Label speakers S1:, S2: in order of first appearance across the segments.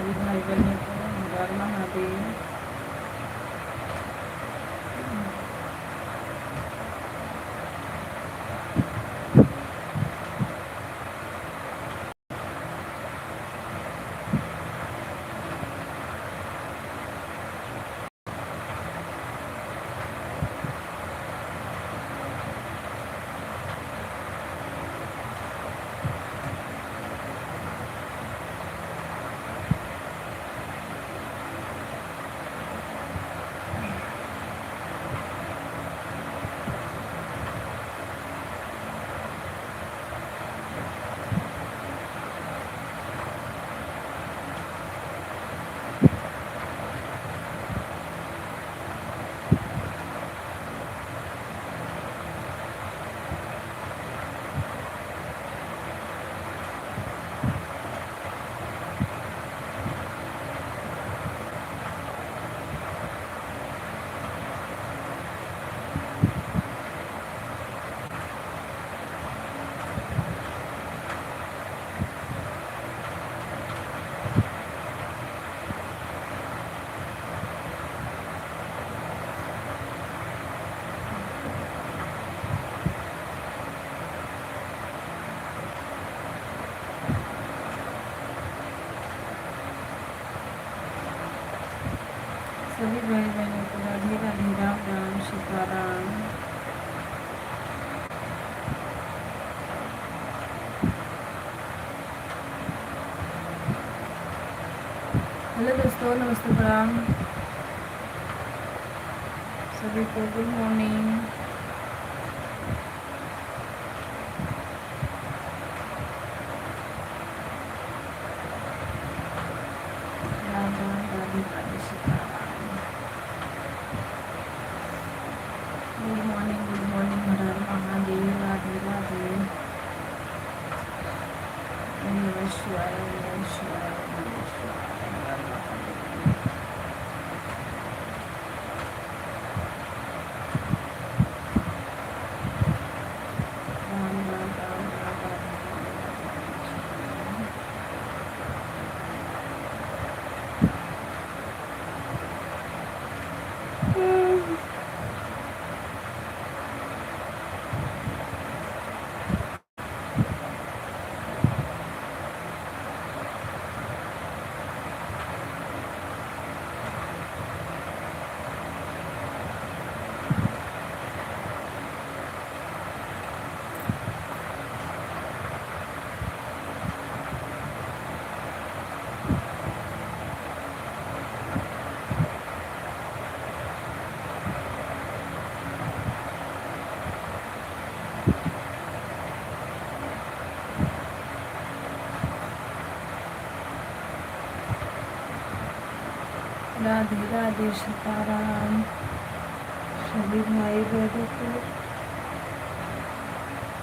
S1: सभी भाई बहनों को हर महादेव। सभी भाई बहनों को राधे राधे, राम राम, सीताराम। हेलो दोस्तों, नमस्ते, प्रणाम सभी को, good morning. Ram Ram, Radhe Radhe, Sitaram. Good morning, हर हर महादेव, राधे राधे, ओम नमः शिवाय, ओम नमः शिवाय, ओम नमः शिवाय, हर हर महादेव। राम राम, राम राम, राधे राधे, राधे राधे। राधे राधे, सीताराम सभी भाई बहनों को,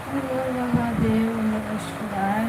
S1: हर हर महादेव, नमः शिवाय।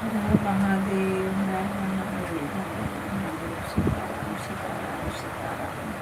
S1: हर महादेव, हर महादेव, हर महादेव, सीताराम सीताराम सीताराम।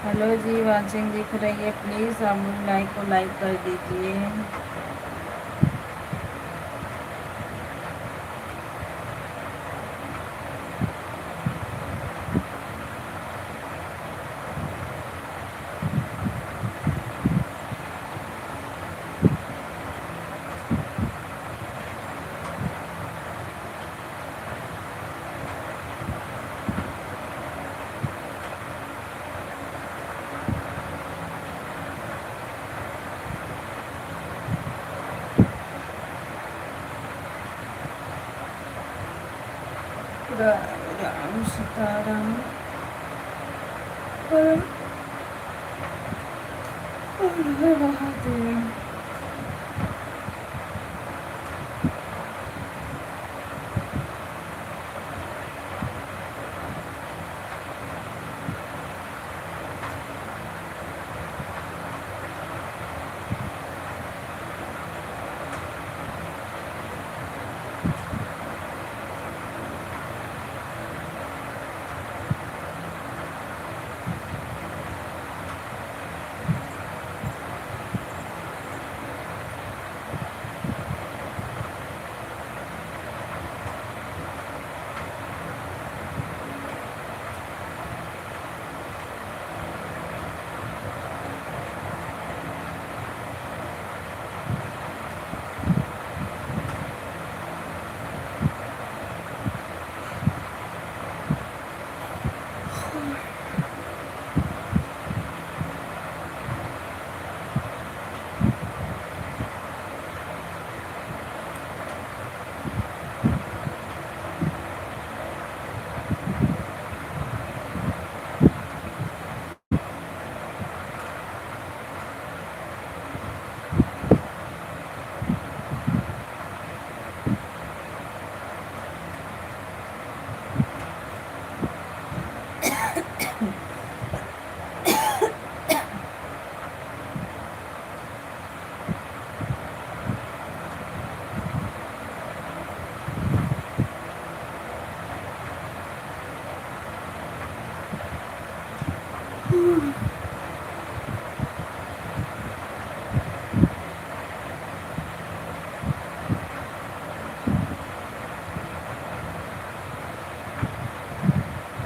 S1: हेलो जी, वाचिंग दिख रही है, प्लीज़ आप लोग लाइक को लाइक कर दीजिए। राम सीताराम। हर हर महादेव।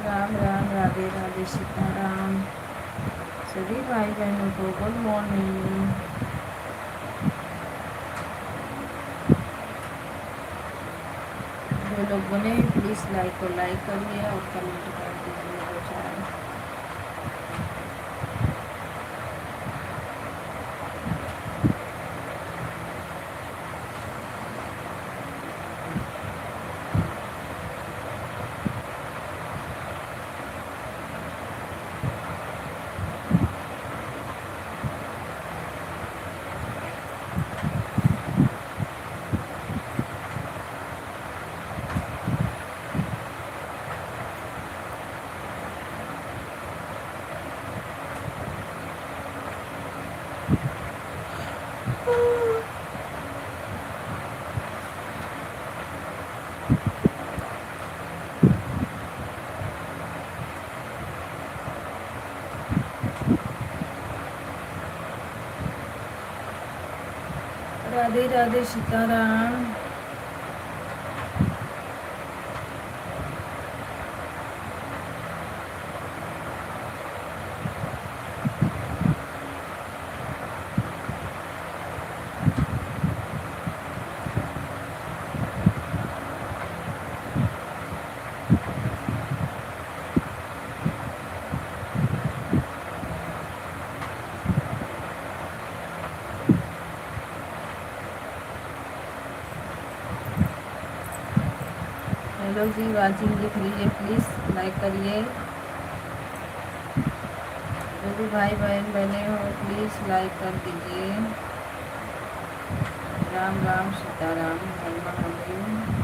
S1: राम राम, राधे राधे, सीताराम। सभी भाई बहनों को गुड मॉर्निंग। जो लोग बने प्लीज़ लाइक को लाइक करिए और कमेंट कर दीजिए दो चार। राधे राधे, सीताराम। हेलो जी, वाचिंग दिख रही है, प्लीज़ लाइक करिए। जो भी भाई बहन बने हो प्लीज़ लाइक कर दीजिए। राम राम, सीताराम, हर महादेव।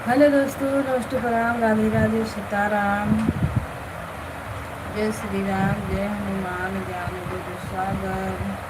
S1: हेलो दोस्तों, नमस्ते, प्रणाम, राधे राधे, सीताराम, जय श्री राम, जय हनुमान ज्ञान गुरु सागर।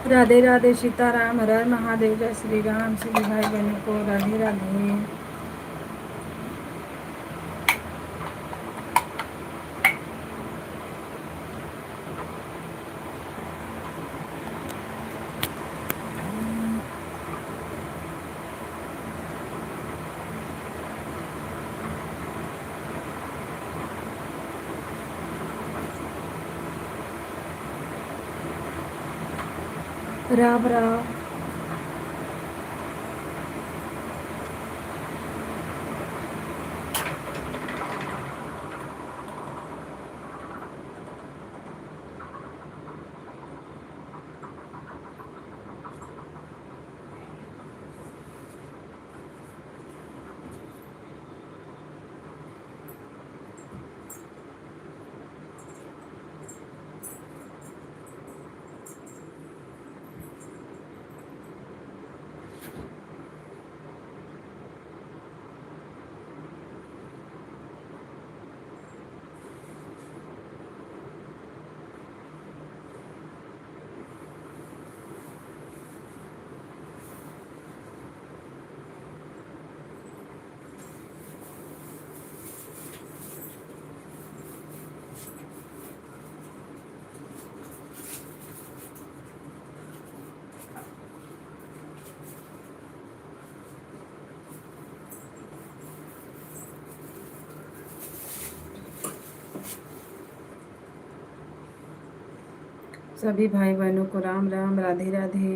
S1: राधे राधे सीताराम, हर हर महादेव, जय श्री राम। सभी भाई बहनों को राधे राधे। राम राम। सभी भाई बहनों को राम राम, राधे राधे।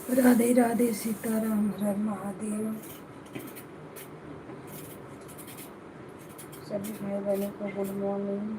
S1: राधे राधे सीताराम, हर हर महादेव। सभी भाई बहनों को गुड मॉर्निंग।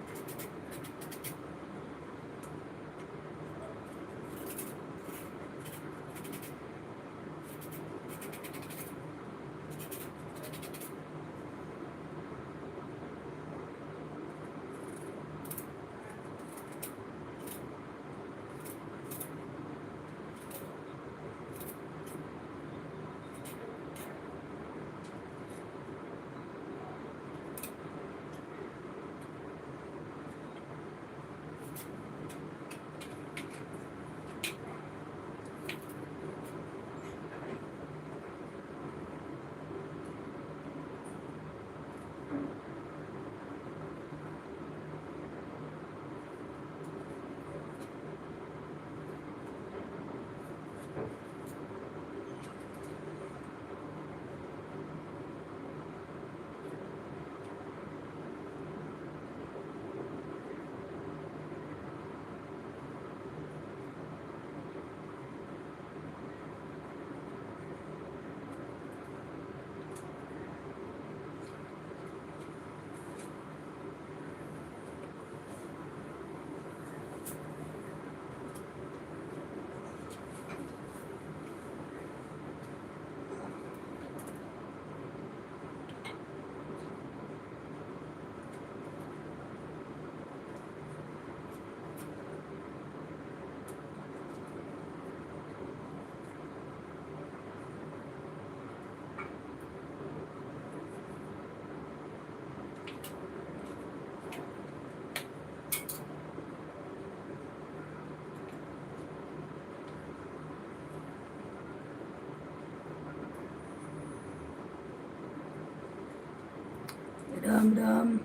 S2: राम राम।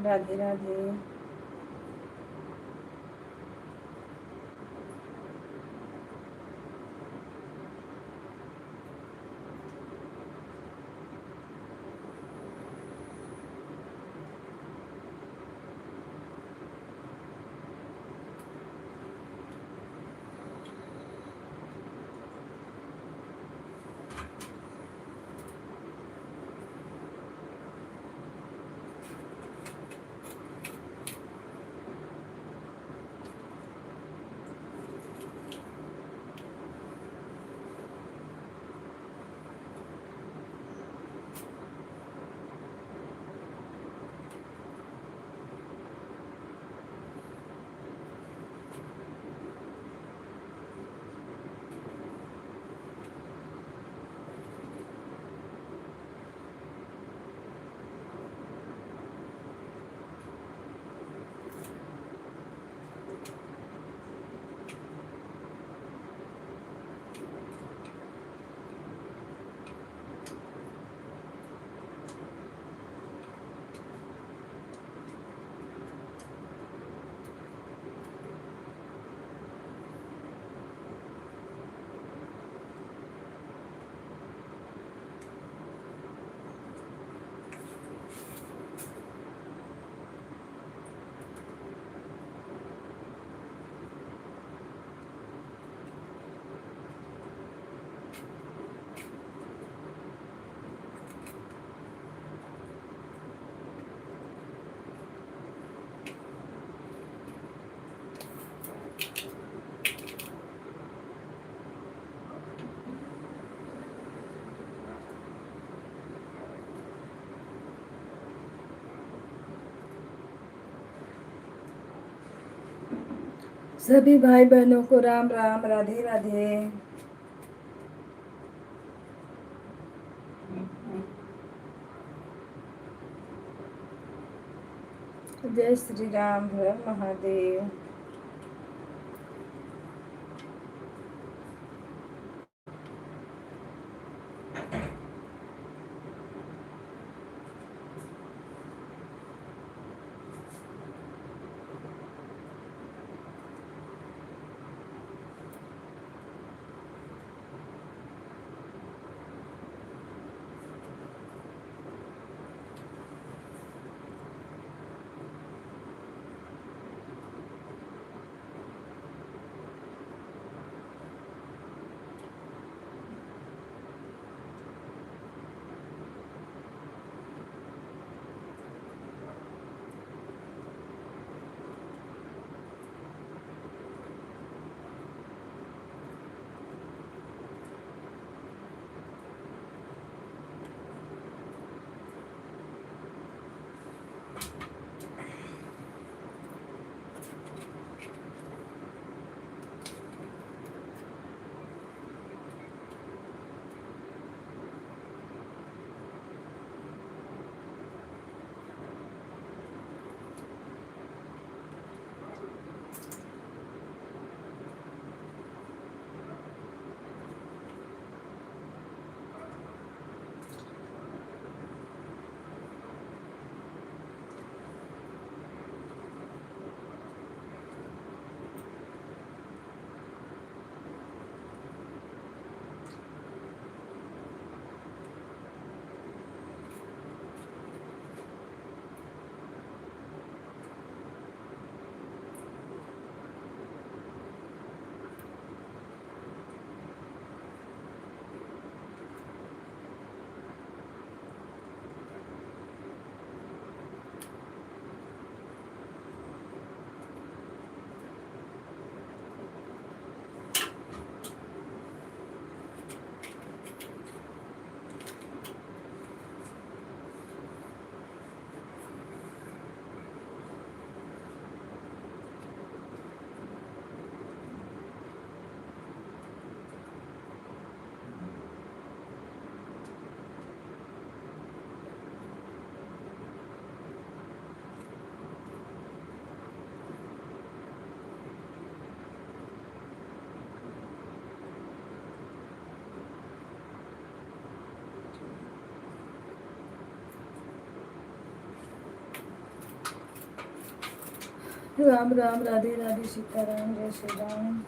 S1: राधे राधे। सभी भाई बहनों को राम राम, राधे राधे। जय श्री राम, हर महादेव। राम राम, राधे राधे, सीताराम, जय श्री राम।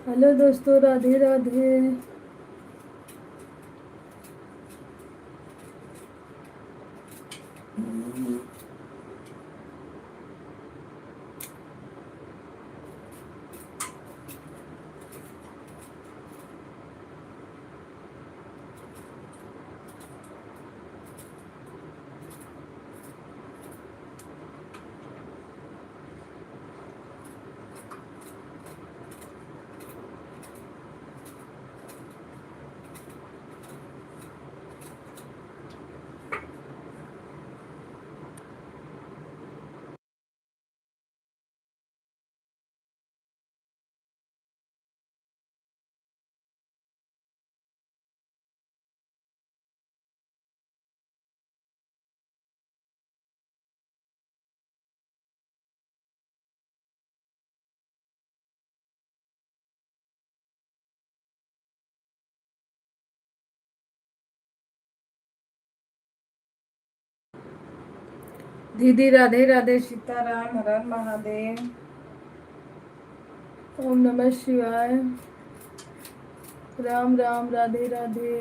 S1: हेलो दोस्तों, राधे राधे। दीदी राधे राधे, सीताराम, हर हर महादेव, ओम नमः शिवाय, राम राम, राधे राधे।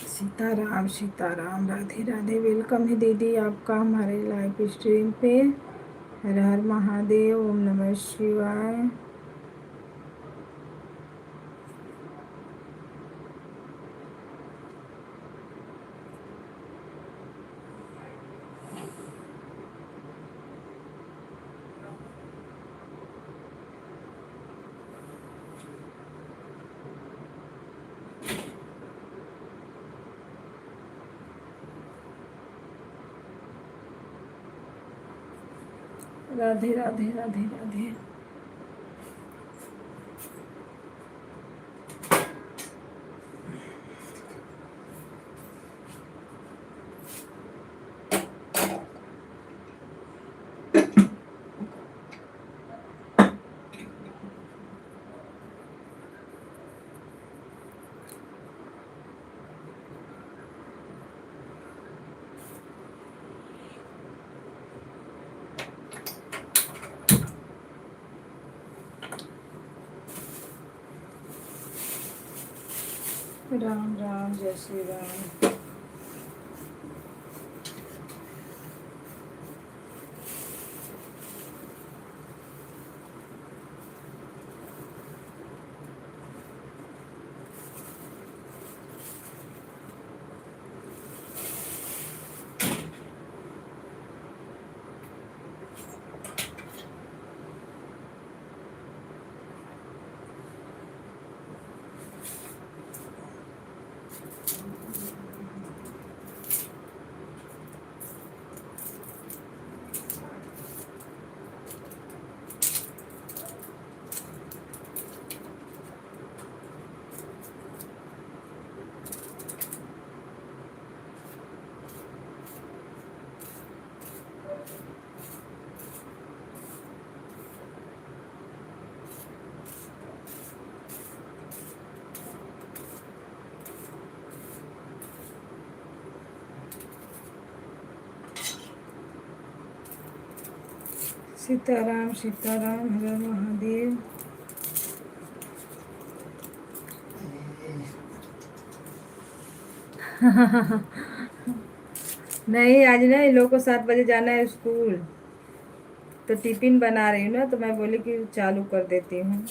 S1: सीताराम सीताराम, राधे राधे। वेलकम है दीदी आपका हमारे लाइव स्ट्रीम पे। हर हर महादेव, ओम नमः शिवाय। राधे राधे, राधे राधे। राम राम, जय श्री राम। सीताराम सीताराम, हर हर महादेव। नहीं, आज ना इन लोगों को 7 बजे जाना है स्कूल, तो टिफिन बना रही हूँ ना, तो मैं बोली कि चालू कर देती हूँ।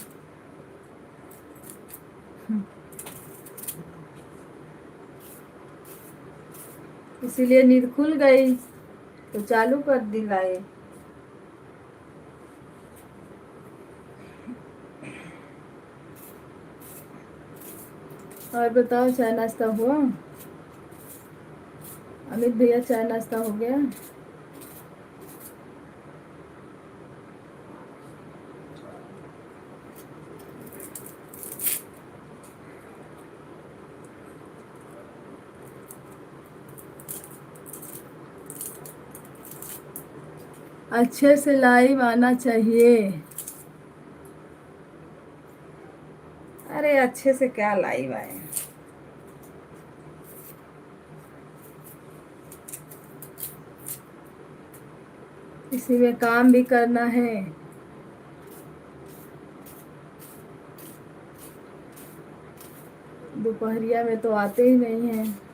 S1: इसीलिए नींद खुल गई तो चालू कर दिलाई। और बताओ, चाय नाश्ता हुआ? अमित भैया, चाय नाश्ता हो गया? अच्छे से लाइव आना चाहिए। अरे अच्छे से क्या लाइव आए? इसी में काम भी करना है। दोपहरिया में तो आते ही नहीं हैं।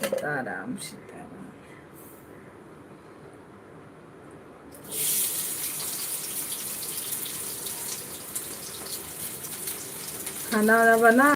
S1: सीताराम सीताराम। खाना वाना बना?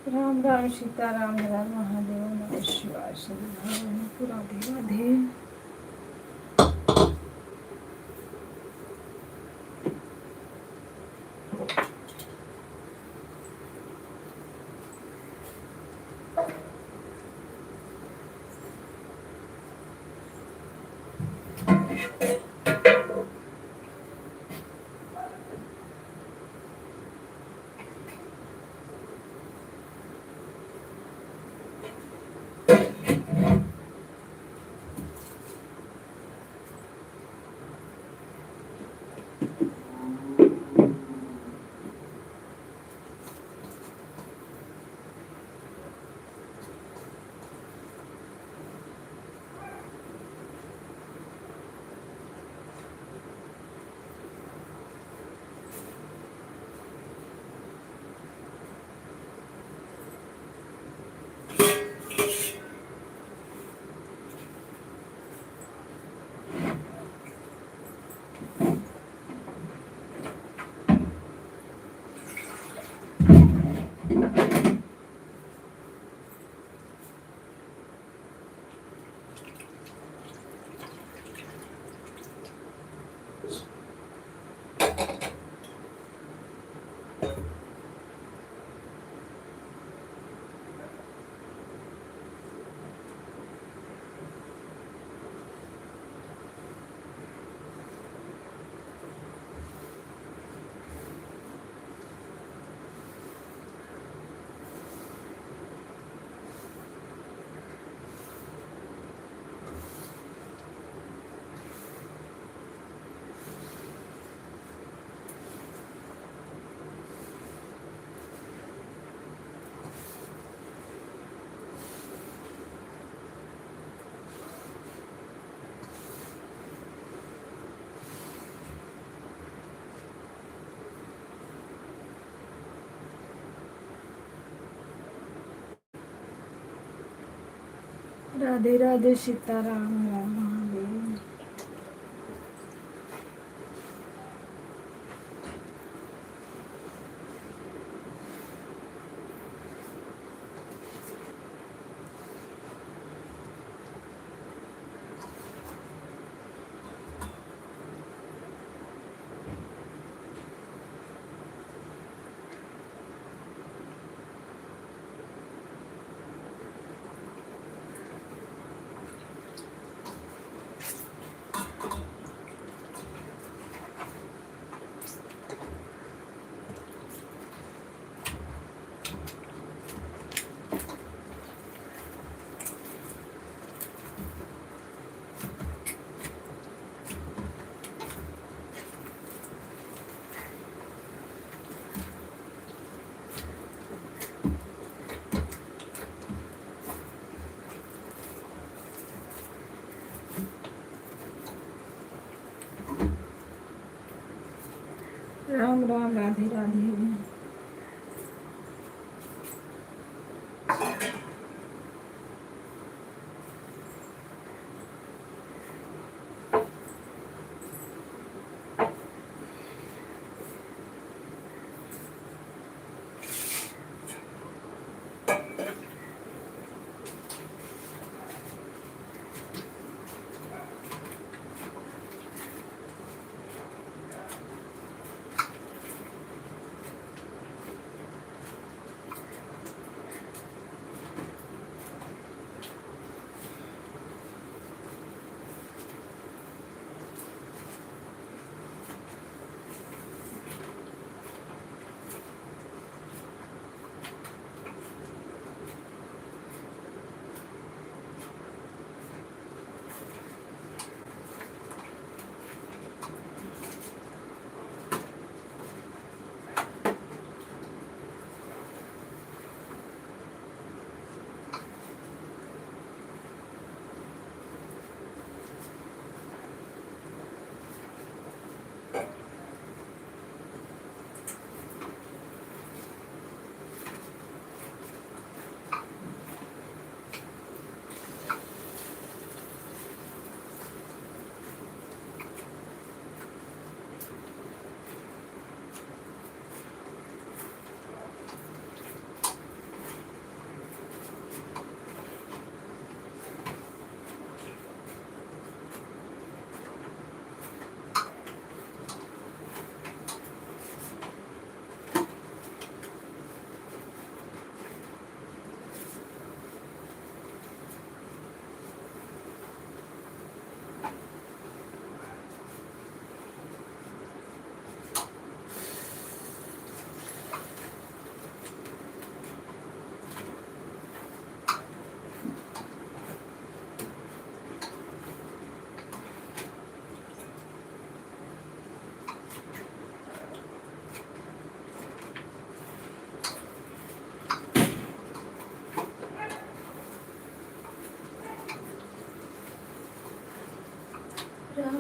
S1: राम राम सीताराम, हर हर महादेव, नमः शिवाय, श्री भगवान को राधे राधे। राधे राधे सीताराम, राम महादेव। राम राम, राधे राधे।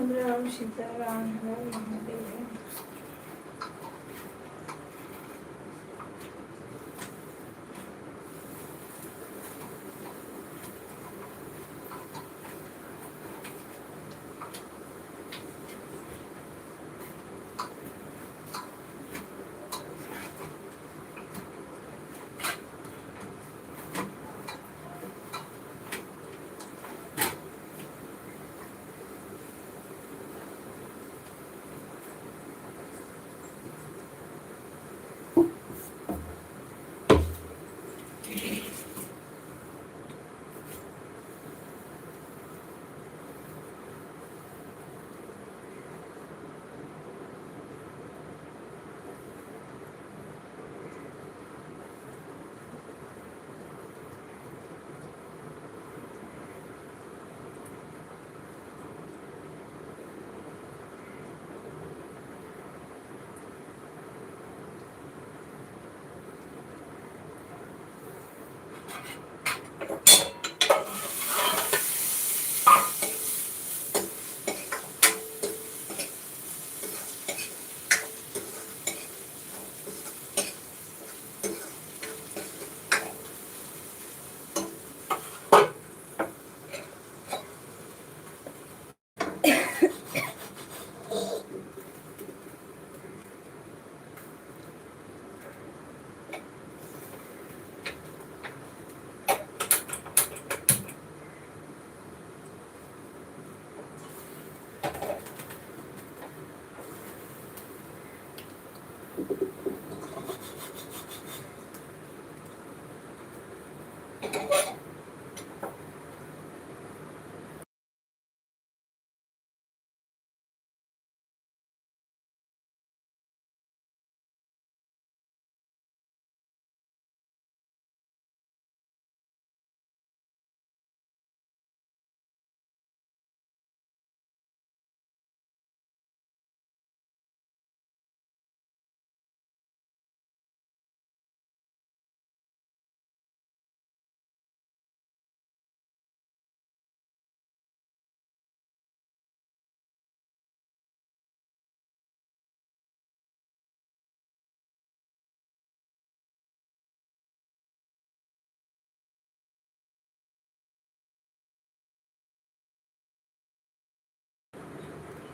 S1: राम राम सीताराम हर महादेव।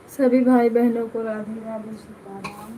S1: सभी भाई बहनों को राधे राधे सीताराम।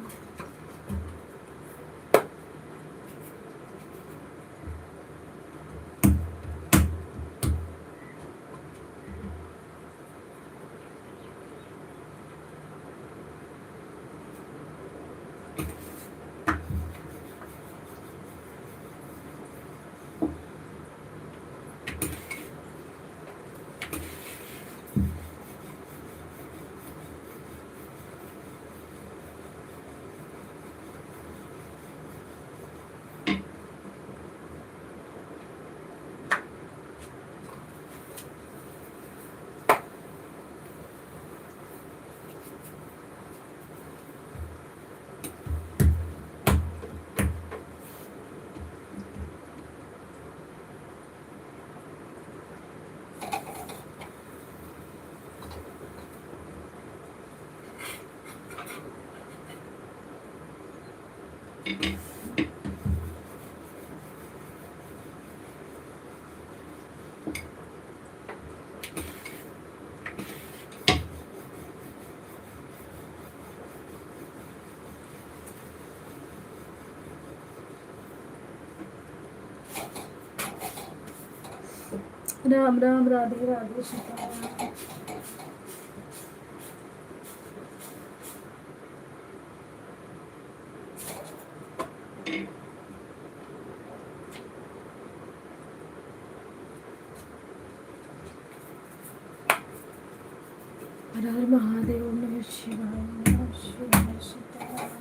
S1: राम राम राधे राधे सीताराम। हर हर महादेव। नमः शिवाय नमः शिवाय सीताराम।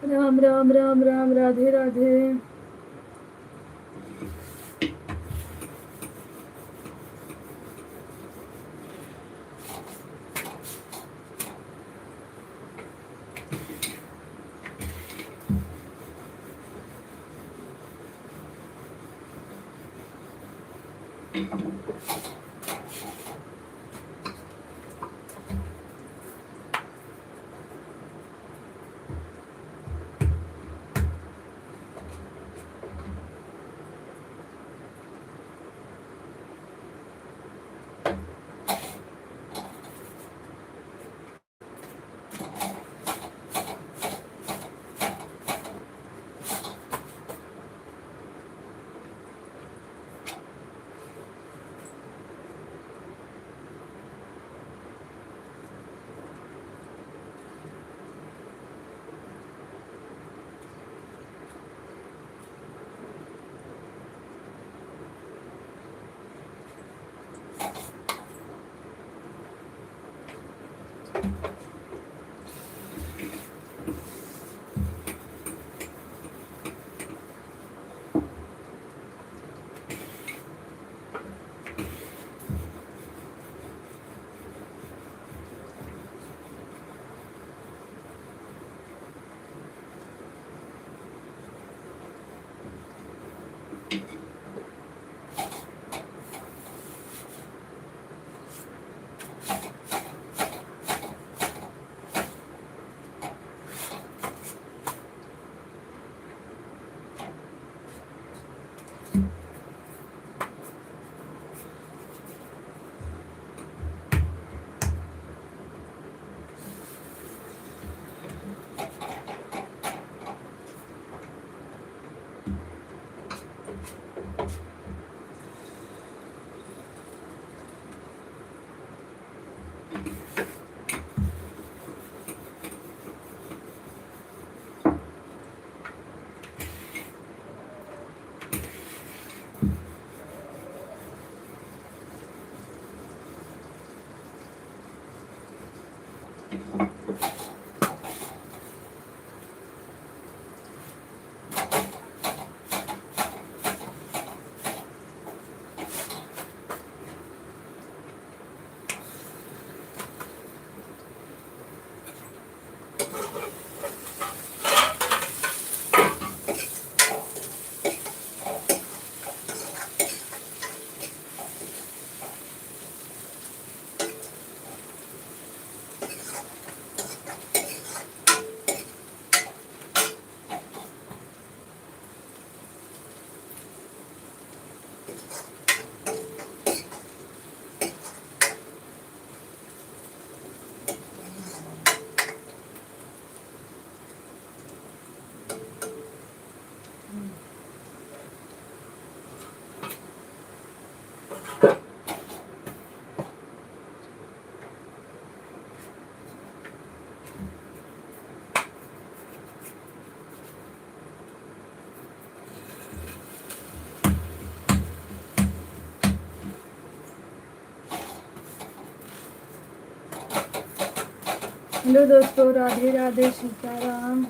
S1: राम राम राम राम, राधे राधे। हेलो दोस्तों, राधे राधे, सीताराम।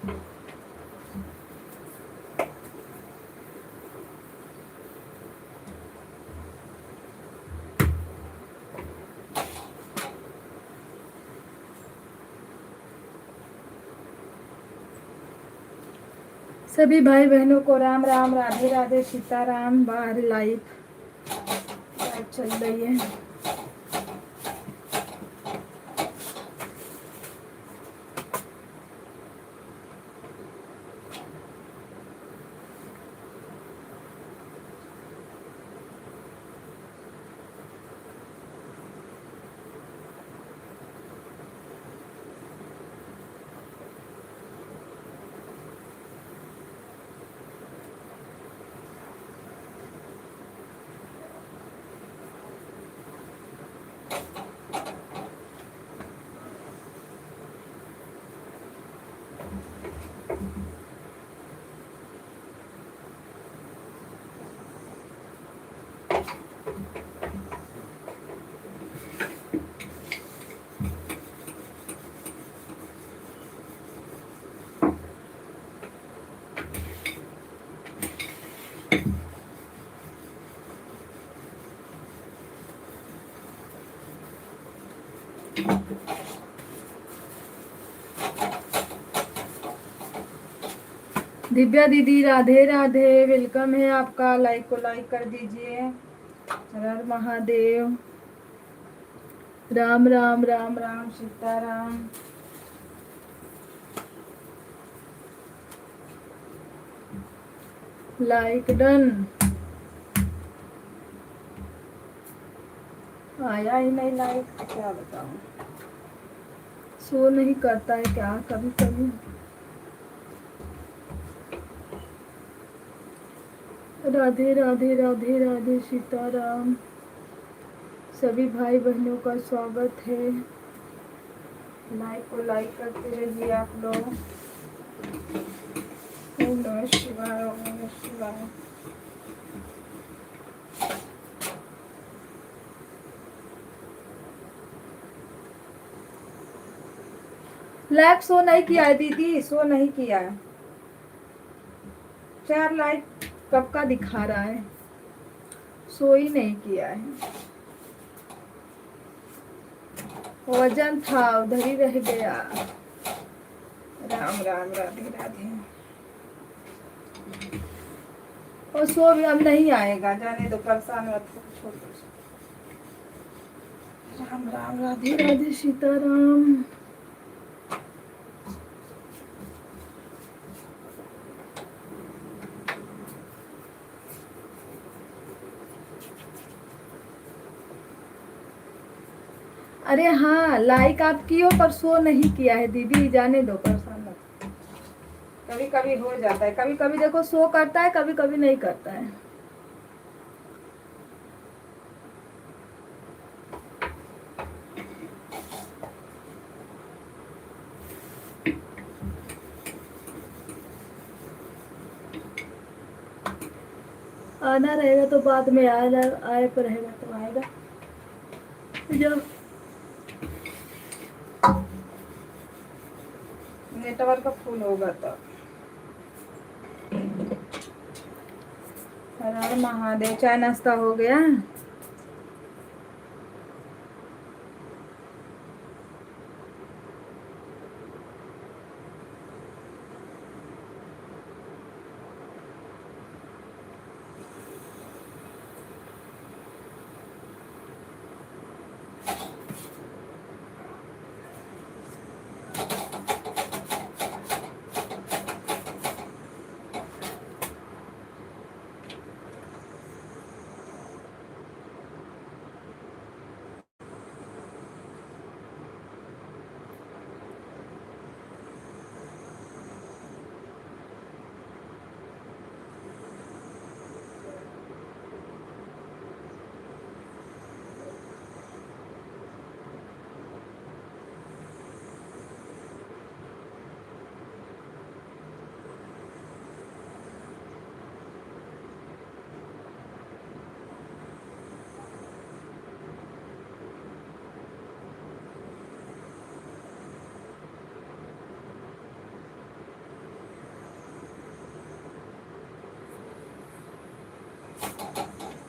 S1: सभी भाई बहनों को राम राम, राधे राधे, सीताराम। बाहर लाइव चल रही है। दिव्या दीदी राधे राधे, वेलकम है आपका। लाइक को लाइक कर दीजिए। हर हर महादेव। राम राम, राम राम, सीताराम। Like done. आया ही नहीं लाइक, क्या बताऊं, शो नहीं करता है क्या कभी कभी। राधे राधे, राधे राधे, सीताराम। सभी भाई बहनों का स्वागत है। लाइक को लाइक करते रहिए आप लोग। ओम नमः शिवाय, ओम नमः शिवाय। लाइक शो नहीं किया है दीदी, शो नहीं किया है। 4 लाइक कब का दिखा रहा है, शो ही नहीं किया है। वजन था उधर ही रह गया। राम राम, राधे राधे। और शो भी अब नहीं आएगा, जाने दो, परेशान मत हो। राम राम, राधे राधे, सीताराम। अरे हाँ, लाइक आप कियो पर शो नहीं किया है दीदी, जाने दो, परेशान मत। कभी कभी हो जाता है, कभी कभी देखो शो करता है, कभी कभी नहीं करता है। आना रहेगा तो बाद में आएगा, आए पर रहेगा तो आएगा जब नेटवर्क फुल होगा तो। हर हर महादेव। चाय नाश्ता हो गया?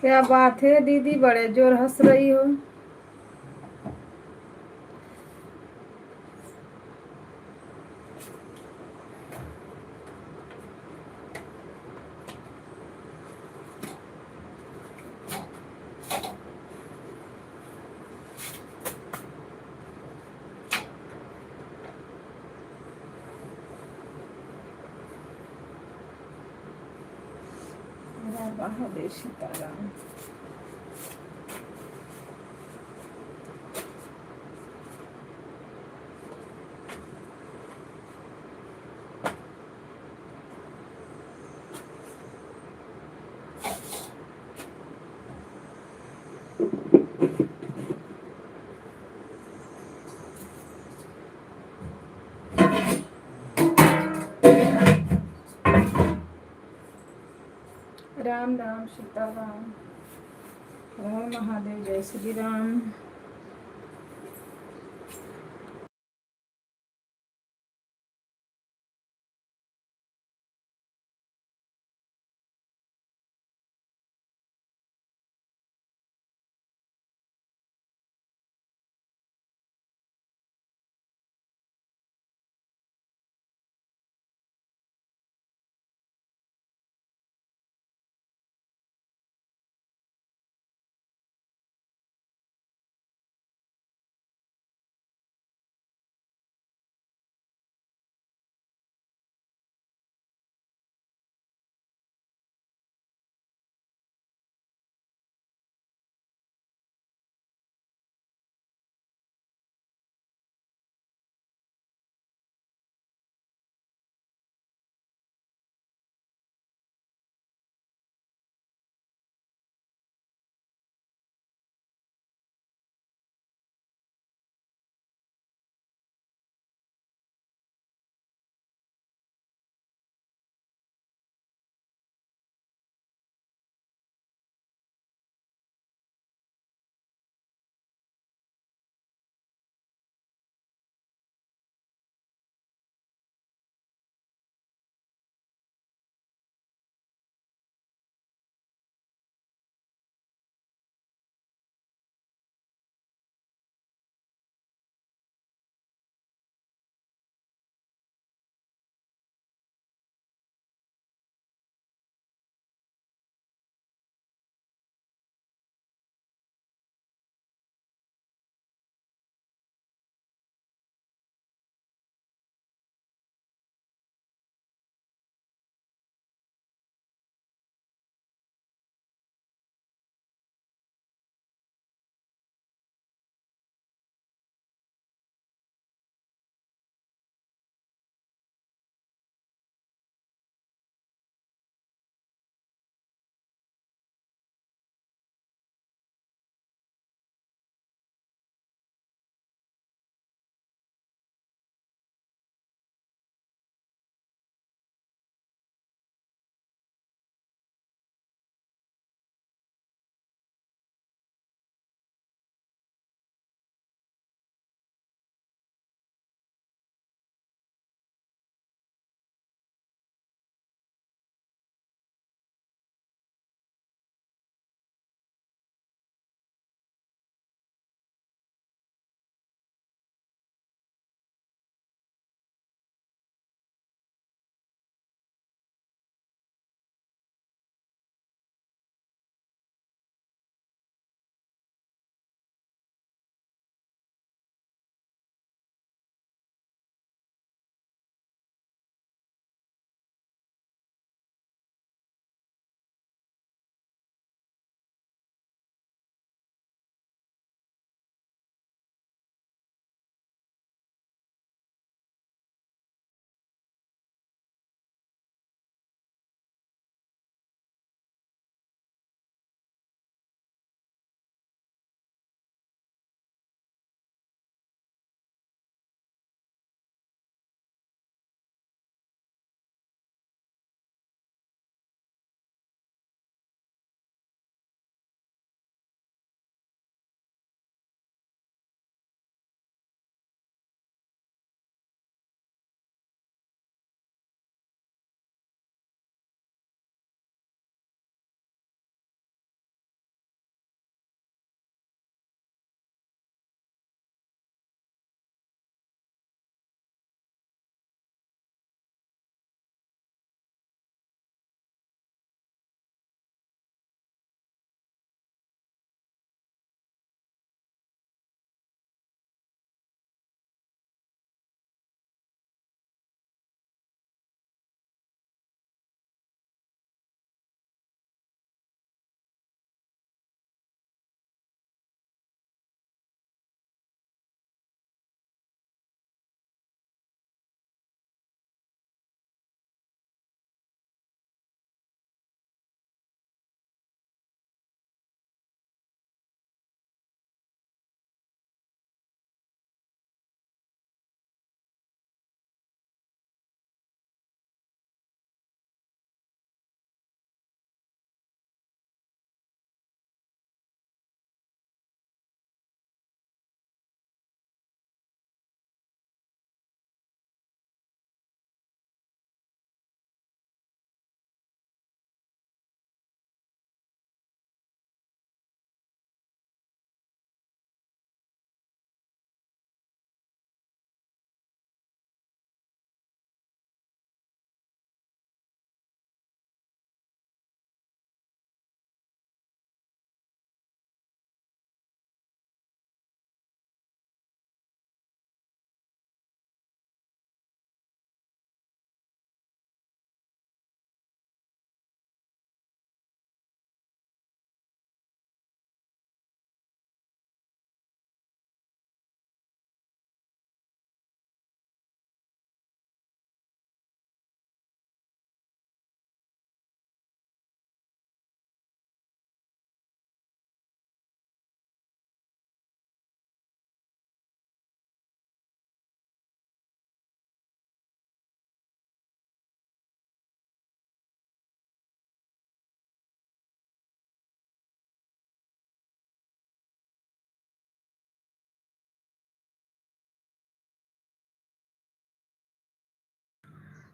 S1: क्या बात है दीदी, बड़े जोर हंस रही हो। महादेव सीताराम। राम राम सीताराम। हर महादेव, जय श्री राम।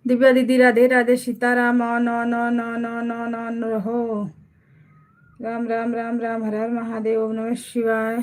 S1: दिव्या दीदी Radhe Radhe Sitaram on on on on on on on रहो। राम राम राम राम हर हर महादेव ओम नमः शिवाय।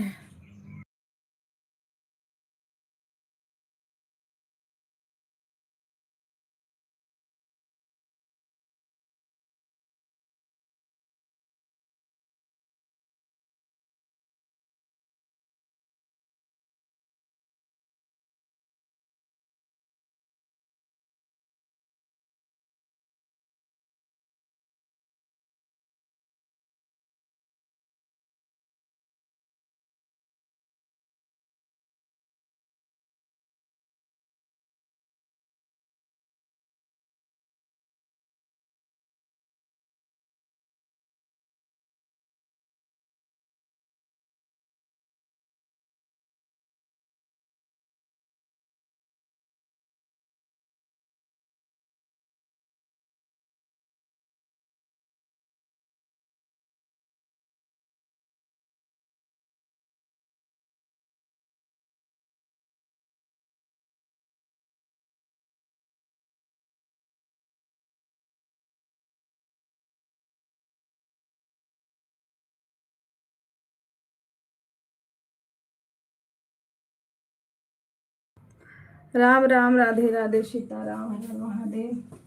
S1: राम राम राधे राधे सीताराम हर हर महादेव।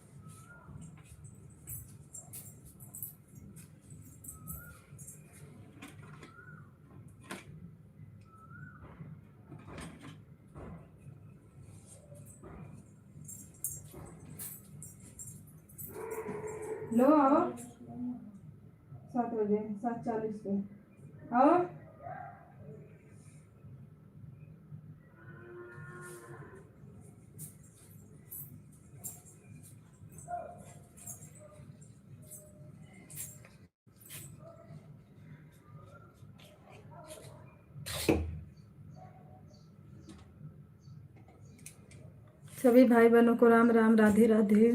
S1: लो आओ 7 बजे 7:40 पे आओ। सभी भाई बहनों को राम राम राधे राधे।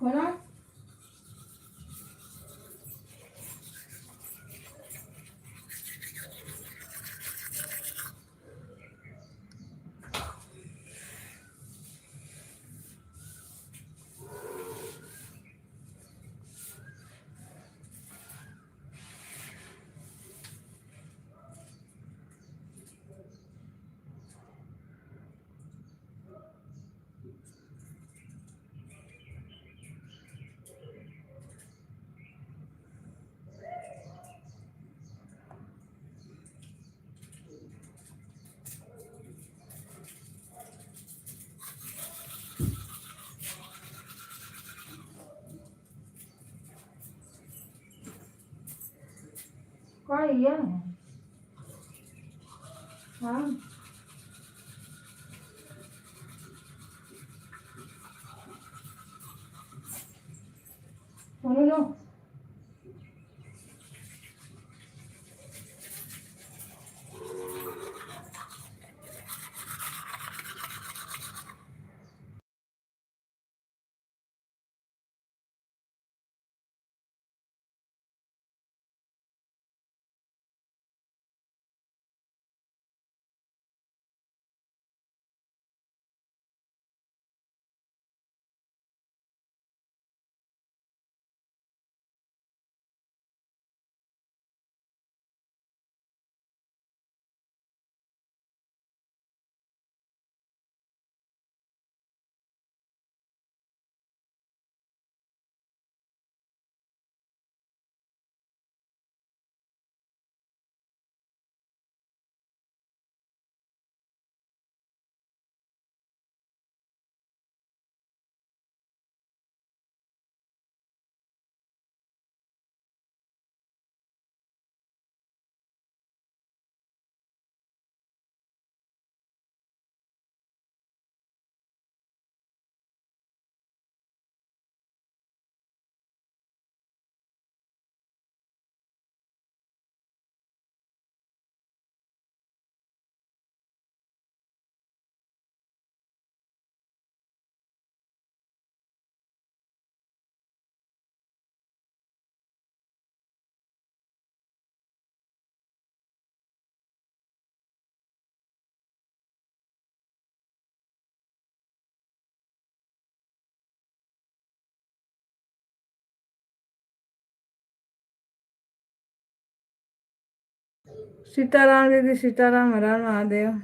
S1: होना कौन है? हाँ सुनो लो। सीताराम दीदी, सीताराम, हर हर महादेव।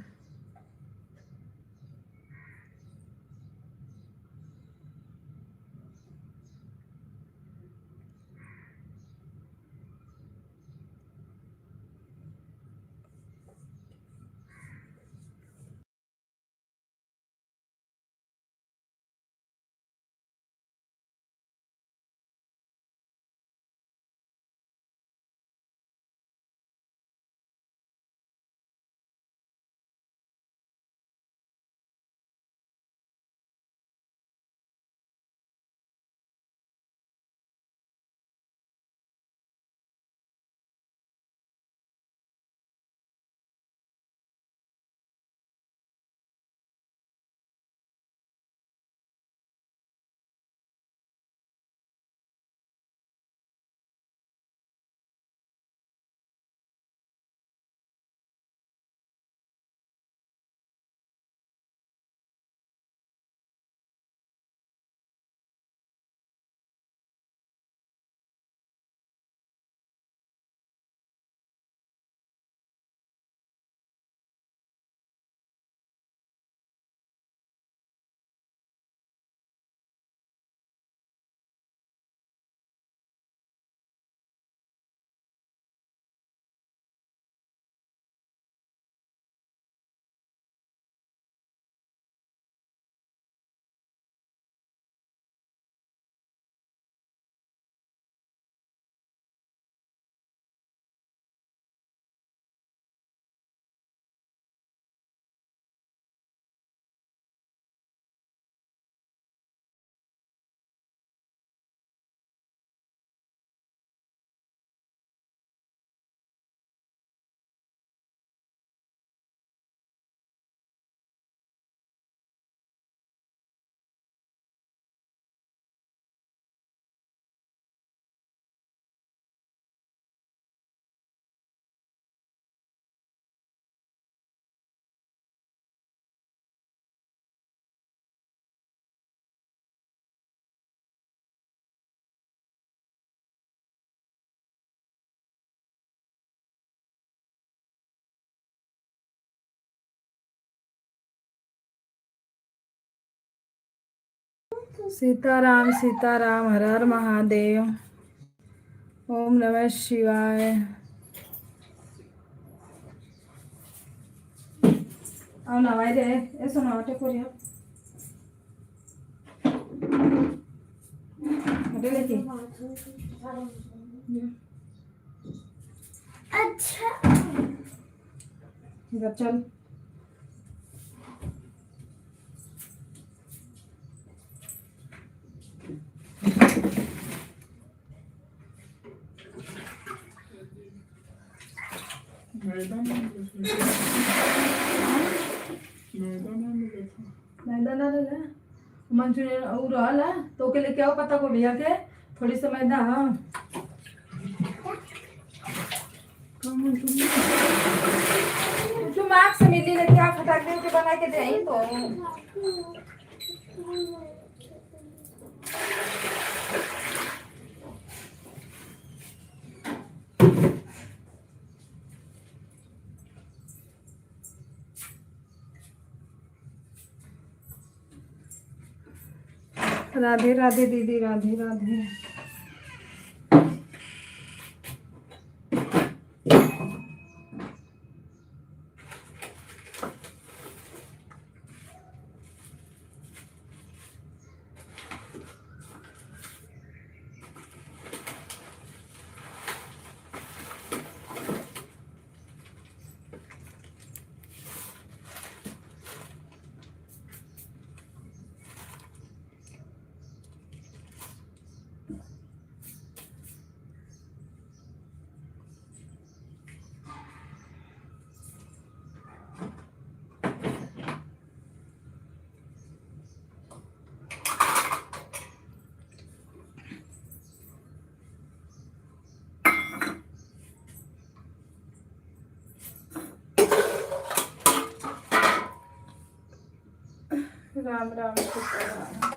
S1: सीताराम, सीताराम, हर हर महादेव। ओम नमः शिवाय। आओ नवाई दे, ऐसा नवाटे कोरिया। हटे लेके। अच्छा। इधर चल। मैदा ना ले मंचूरियन और रहल है तो के लेके आओ पत्ता को भैया के थोड़ी सी मैदा। हाँ जो मार्क्स से मिली लेके आप फटाक दे के बना के दे तो राधे राधे दीदी, राधे राधे। राम राम सीताराम।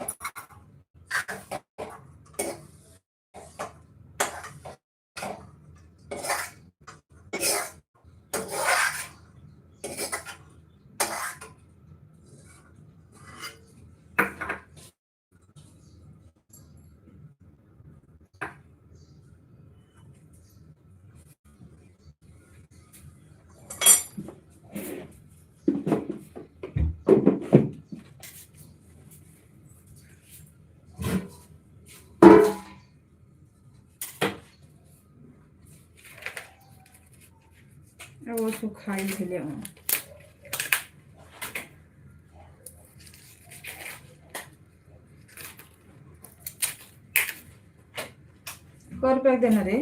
S1: वो सुखाई भेले हूँ। कर पैक देना रे।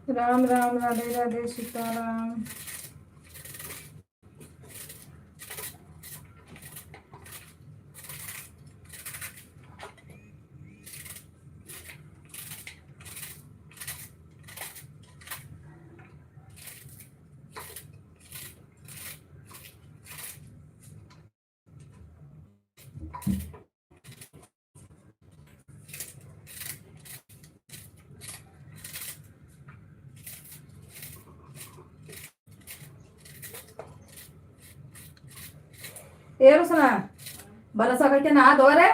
S1: राम राम, राधे राधे, सीताराम। ए रोसना, बरसा करके नहा धो रे।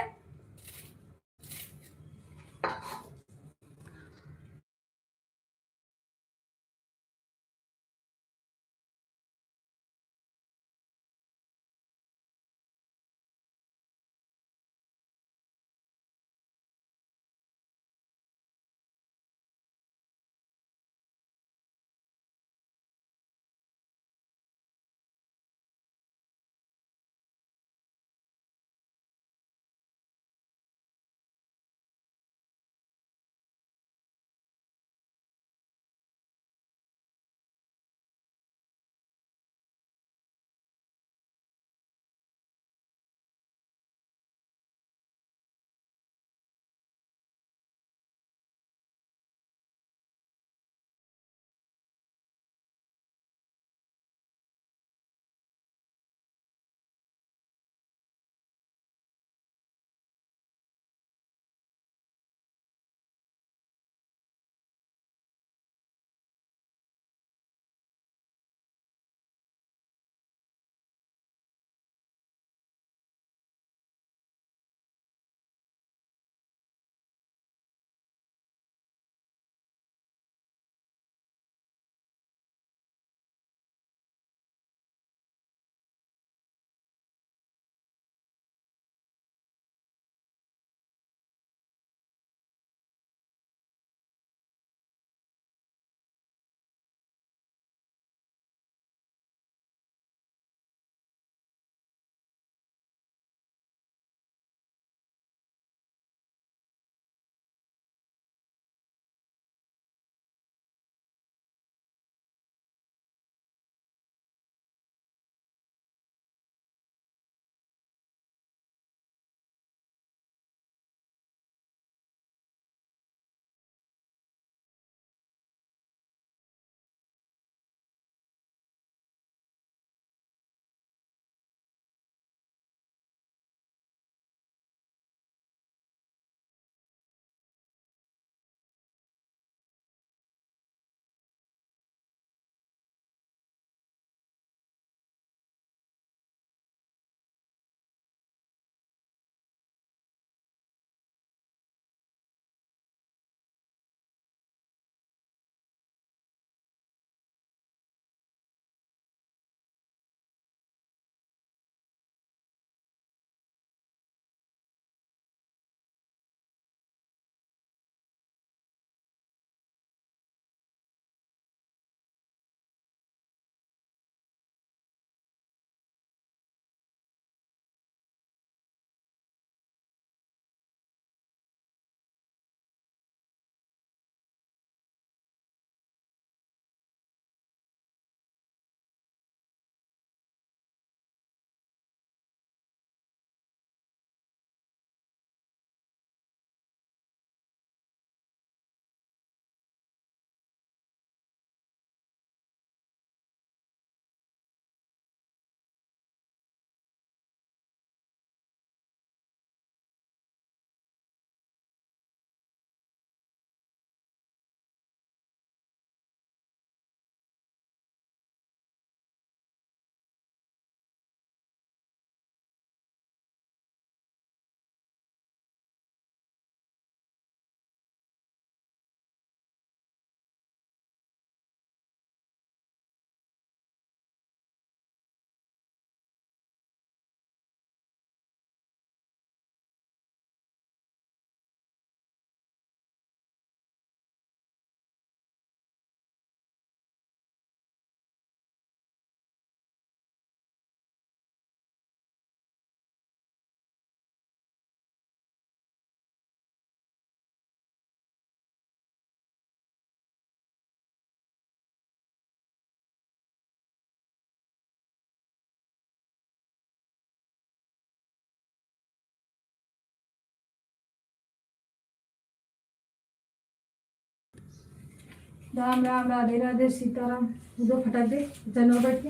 S1: राम राम, राधे राधे, सीताराम। दो फटाक दे, चलो बैठ के।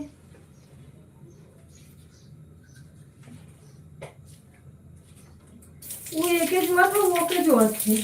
S1: वो एक एक हुआ तो वो के जो थे।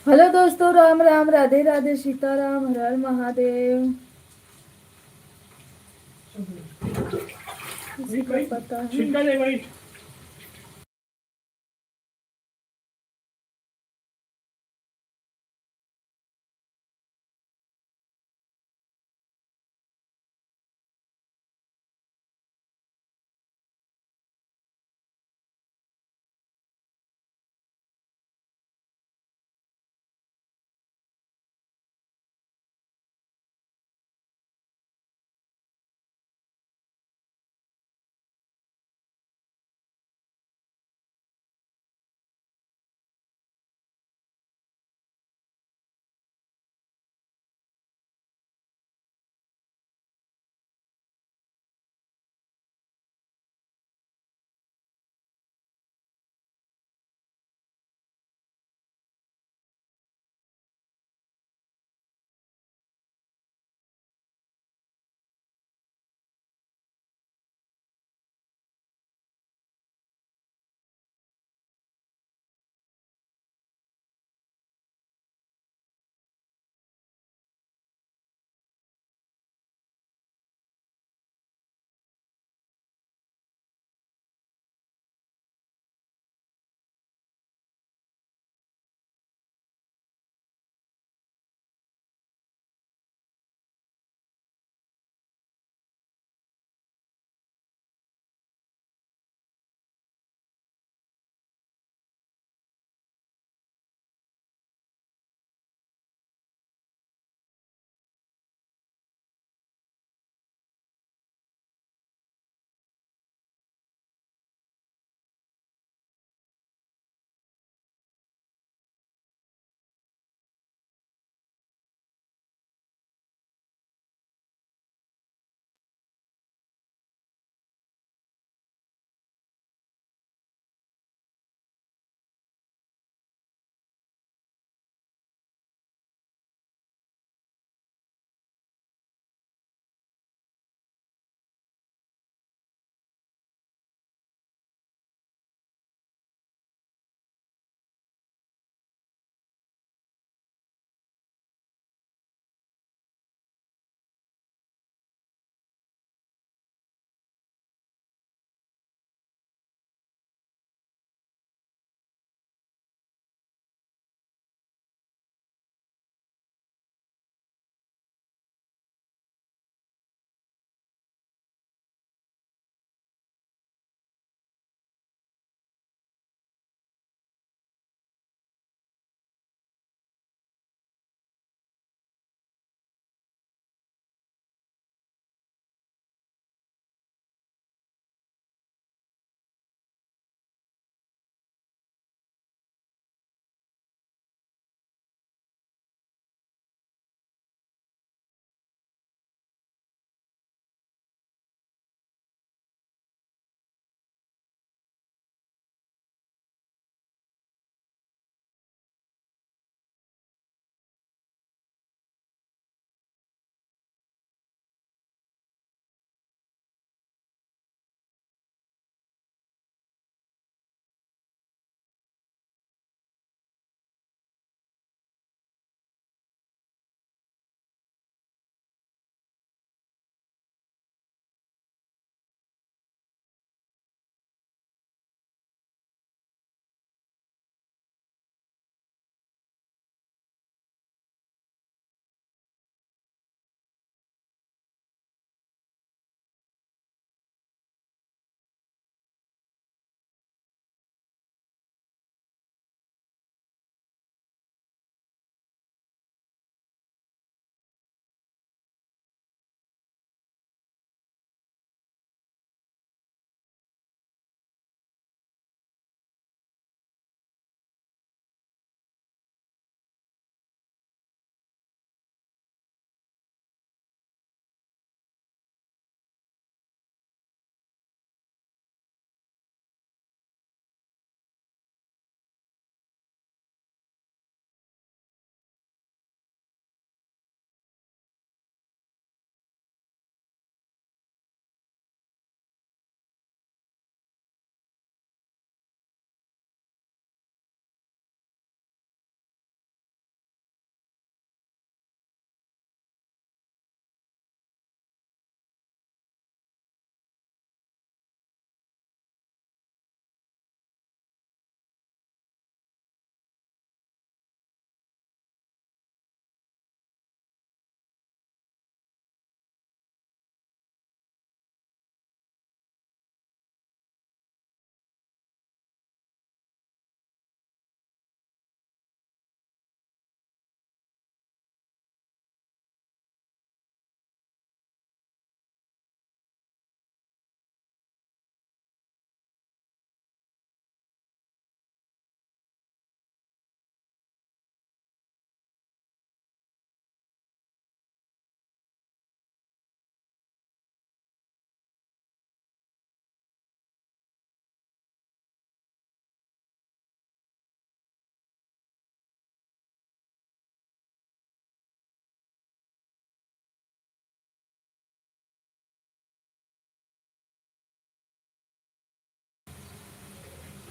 S1: हेलो दोस्तों, राम राम, राधे राधे, सीताराम, हर हर महादेव। किसी को पता है?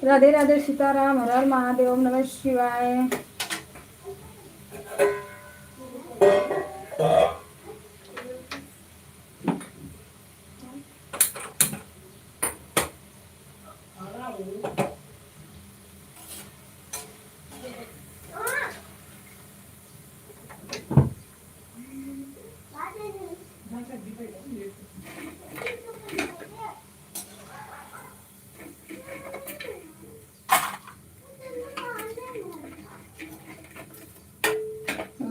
S1: राधे राधे सीताराम, हर हर महादेव, ओम नमः शिवाय।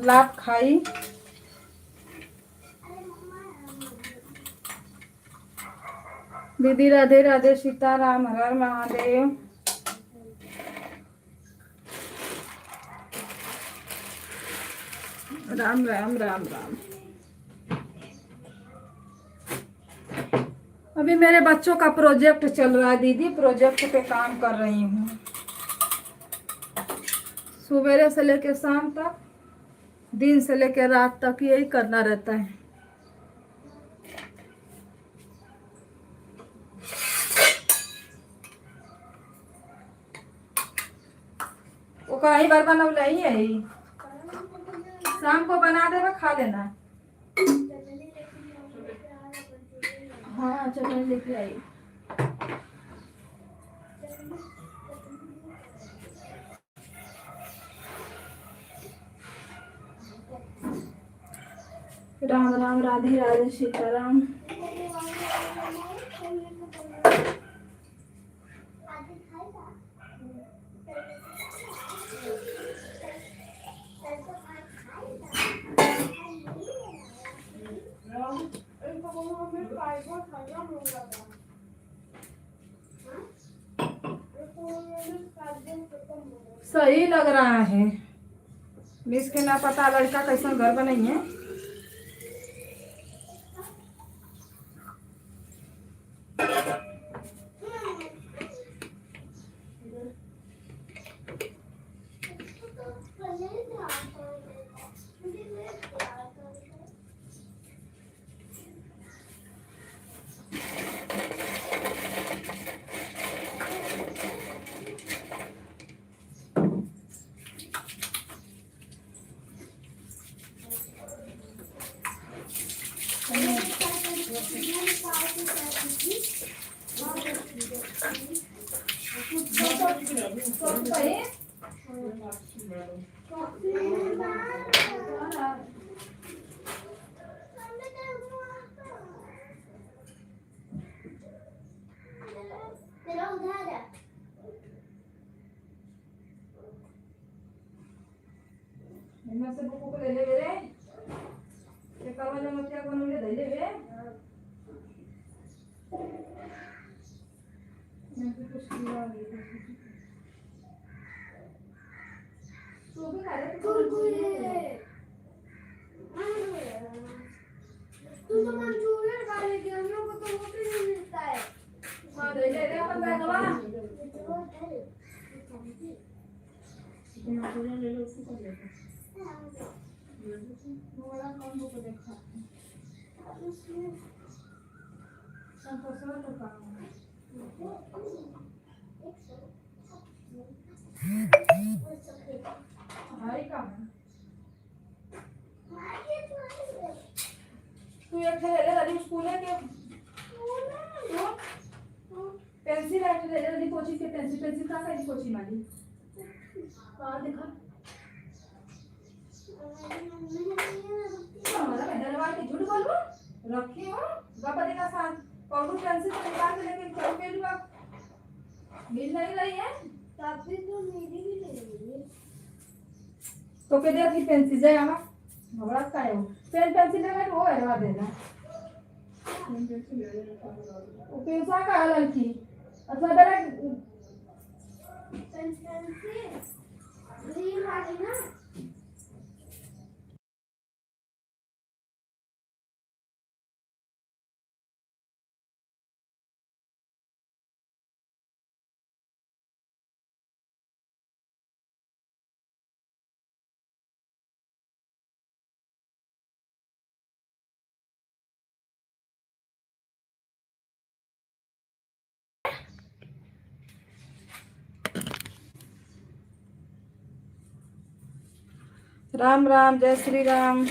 S1: लाभ खाई दीदी, राधे राधे सीताराम, हर हर महादेव। राम राम राम राम। अभी मेरे बच्चों का प्रोजेक्ट चल रहा है दीदी, प्रोजेक्ट पे काम कर रही हूँ। सुबह से लेकर शाम तक, दिन से लेकर रात तक यही करना रहता है। वो कहीं बार बना ही है ही। शाम को बना देगा, खा लेना। हाँ चटनी लेके आई। राम राम, राधे राधे सीताराम। सही लग रहा है। मिस के ना पता लड़का कैसा घर बनाई है। से बुक को ले ले रे, ये कवाला मत क्या बनूंगे दे ले रे। मैं तो कुछ किया नहीं। तो भी खा ले कुरकुरे। तू तो मंचूरियन खा लेगी, हम लोग को तो वो भी नहीं मिलता है। हाँ दे ले रे अपन बैगवा। मंचूरियन ले लो, उसको कर लेते। बड़ा कौन को देखा संतोषवा तो काम भाई काम तू एक ले ले दादी स्कूल है के पेंसिल है ले ले दादी कोचिंग के पेंसिल कहाँ है कोचिंग वाली हाँ देखा हमारा पैदलवार के झूठ बोलूं रखी हो गपति का साथ पाउडर पेंसिल से निकाल के लेके चल के लूं मिल नहीं रही है काफी तो मेरी भी ले रही है तो के दे थी पेंसिल जाए आवा घबरा का है पेंसिल लेना वो हरवा देना वो पैसा का है लड़की अथवा दरा पेंसिल ग्रीन वाली ना राम राम, जय श्री राम।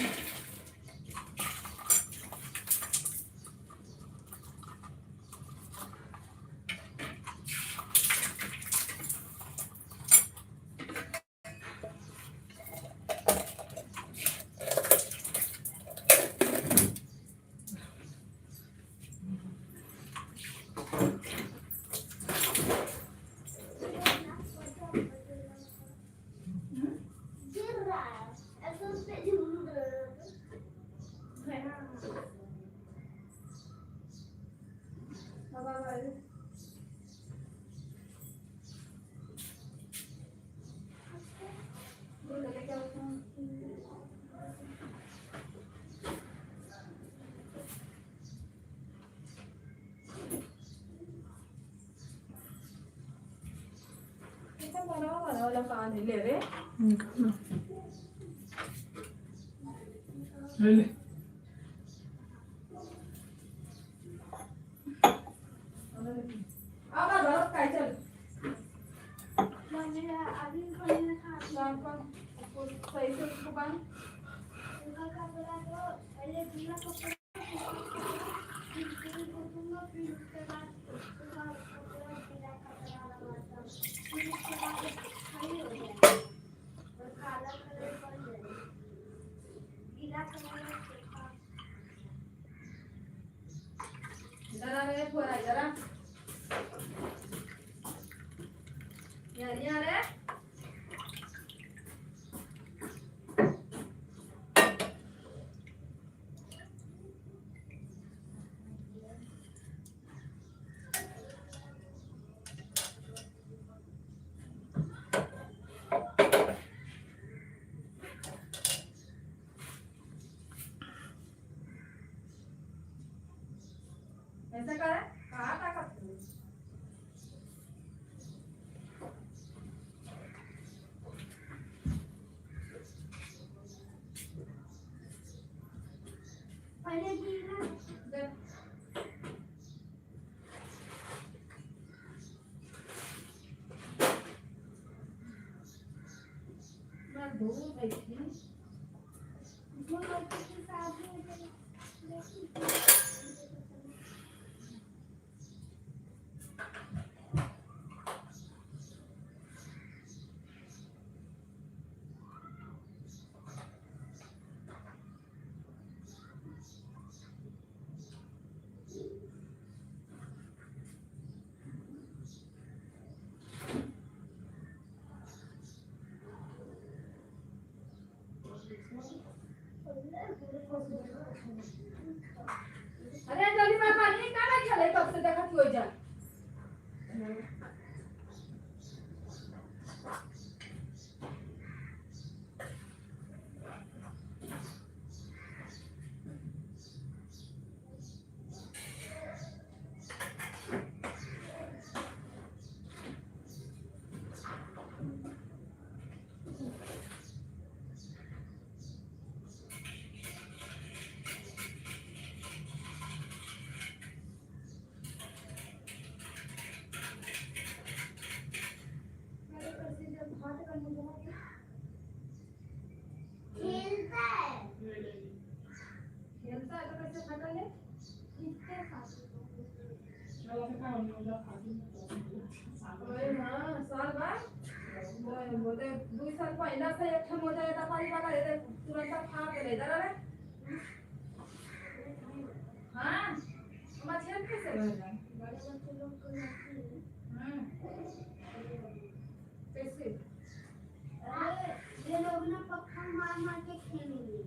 S1: ले काय चल जरा रे थोड़ा जरा यार रे ऐसा कर कहाँ का करते हो पहले भी ना मैं दो बैठी वो बच्चे के साथ अरे जल्दी मैं पानी का ना चले तब से देखा हो जा बोले 2 साल पहला से एक ठम हो जाए पानी वाला ये तुरंत खा के ले जरा रे हां मछली कैसे बनेगा बड़े बच्चे लोग को कैसे अरे ये लोग ना पत्थर मार मार के खेलेंगे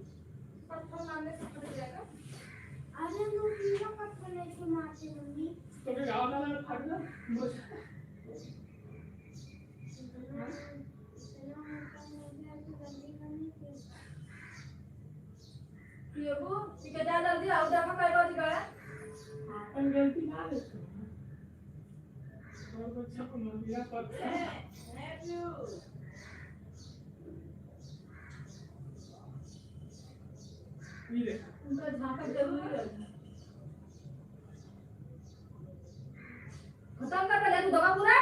S1: पत्थर मारने से फट जाएगा अरे लोग ये पत्थर लेके मारते होंगे तो जाओ ना फट ना ये वो ठीक है जल्दी आओ देखो काय बाजी का अपन गलती ना ले और बच्चा को मार दिया पत्थर ये उनका झांका जरूरी है खत्म कर पहले तू दवा पूरा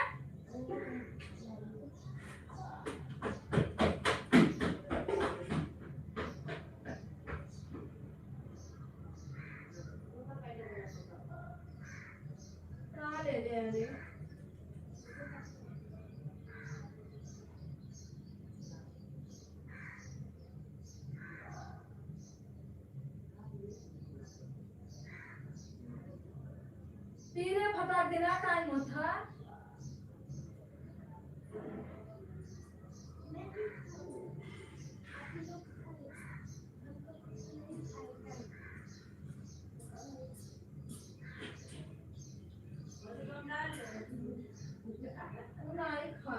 S1: फटाक देना टाइम होता नहीं खा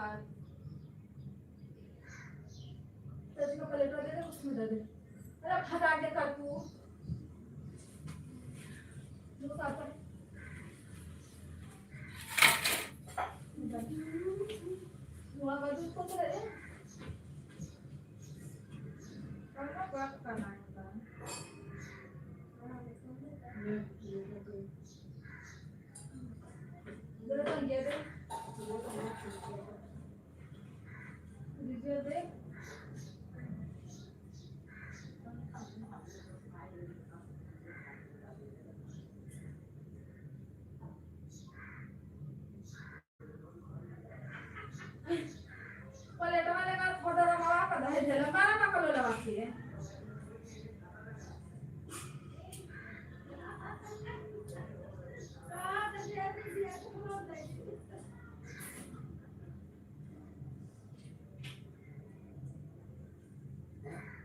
S1: तो प्लेट दे दे उसमें दे दे अरे फटाक दे कर तू जो साथ हुआ बाजू को तो दे करना बात करना है जरा तो ये दे वीडियो दे प्लेट वाले का फोटो रखवा कर दे जरा मारा ना कलो लगा के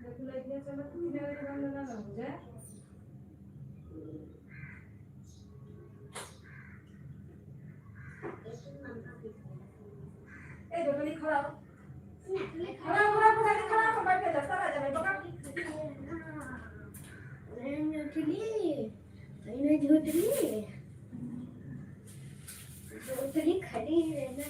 S1: देखो लाइक चलो तू मेरे को बंद ना हो जाए ए जो नहीं खड़ा खड़ा खड़ा खड़ा खड़ा तो बैठ के दस्ता रह जाए बका नहीं झूठली खड़ी रहना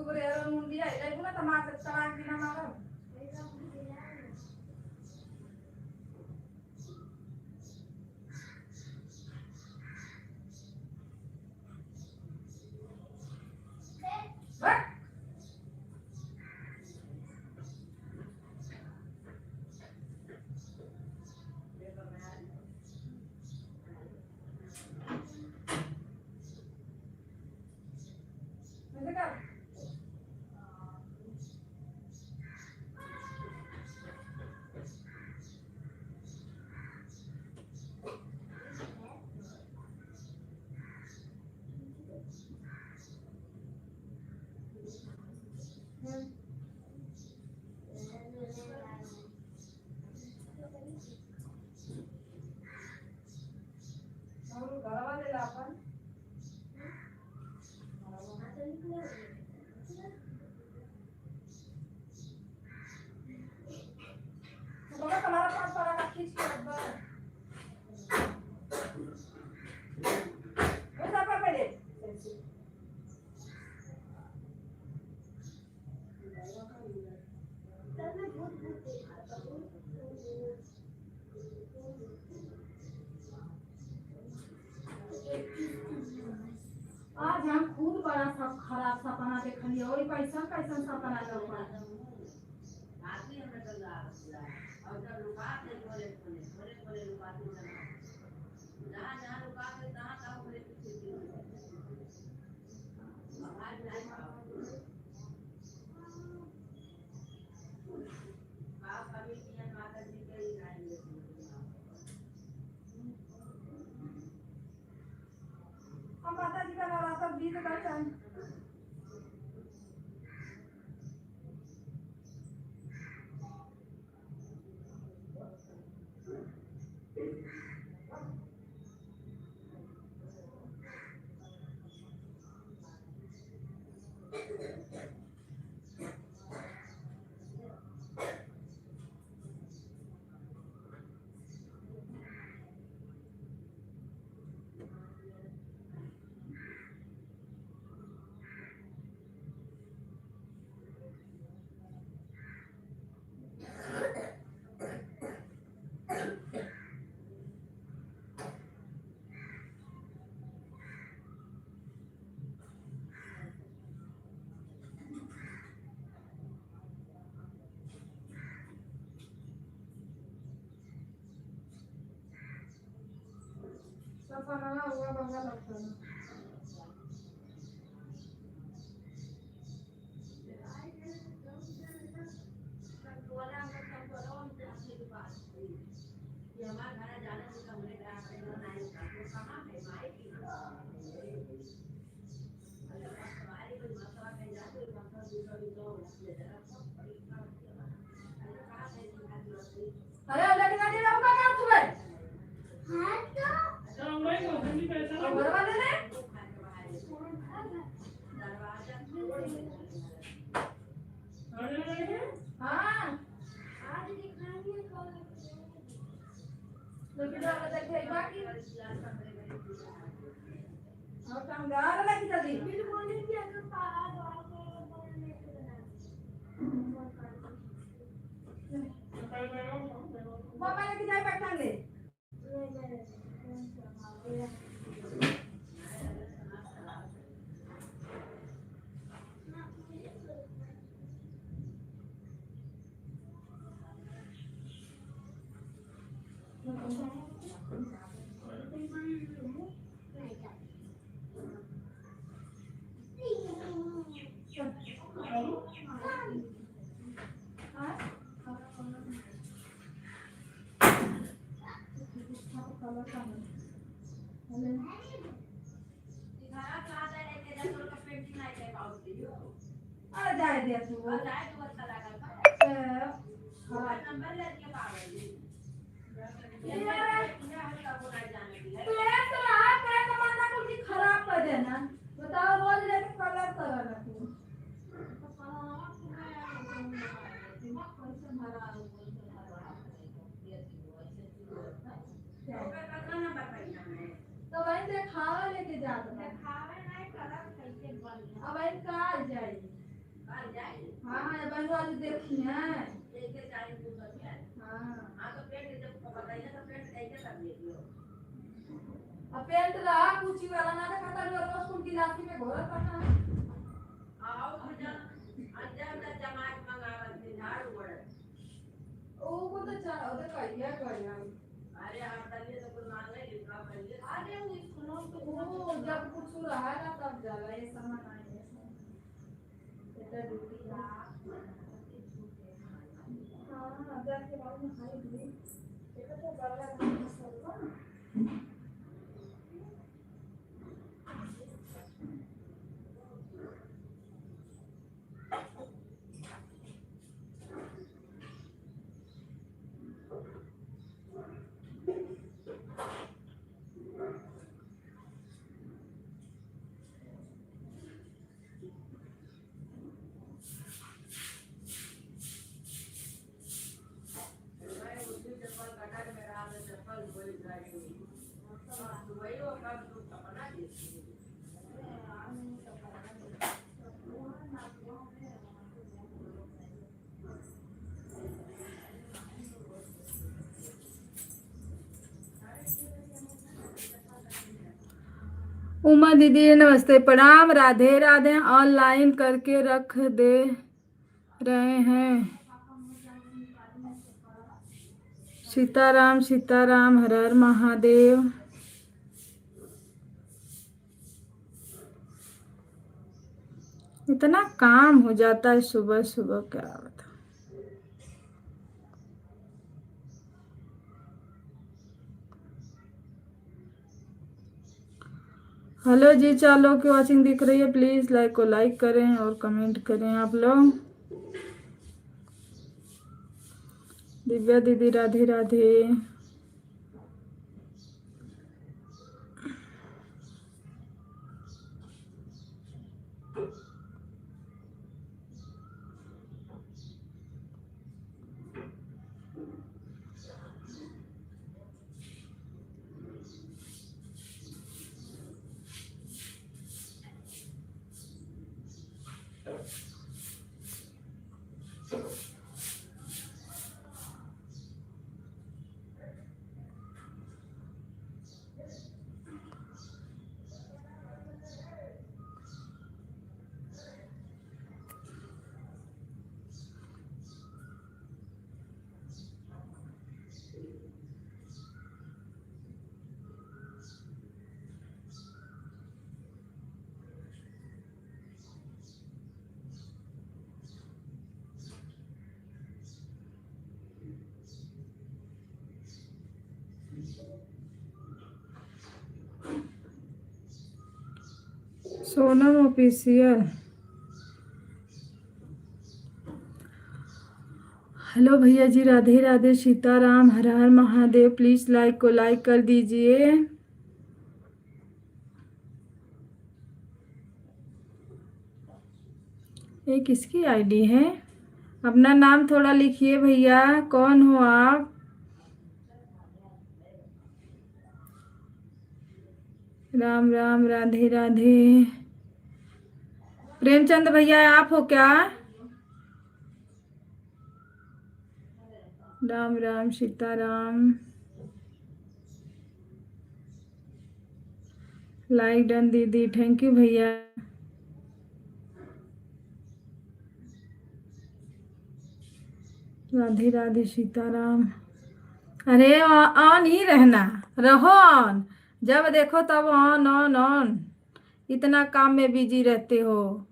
S1: गोबर यार मुंडी आई लाइक ना टमाटर तलाक बिना मारो बट देखा और गलवा ले ला अपन बगा तुम्हारा पास पड़ा का खींच के रख दो वो सब पे दे आज हम खुद बड़ा सब खराब सपना देखलिए वही कैसा कैसा सपना देखा आदमी हमें तो और जब रुका के बोले बोले रुका तू जहां जहां रुका के तहां तहां बोले पीछे आवाज नहीं बाप कभी की माता जी के ही नहीं हम माता जी का नवरात्र बीत करते हैं बनाना हुआ बंगा लगता है। अरे अलग गाड़ी रखो क्या तुम्हें? हाँ तो मैं को जल्दी पैसा और वाले ने हाँ आज दिखाएंगे कल तो वीडियो में देखे बाकी और काम गार लगी जल्दी फिर बोलेंगे अगर पास बाबा लेके जाए बैठा ले अरे जाए दे तू जाए तू अच्छा लगा हां नंबर लेके पागल ये पेट रहा पेट मारना कुछ खराब कर देना बताओ रोज लेके कलर करना तू तो वहीं से खावे लेके जाता खावे नहीं खराब कैसे बन अब वहीं काल जाएगी हाँ हाँ बन वाली देखी है एक टाइम को कर हाँ हाँ तो पेट जब बताइए तो पेट कैसे कर लेगी अब पेट रहा कुछ वाला ना तो खाता रोज कुल गिलासी में घोर करना आओ अंदर जमात मंगावत के झाड़ू बड़े ओ को तो चाह उधर कहिया अरे आप तलिए तो कुछ मान नहीं लिखा पहले अरे वो सुनो तो जब कुछ रहा ना तब जाला ये सामान आए এটা ड्यूटी हां जाके बाद में खाई दी এটা तो बड़ा समस्या है उमा दीदी नमस्ते प्रणाम राधे राधे ऑनलाइन करके रख दे रहे हैं सीताराम सीताराम हर हर महादेव इतना काम हो जाता है सुबह सुबह क्या बता हेलो जी चालो की वॉचिंग दिख रही है प्लीज लाइक को लाइक करें और कमेंट करें आप लोग दिव्या दीदी राधे राधे सोनम ऑफिशियल। हेलो भैया जी, राधे राधे, सीताराम, हर हर महादेव। प्लीज लाइक को लाइक कर दीजिए। ये किसकी आईडी है? अपना नाम थोड़ा लिखिए भैया, कौन हो आप? राम राम, राधे राधे। प्रेमचंद भैया आप हो क्या? राम राम, सीताराम। लाइक डन दीदी, थैंक यू भैया। राधे राधे, सीताराम। अरे ऑन ही रहना, रहो ऑन। जब देखो तब ऑन ऑन ऑन। इतना काम में बिजी रहते हो।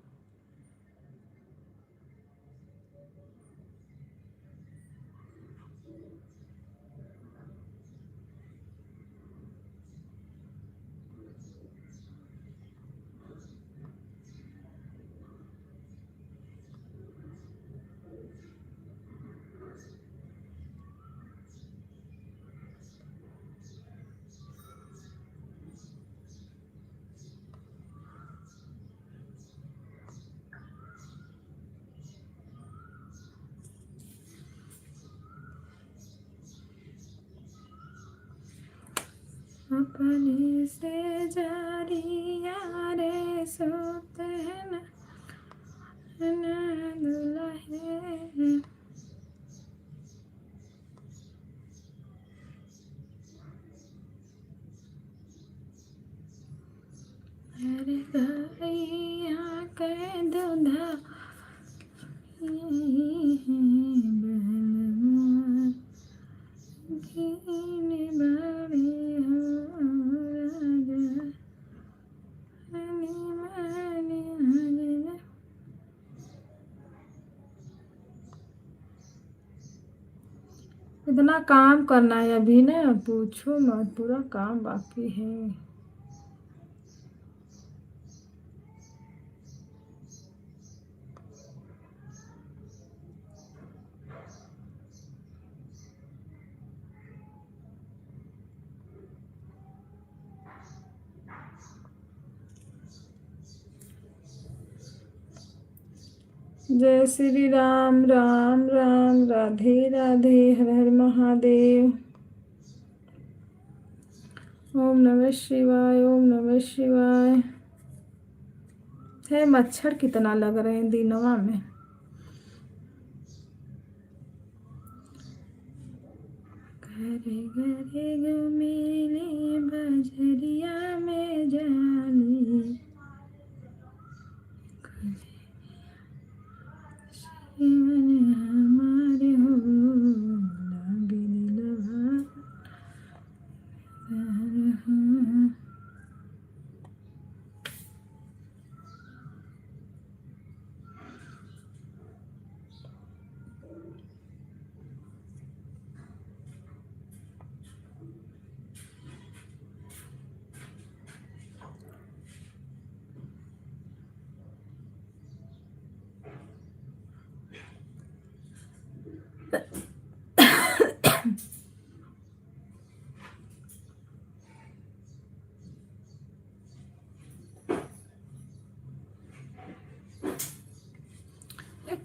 S1: अपने से जारी यारे सोते हैं ना, दुल्हन। अरे गैया के दूधा इतना काम करना है अभी ना, पूछो मत, पूरा काम बाकी है। जय श्री राम, राम राम, राधे राधे, हर हर महादेव। ओम नमः शिवाय, ओम नमः शिवाय। है मच्छर कितना लग रहे हैं दिनवा में। घरे घरे गो मेरे बजरिया में जानी, जीवन हमारे हो लागे दिलवा।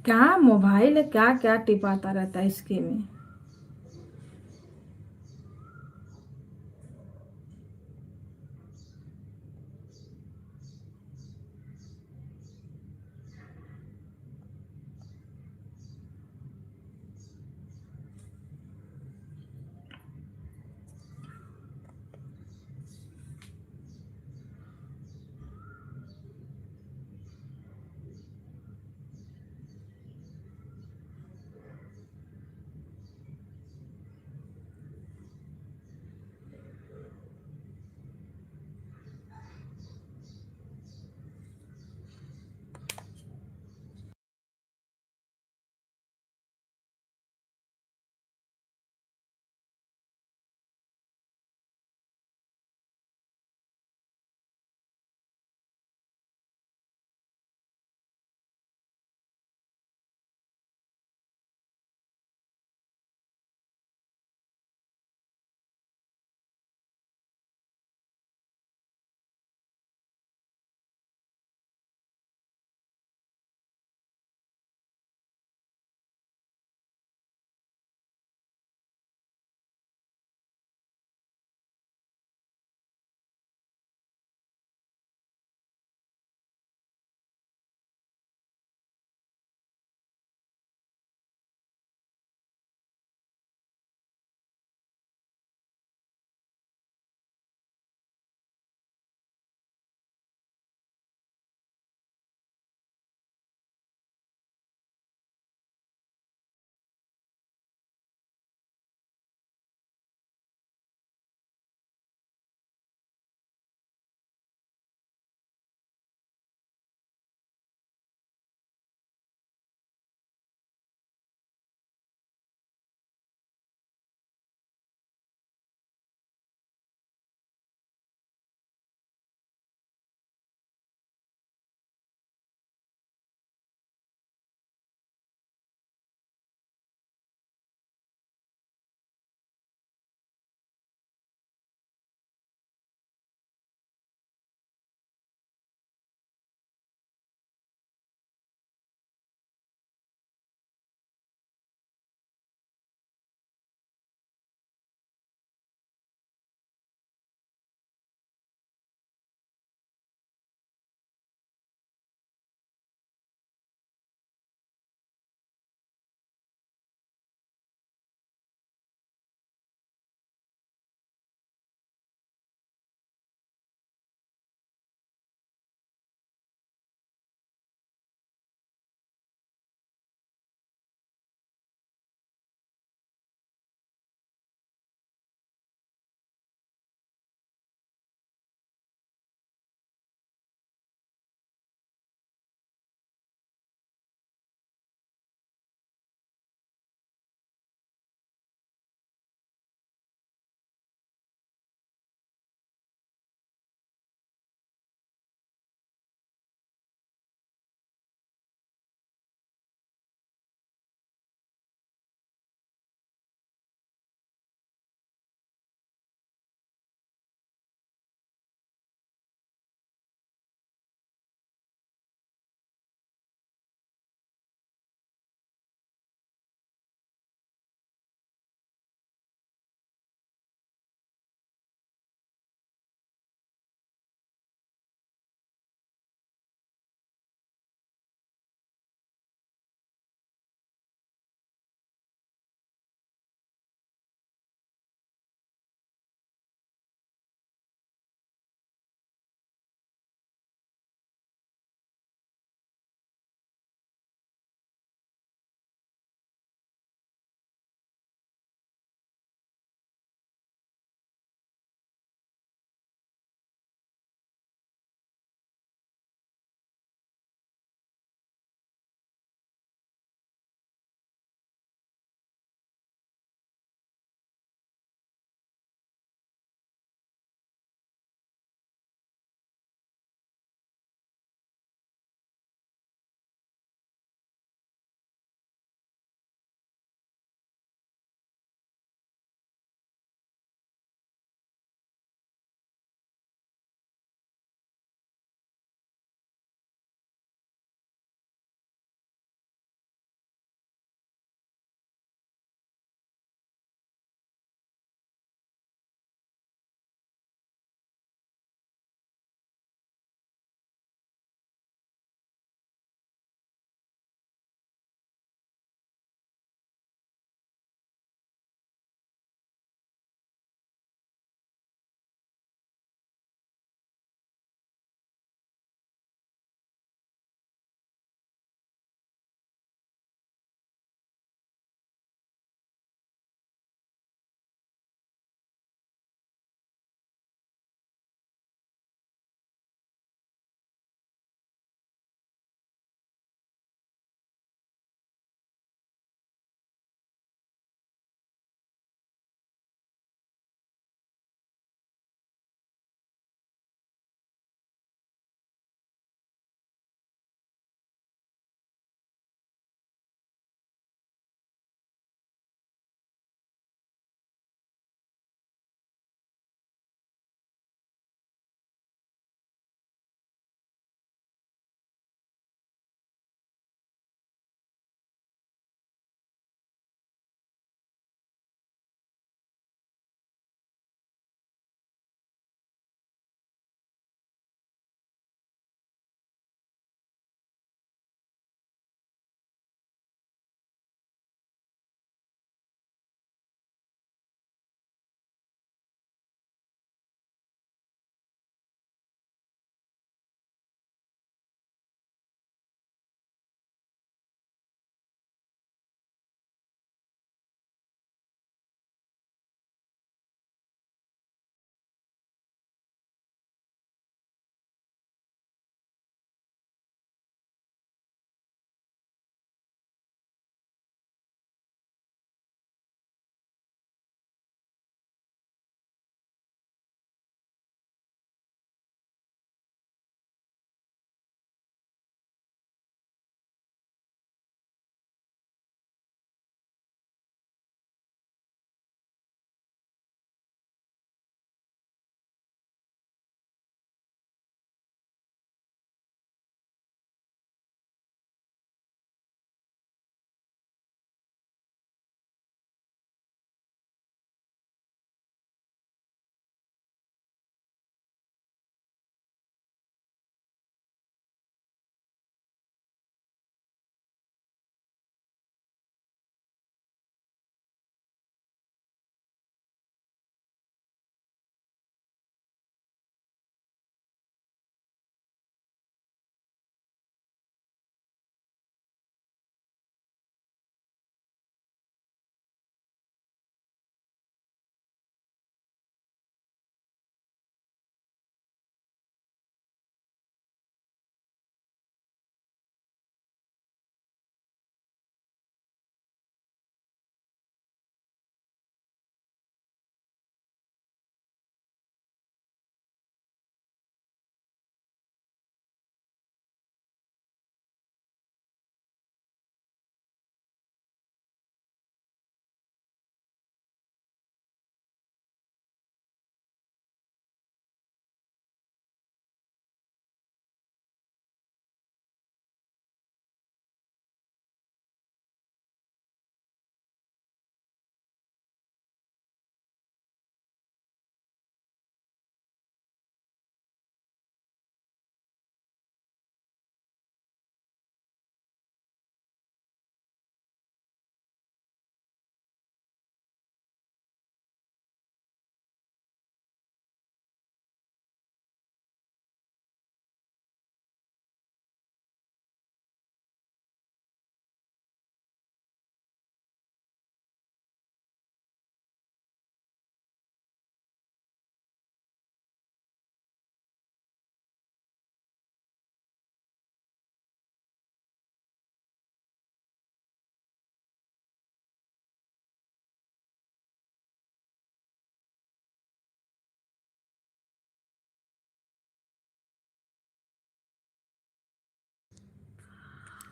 S1: क्या मोबाइल है, क्या क्या टिपाता रहता है इसके में।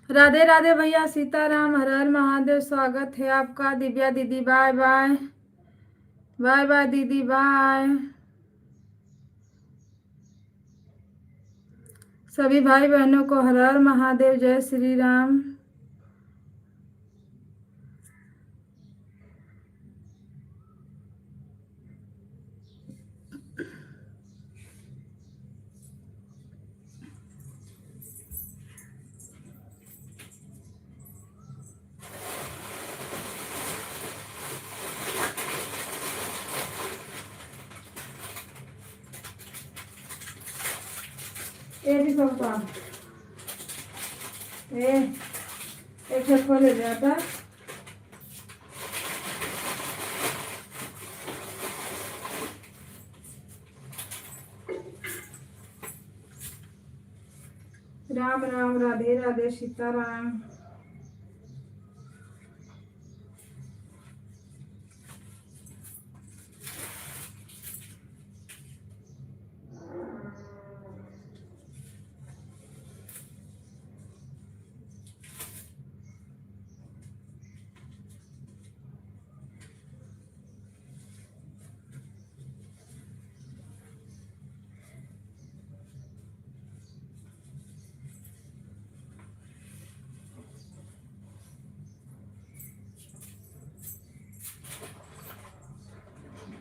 S1: राधे राधे भैया, सीताराम, हर हर महादेव। स्वागत है आपका। दिव्या दीदी बाय बाय, बाय बाय दीदी बाय। सभी भाई बहनों को हर हर महादेव, जय श्री राम। ये भी सबका एक झटका ले जाता। राम राम, राधे राधे, सीताराम।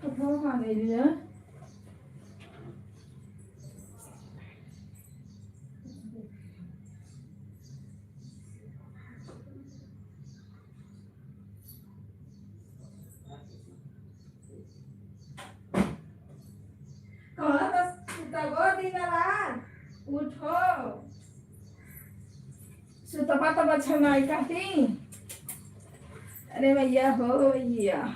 S1: तो वो खाने दिया। उठो सुतपा तो बच्चा नहीं कहती। अरे भैया हो भैया।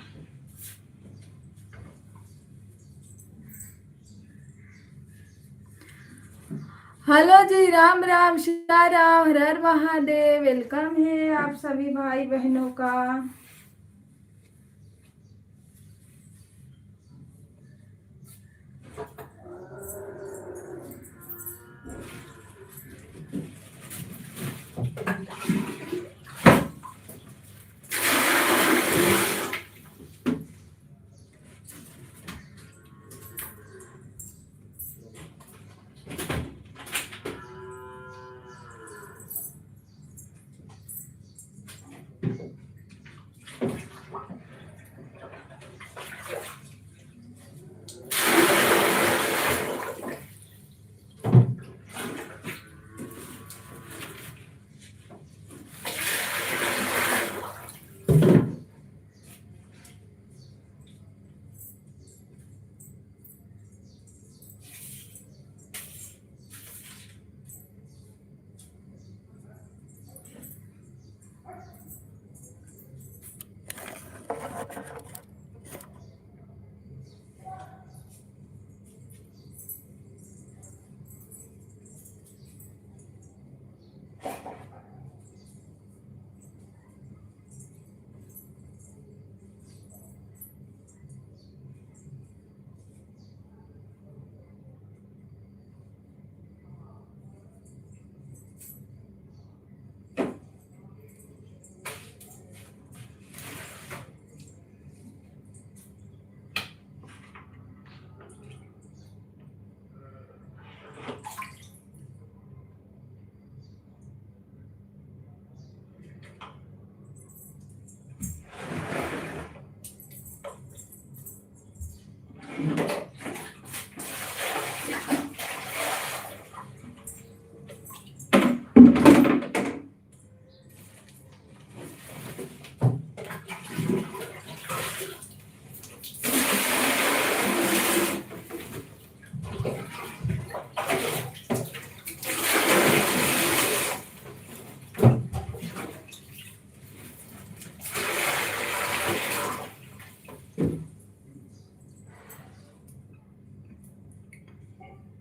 S1: हेलो जी, राम राम, सीताराम, हर हर महादेव। वेलकम है आप सभी भाई बहनों का।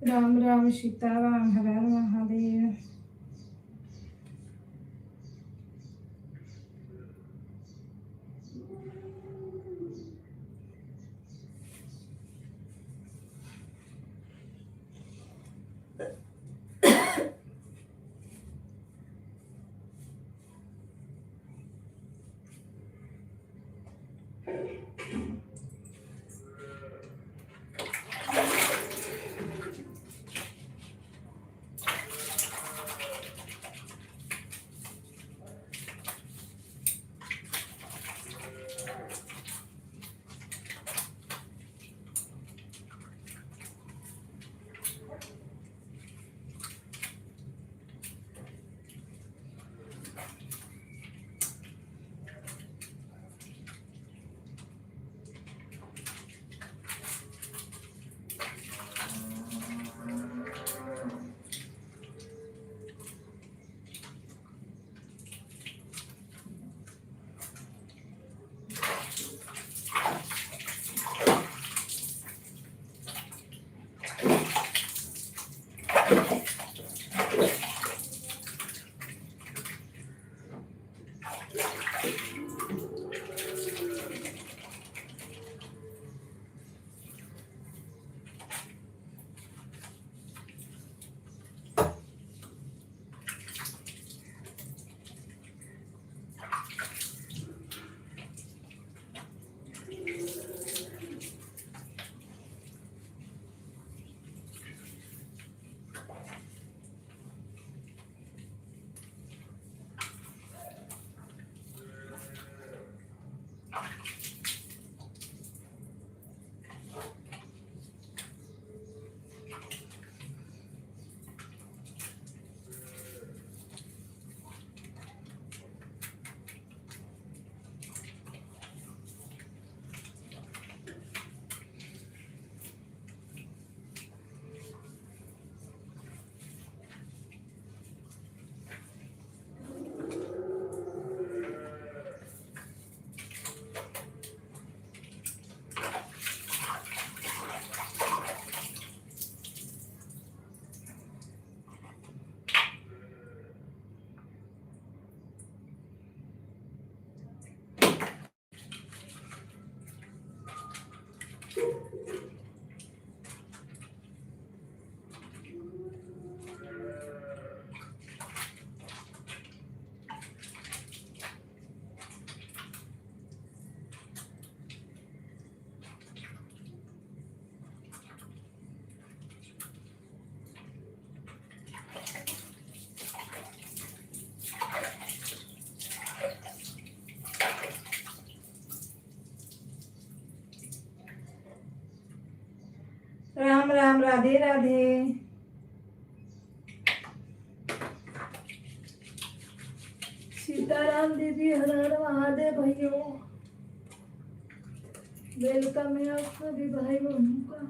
S1: राम राम, सीताराम, हर हर महादेव। राम राम, राधे राधे। सीताराम दीदी, हर हर महादेव भाइयों। वेलकम है आप सभी भाई बहनों का।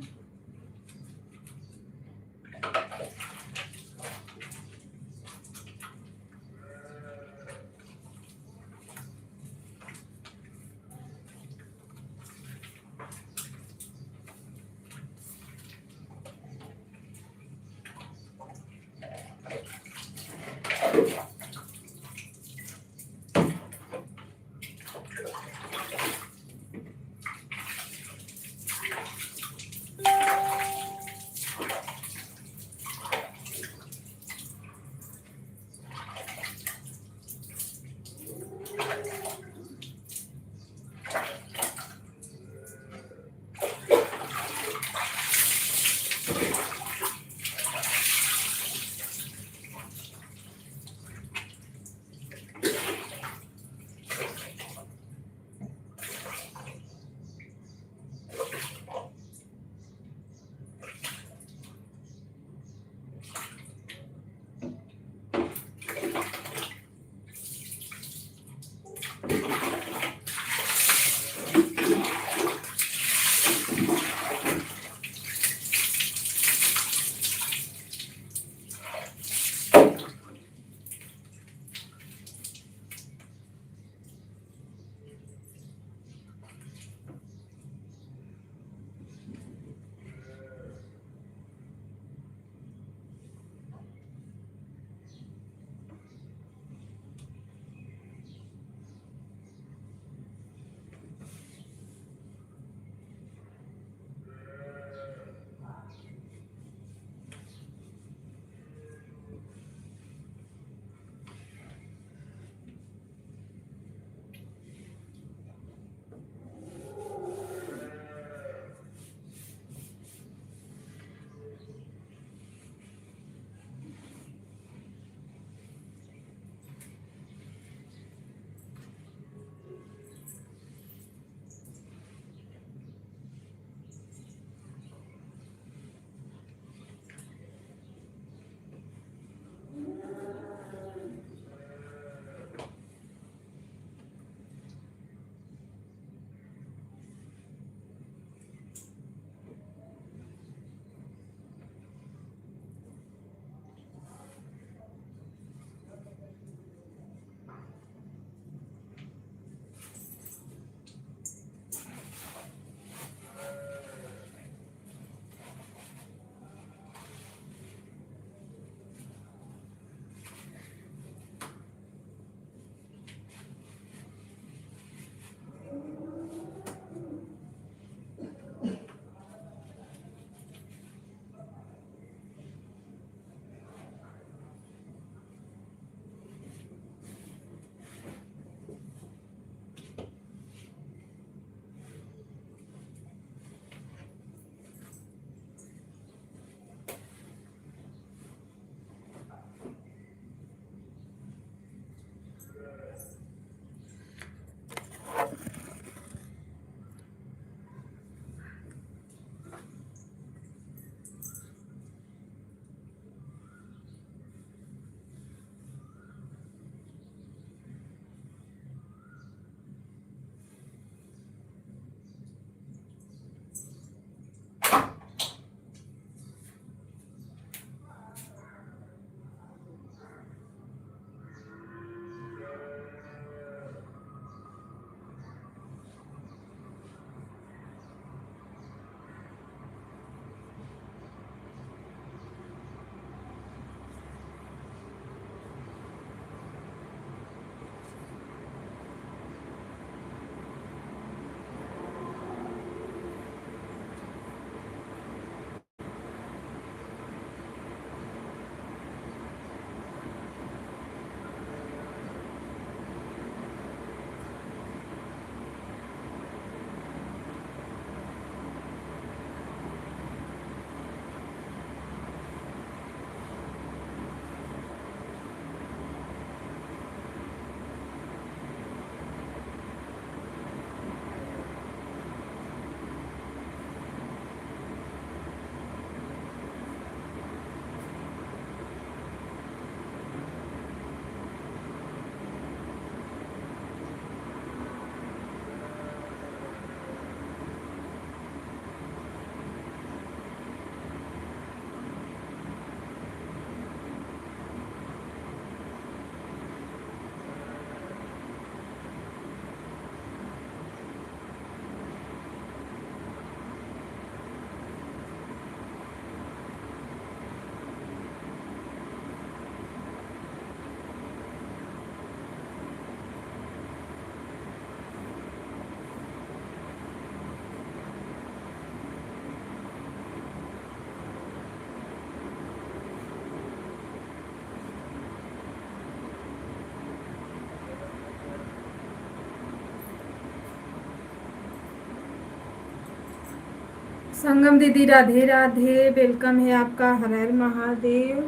S1: संगम दीदी राधे राधे, वेलकम है आपका, हर हर महादेव।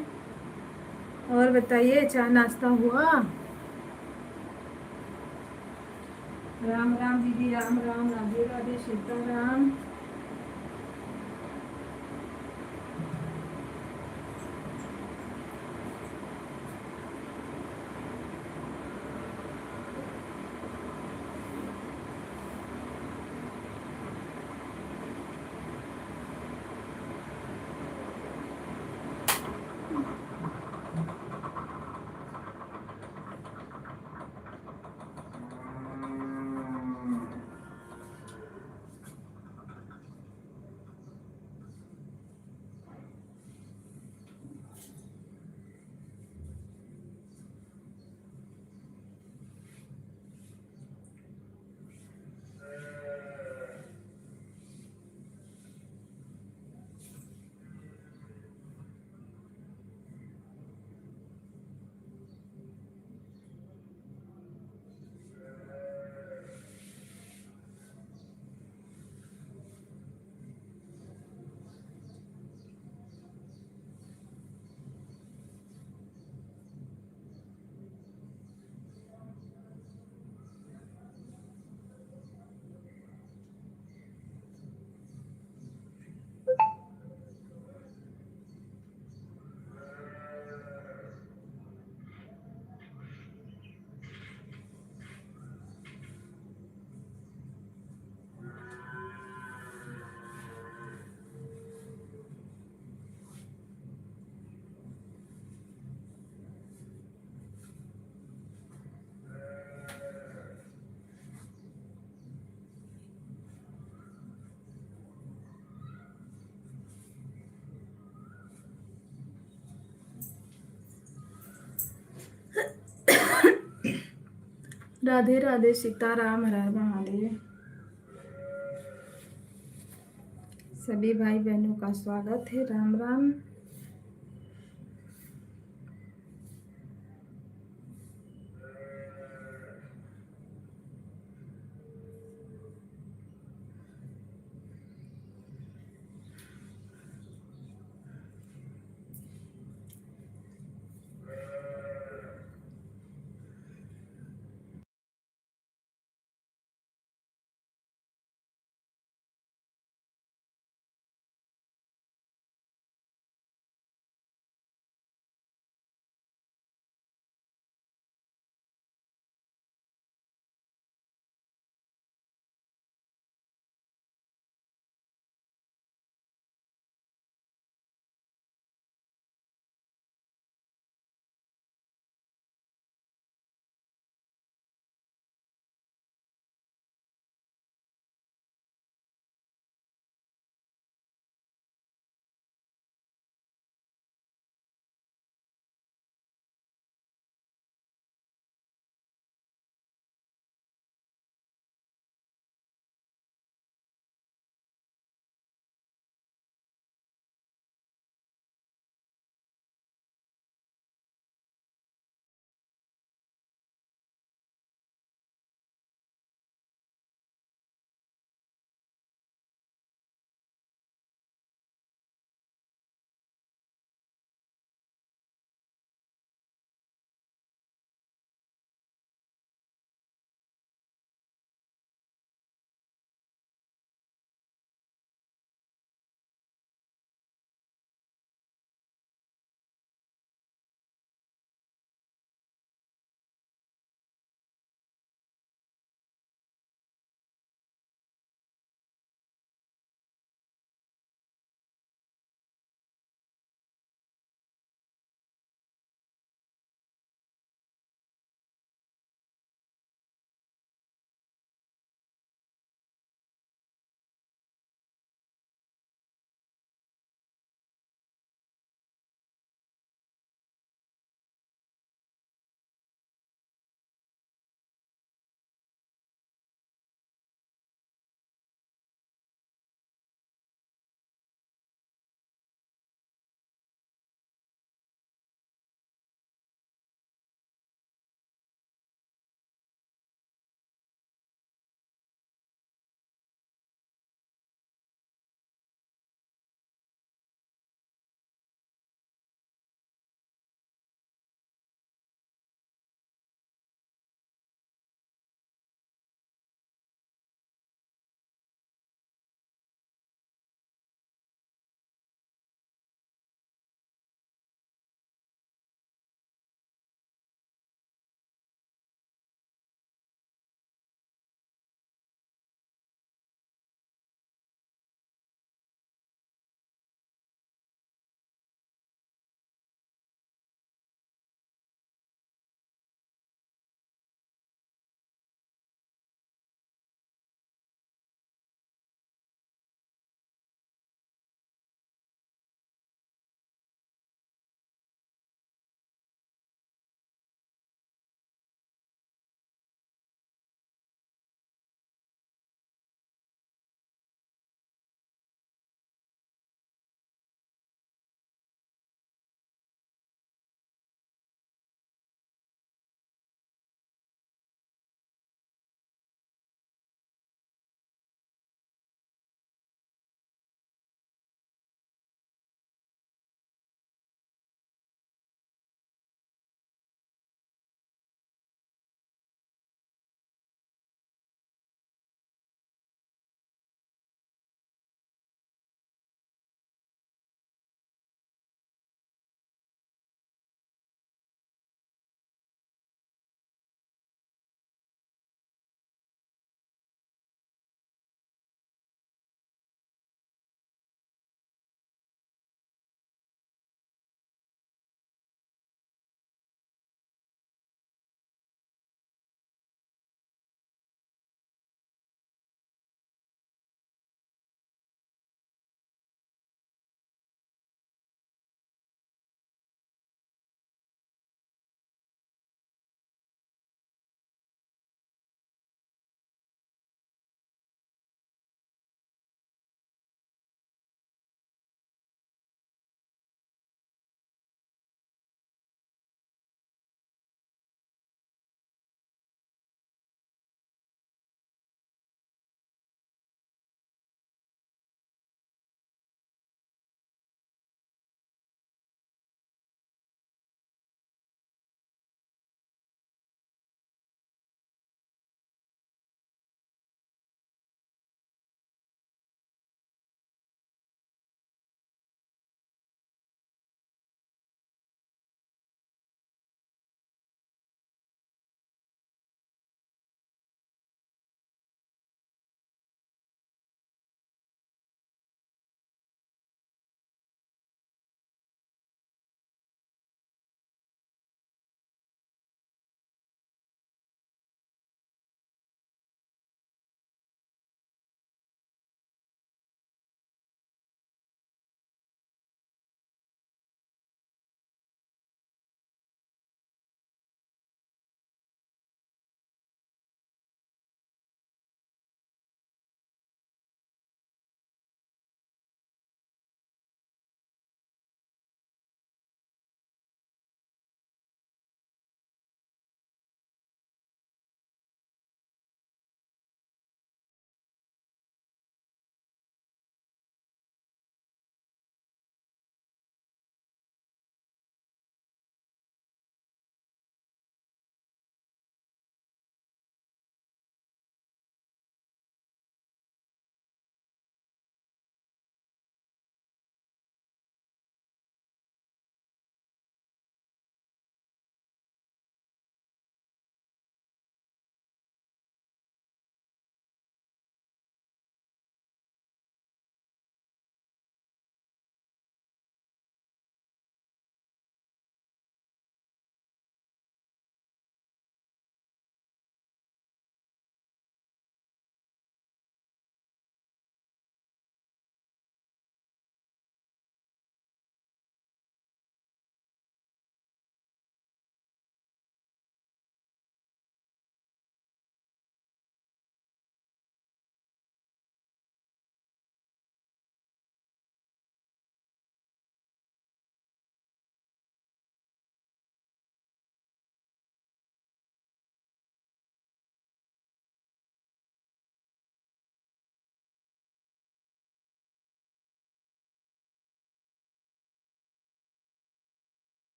S1: और बताइए, चाय नाश्ता हुआ? राम राम दीदी, राम राम, राधे राधे, सीताराम। राधे राधे, सीताराम, हर हर महादेव। सभी भाई बहनों का स्वागत है, राम राम।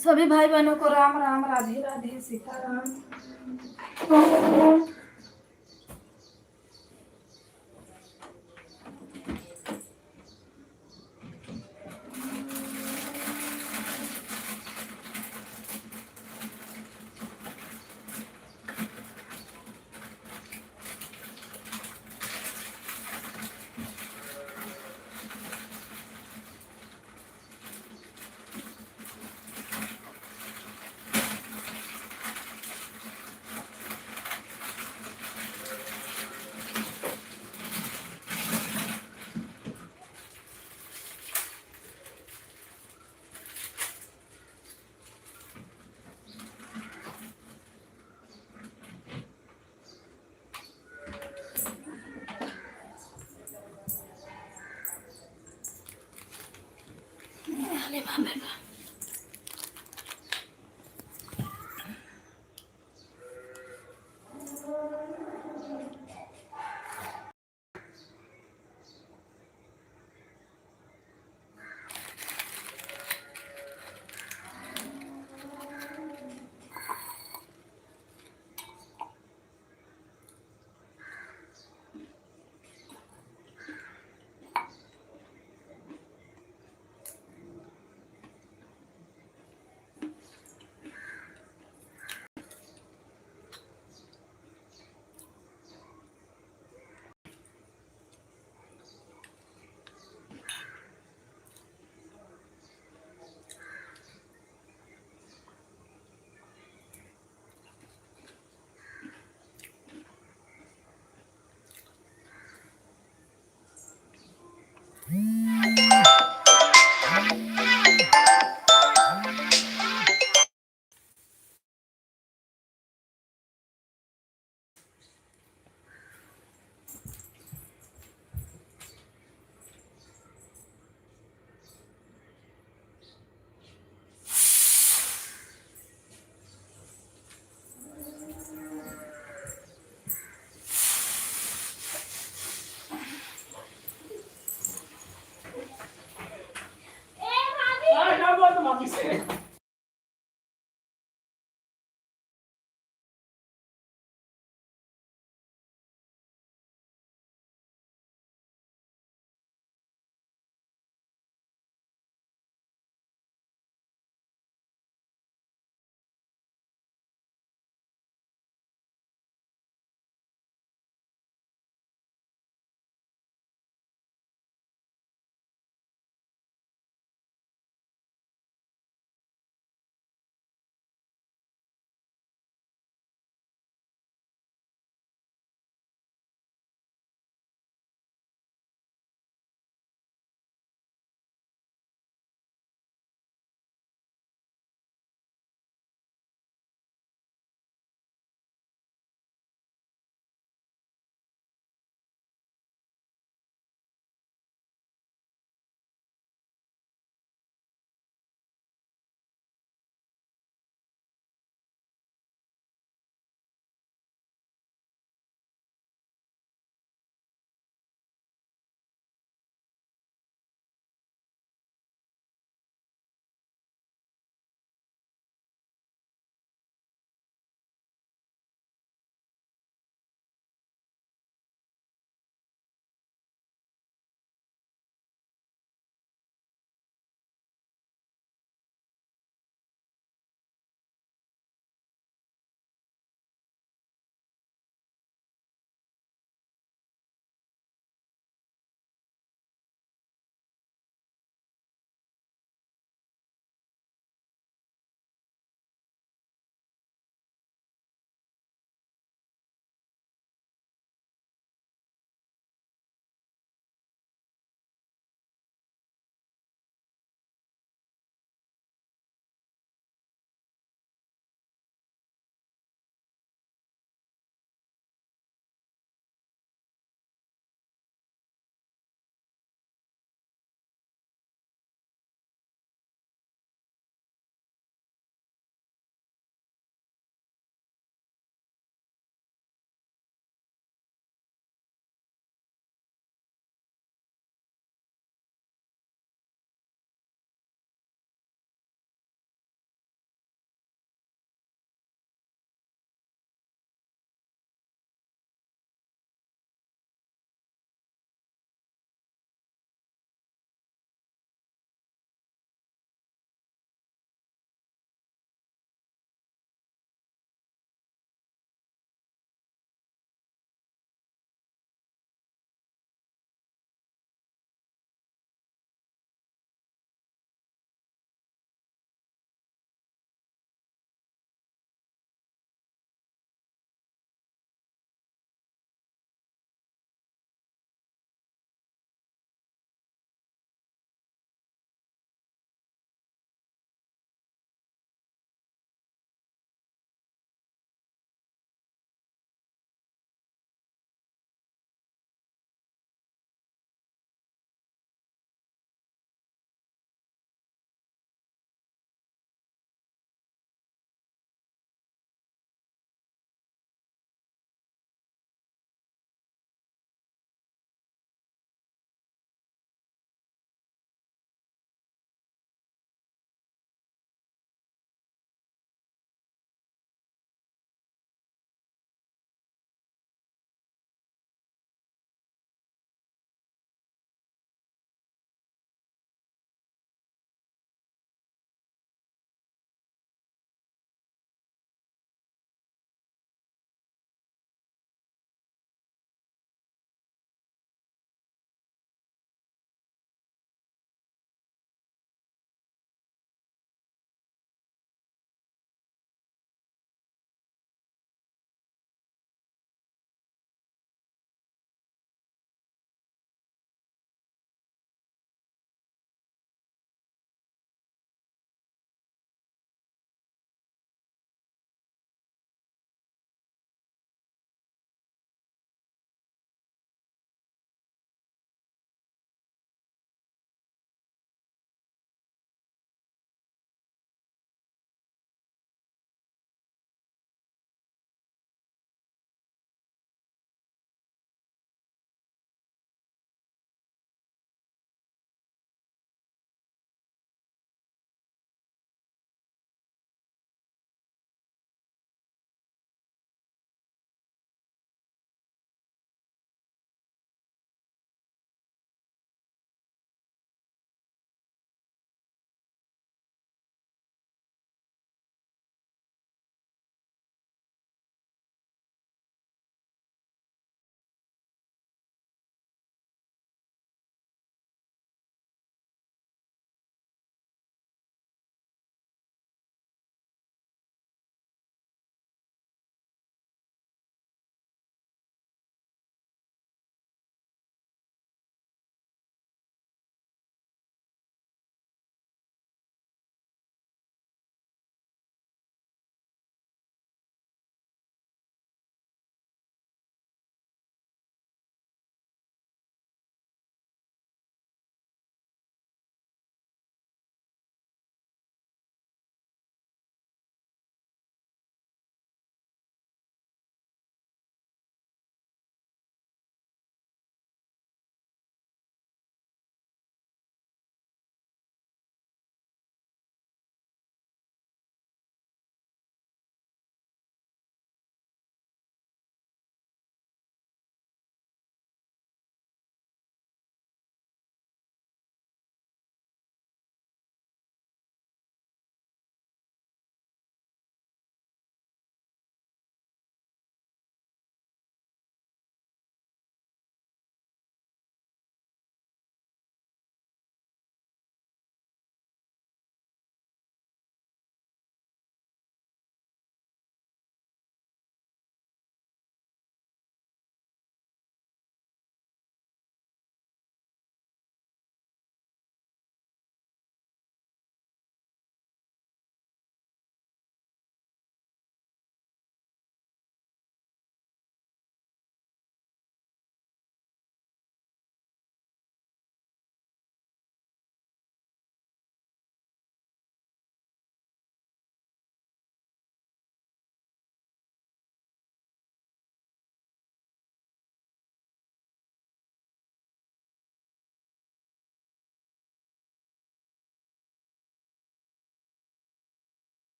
S1: सभी भाई बहनों को राम राम, राधे राधे, सीताराम।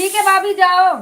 S1: ठीक है भाभी जाओ।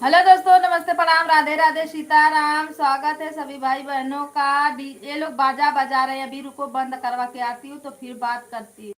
S1: हेलो दोस्तों, नमस्ते, प्रणाम, राधे राधे, सीताराम। स्वागत है सभी भाई बहनों का। ये लोग बाजा बजा रहे हैं, अभी रुको बंद करवा के आती हूँ तो फिर बात करती हूँ।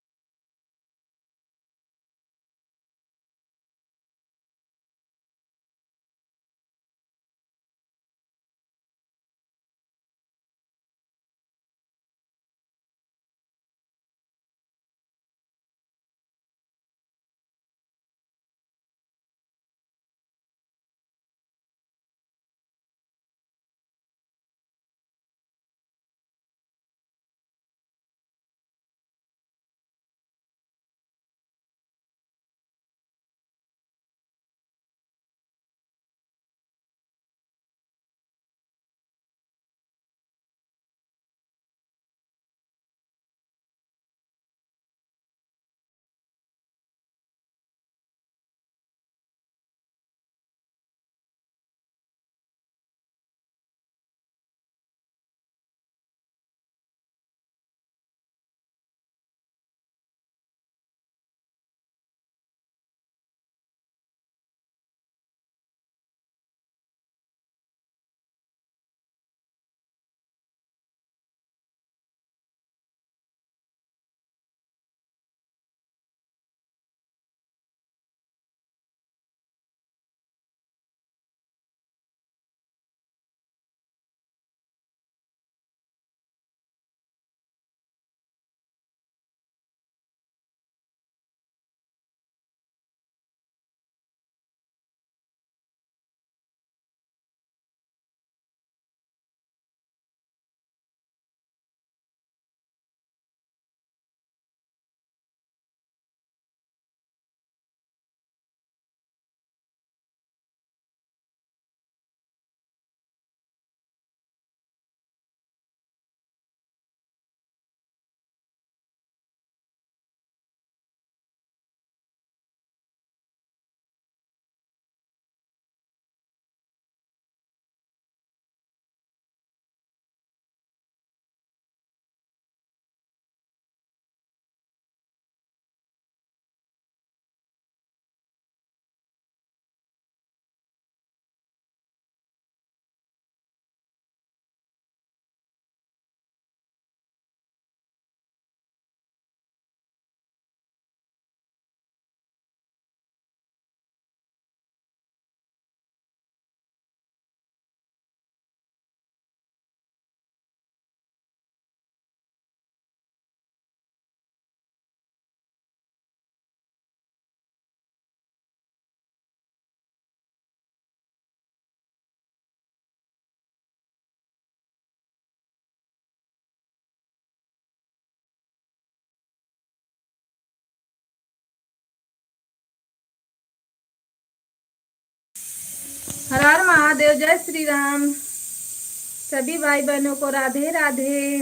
S1: हर हर महादेव, जय श्री राम। सभी भाई बहनों को राधे राधे।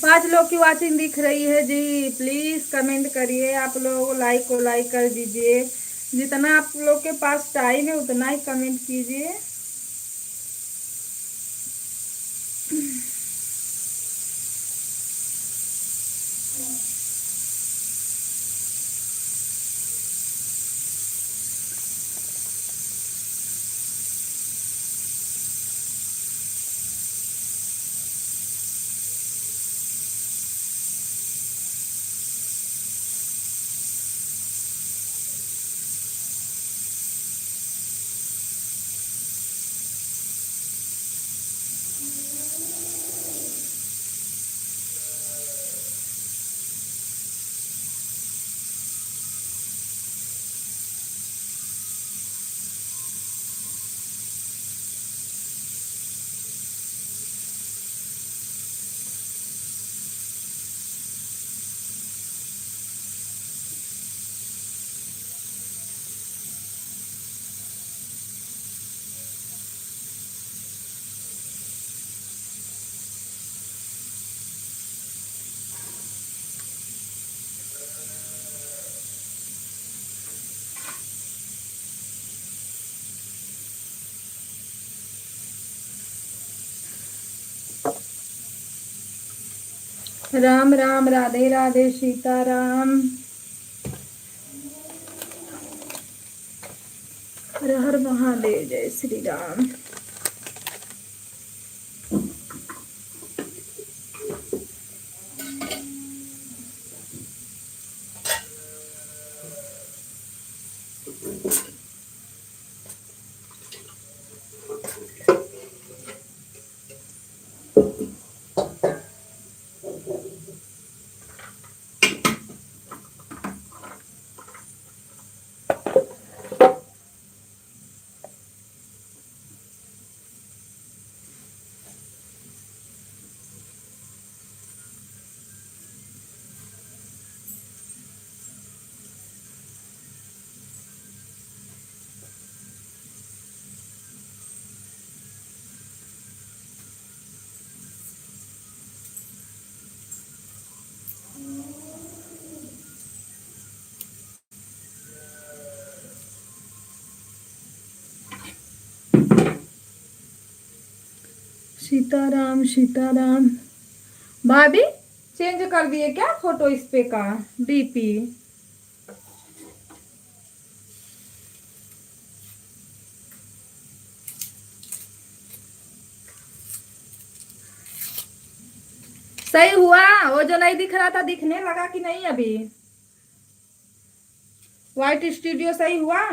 S1: 5 लोग की वॉचिंग दिख रही है जी। प्लीज कमेंट करिए, आप लोग लाइक को लाइक कर दीजिए। जितना आप लोग के पास टाइम है उतना ही कमेंट कीजिए। राम राम, राधे राधे, सीताराम। हर हर महादेव, जय श्री राम। सीताराम सीताराम। भाभी चेंज कर दिए क्या फोटो इस पे का डीपी? सही हुआ? वो जो नहीं दिख रहा था दिखने लगा कि नहीं? अभी व्हाइट स्टूडियो सही हुआ?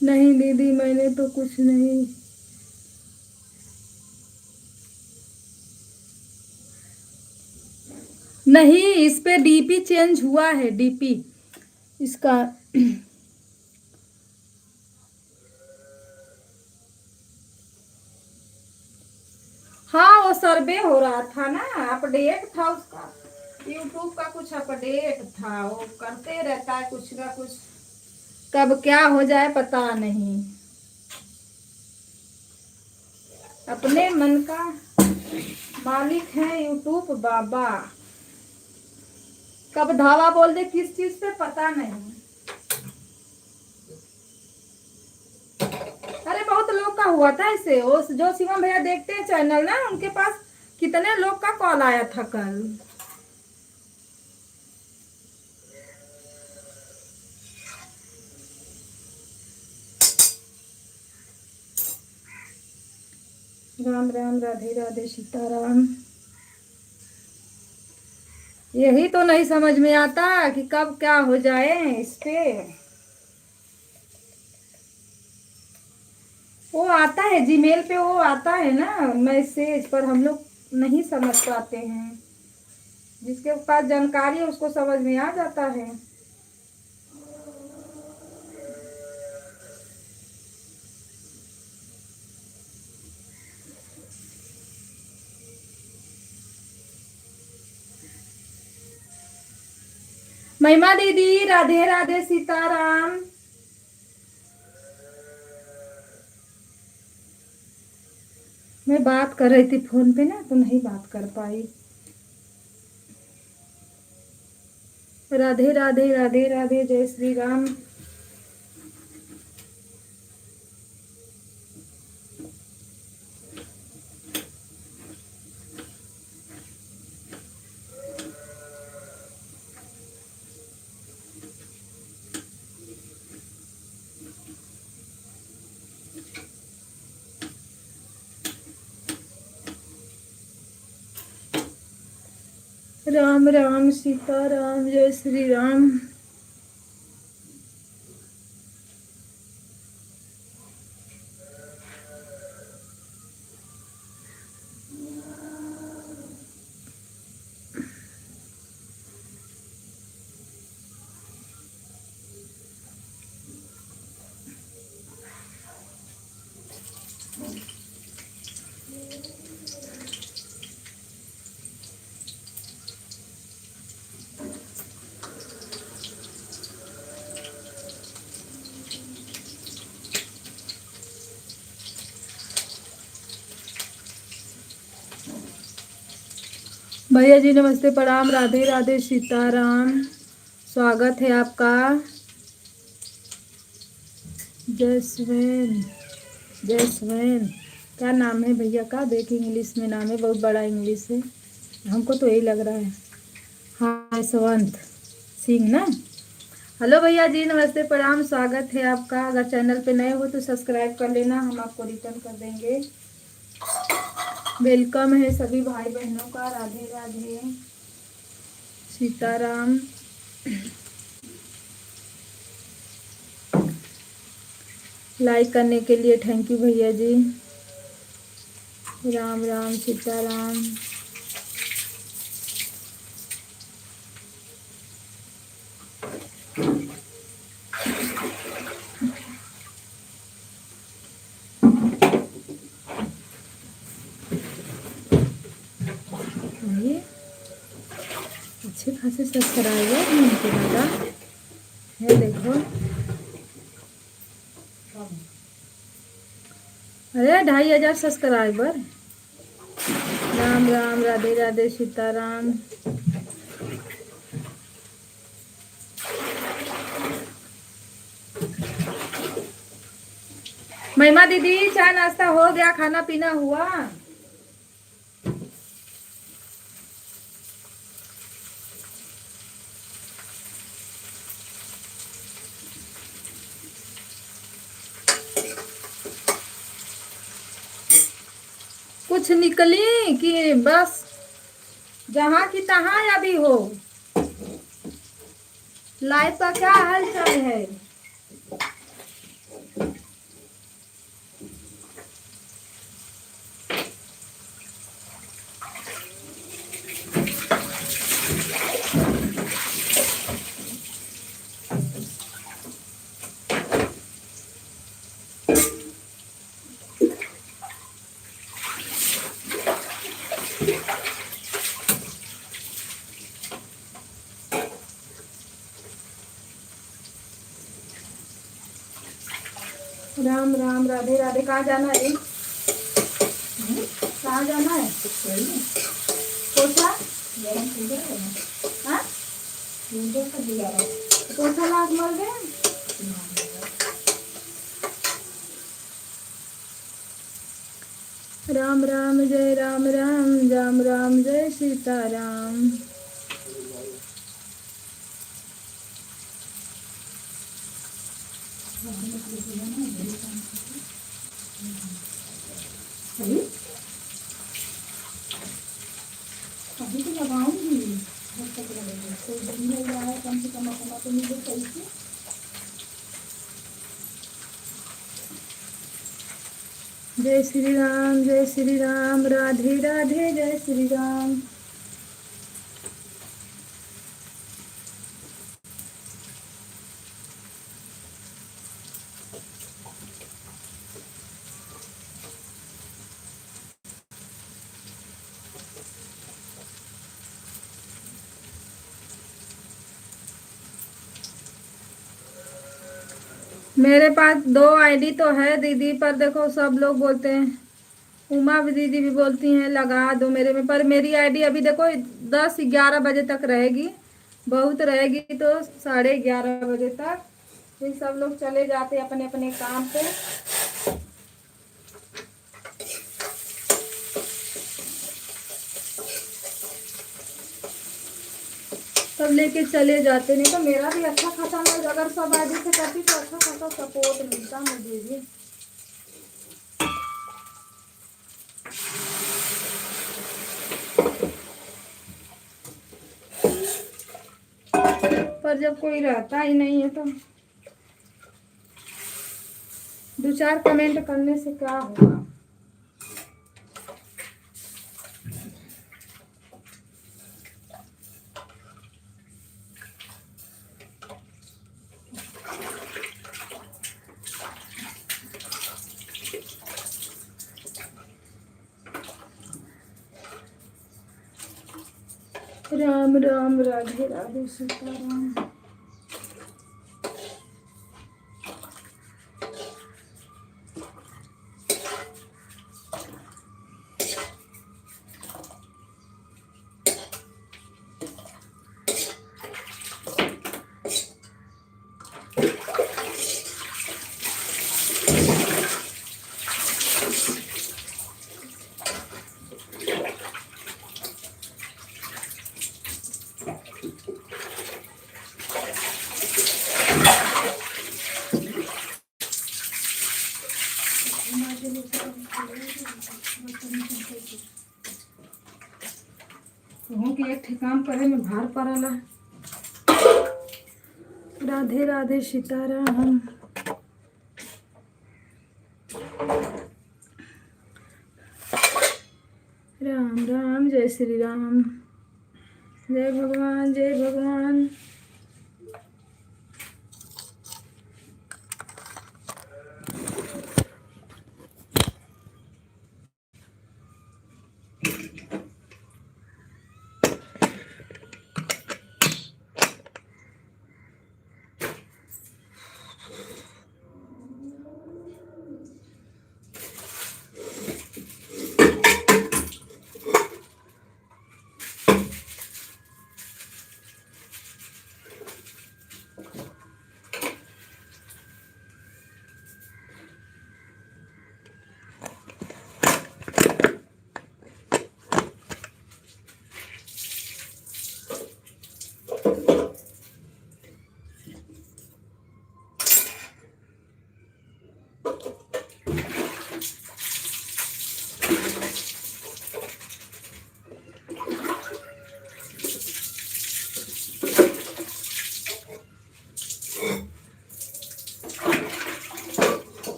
S1: नहीं दीदी, मैंने तो कुछ नहीं। नहीं, इस पे डीपी चेंज हुआ है, डीपी इसका। हाँ, वो सर्वे हो रहा था ना, अपडेट था उसका। यूट्यूब का कुछ अपडेट था, वो करते रहता है कुछ ना कुछ। कब क्या हो जाए पता नहीं। अपने मन का मालिक है यूट्यूब बाबा। कब धावा बोल दे किस चीज पे पता नहीं। अरे बहुत लोग का हुआ था ऐसे। वो जो शिवम भैया देखते हैं चैनल ना, उनके पास कितने लोग का कॉल आया था कल। राम राम, राधे राधे, सीताराम। यही तो नहीं समझ में आता कि कब क्या हो जाए इस पे। वो आता है जीमेल पे, वो आता है ना मैसेज, पर हम लोग नहीं समझ पाते हैं। जिसके पास जानकारी है उसको समझ में आ जाता है। महिमा दीदी, राधे राधे, सीताराम। मैं बात कर रही थी फोन पे ना, तो नहीं बात कर पाई। राधे राधे, राधे राधे, जय श्री राम। राम राम सीता राम, जय श्री राम। भैया जी नमस्ते, प्रणाम, राधे राधे, सीताराम। स्वागत है आपका। जसवैन, जसवैन क्या नाम है भैया का? देखिए इंग्लिश में नाम है, बहुत बड़ा इंग्लिश है, हमको तो यही लग रहा है। हाँ, यशवंत सिंह ना। हेलो भैया जी नमस्ते, प्रणाम, स्वागत है आपका। अगर चैनल पे नए हो तो सब्सक्राइब कर लेना, हम आपको रिटर्न कर देंगे। वेलकम है सभी भाई बहनों का। राधे राधे, सीताराम। लाइक करने के लिए थैंक यू भैया जी। राम राम सीताराम। ये अच्छे खासे सब्सक्राइबर हैं इनके दादा है, देखो। अरे 2500 सब्सक्राइबर। राम राम, राधे राधे, सीताराम। महिमा दीदी चाय नाश्ता हो गया, खाना पीना हुआ? कुछ निकली कि बस जहाँ की तहाँ अभी हो? लाइफ का क्या हाल चाल है? राम राम, राधे राधे। कहाँ जाना है? कहाँ जाना है? पोछा? हाँ? पोछा लाख मर गए। राम राम जय राम राम, राम राम जय सीताराम। अभी तो लगाऊंगी, जब तक लगेगा कोई दिन नहीं रहा है, कम से कम अपना तो मुझे सही से। जय श्री राम, जय श्री राम, राधे राधे, जय श्री राम। मेरे पास 2 आईडी तो है दीदी, पर देखो सब लोग बोलते हैं। उमा भी दीदी भी बोलती हैं लगा दो मेरे में, पर मेरी आईडी अभी देखो 10-11 बजे तक रहेगी। बहुत रहेगी तो 11:30 बजे तक। फिर सब लोग चले जाते अपने अपने काम पे। सब लेके चले जाते, नहीं तो मेरा भी अच्छा खासा, मैं अगर सब आईडी से करती तो अच्छा खासा सपोर्ट मिलता मुझे भी। पर जब कोई रहता ही नहीं है तो 2-4 कमेंट करने से क्या होगा। राम राम राधे राधे सीताराम। कहूँ कि एक ठे काम करे में भार पड़ला। राधे राधे सीताराम। राम राम जय श्री राम। जय भगवान जय भगवान।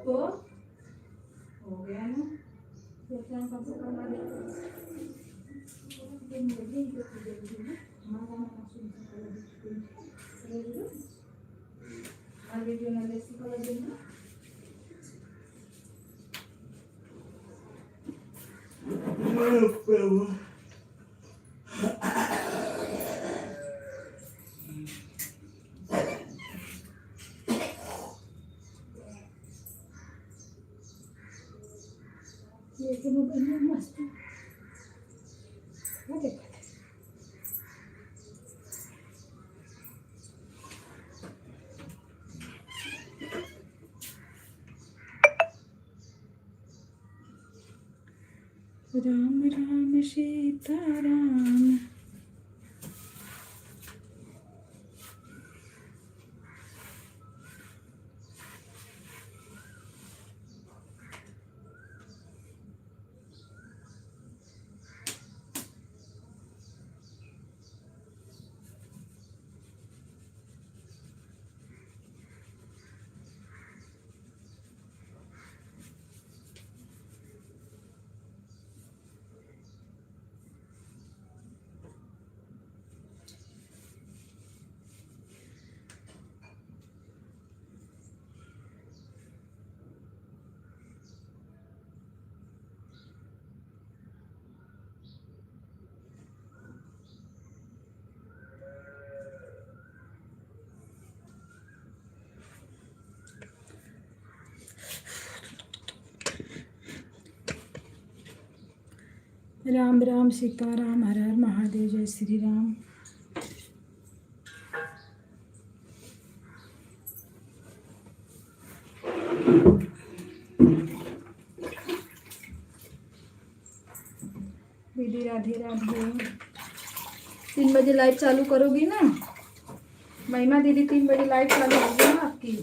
S1: तो हो गया ना। मस्त राम राम सीताराम। राम राम सीताराम। हर हर महादेव। जय श्री राम। दीदी राधे राधे। 3 बजे लाइव चालू करोगी ना? महिमा दीदी 3 बजे लाइव चालू होगी ना आपकी।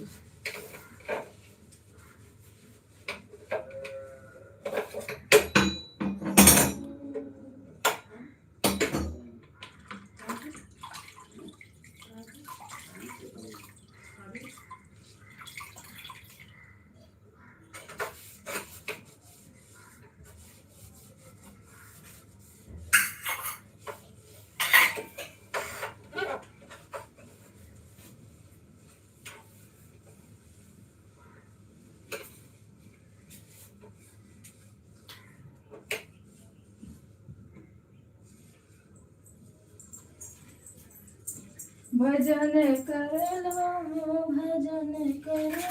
S1: भजन कर लो, भजन कर लो।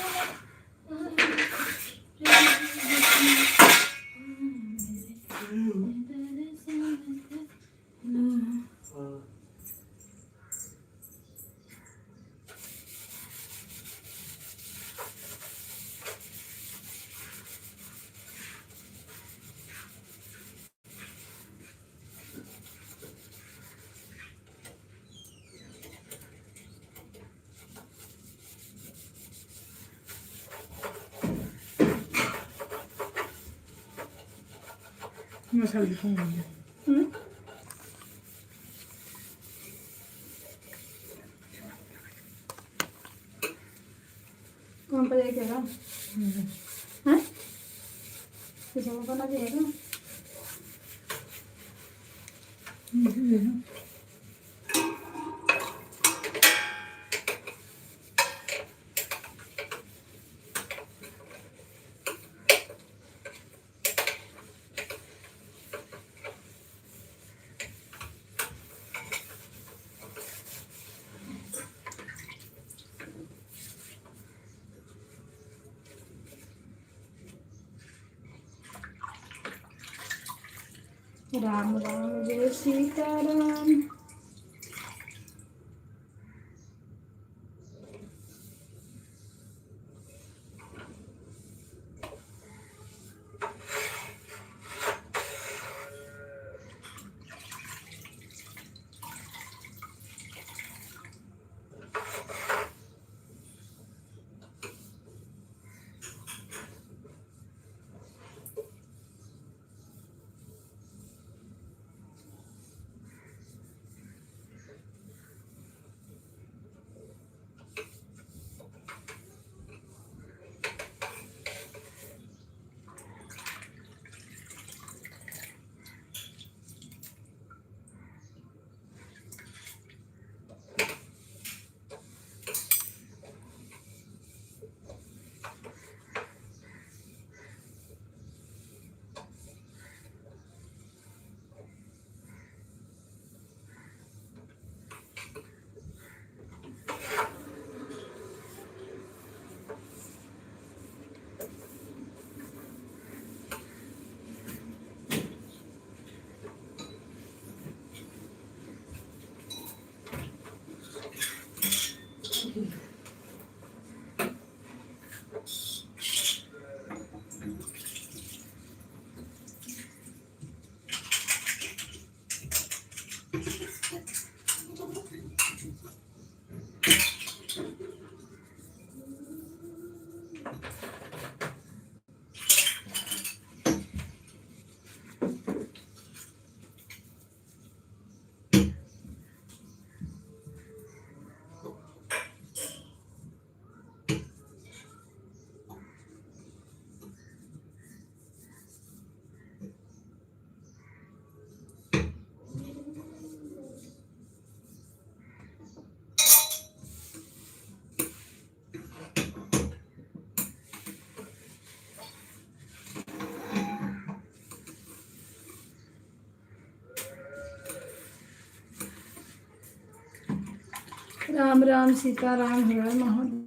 S2: मसाले खाऊंगी।
S1: कौन पर जाएगा? हैं? किसी को बना देगा? राम राम जय सीताराम। राम राम सीताराम हर महादेव।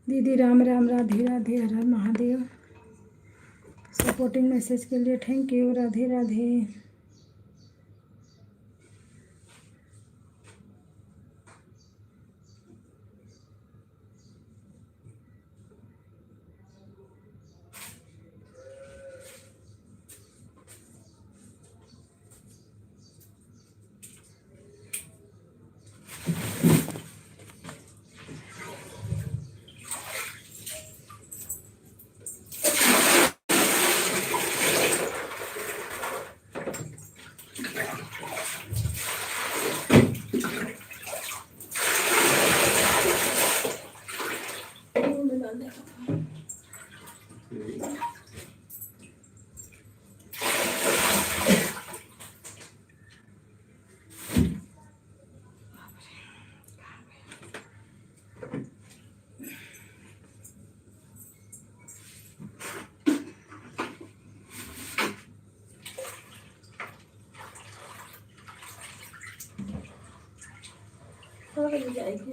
S1: दीदी राम राम, राधे राधे, हर हर महादेव। सपोर्टिंग मैसेज के लिए थैंक यू, राधे राधे। जाएगी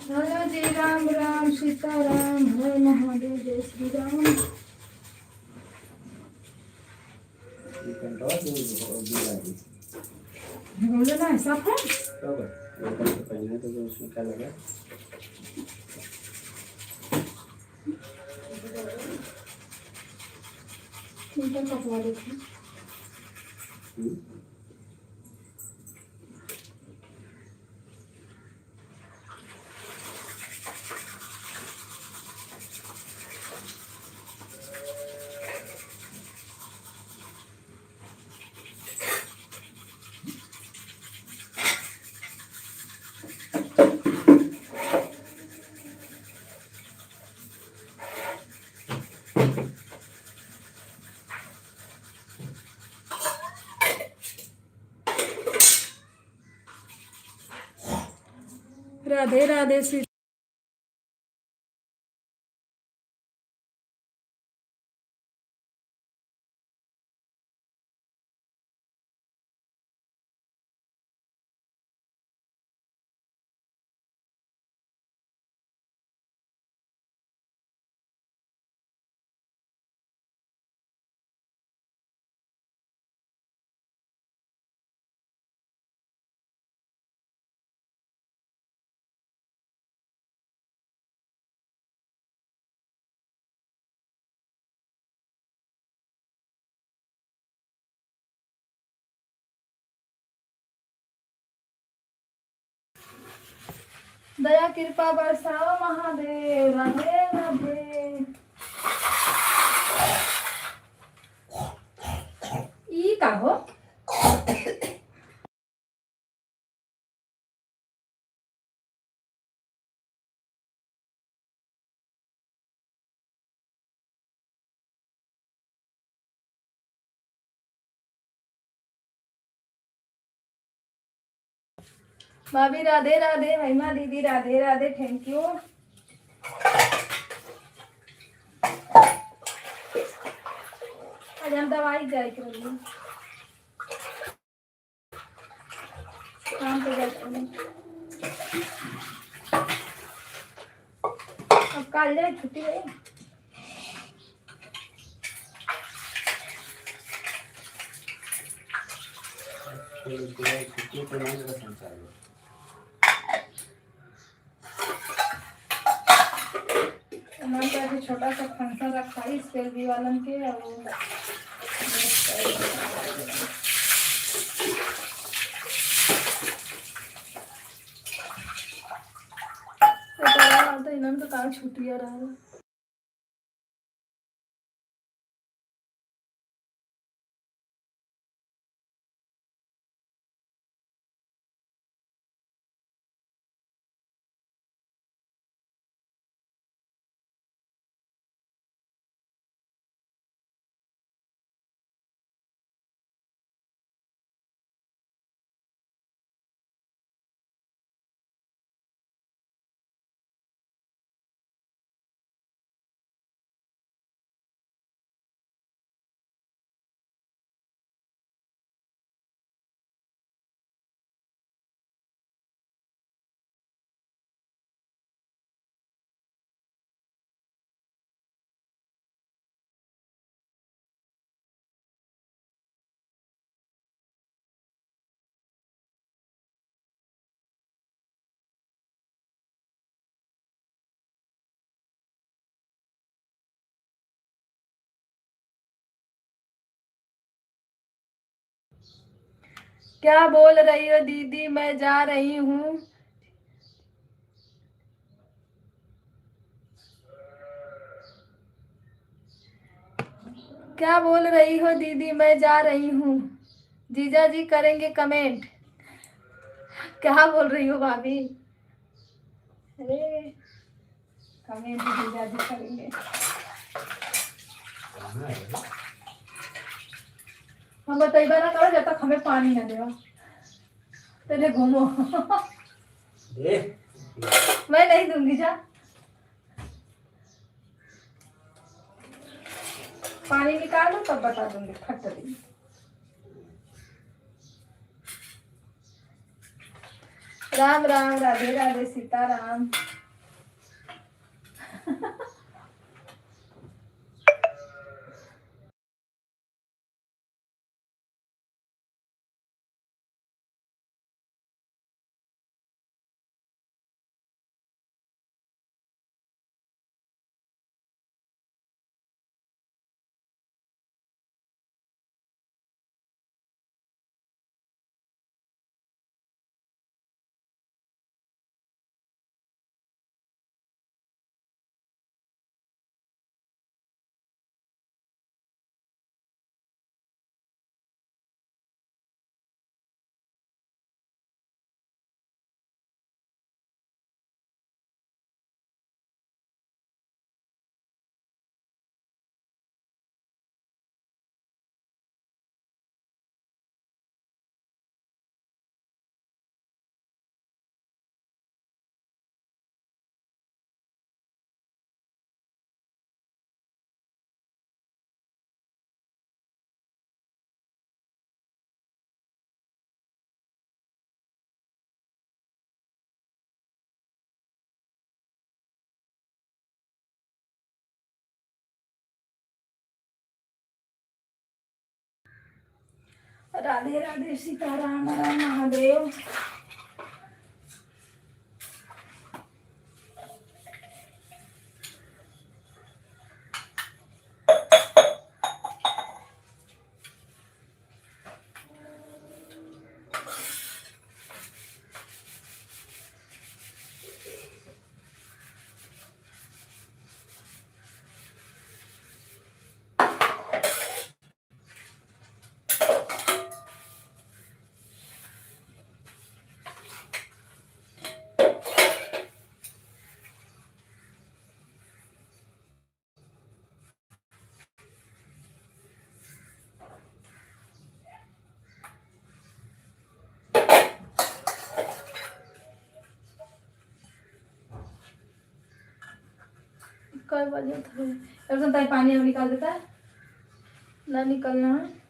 S1: हेलो जी, राम राम, सीताराम, हर महादेव, जय श्री राम। बोलो ना, सब है पहले तो उसमें क्या लगा कपड़ा देखो। राधे राधे सी। दया कृपा बरसाओ महादेव, राधे राधे। ई का हो भाभी, राधे राधे। महिमा दीदी, राधे राधे, थैंक यू। आज हम दवाई जाए करेंगे, काम पे जाते। अब कल जाए, छुट्टी है। छोटा सा फंक्शन रखा है स्पेल भी वालन के, और तो इन्होंने तो कहा छुट्टियां रहा। क्या बोल रही हो दीदी, मैं जा रही हूँ। क्या बोल रही हो दीदी, मैं जा रही हूँ। जीजा जी करेंगे कमेंट। क्या बोल रही हो भाभी? अरे कमेंट जीजा जी करेंगे। हम बताइए ना करो जब तक हमें पानी न दे। तेरे घूमो। मैं नहीं दूंगी जा। पानी निकाल लो तब बता दूंगी फट दी। राम राम, राधे राधे, सीताराम। राधे राधे, सीताराम, हर हर महादेव। कई बजे था पानी अब निकाल देता है ना, निकलना है।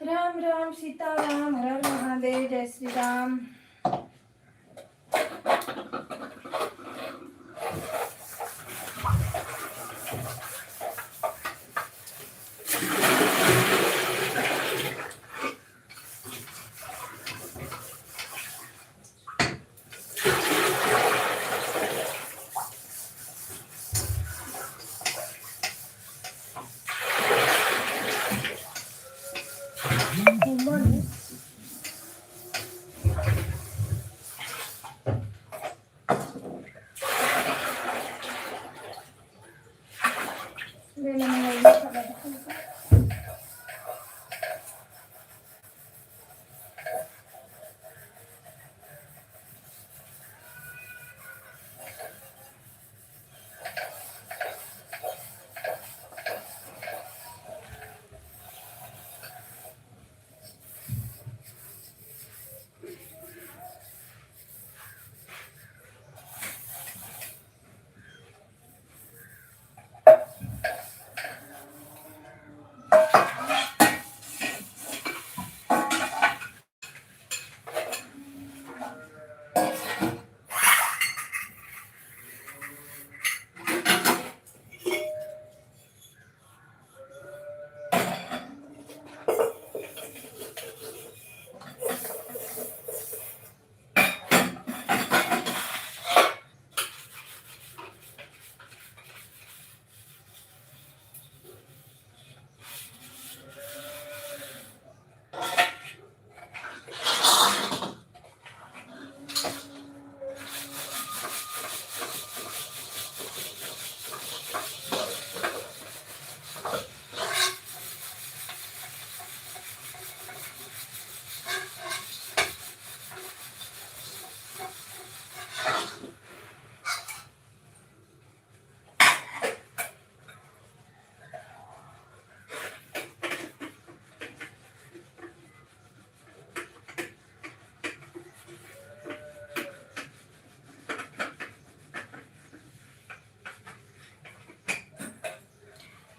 S1: राम राम, सीताराम, हर हर महादेव, जय श्री राम।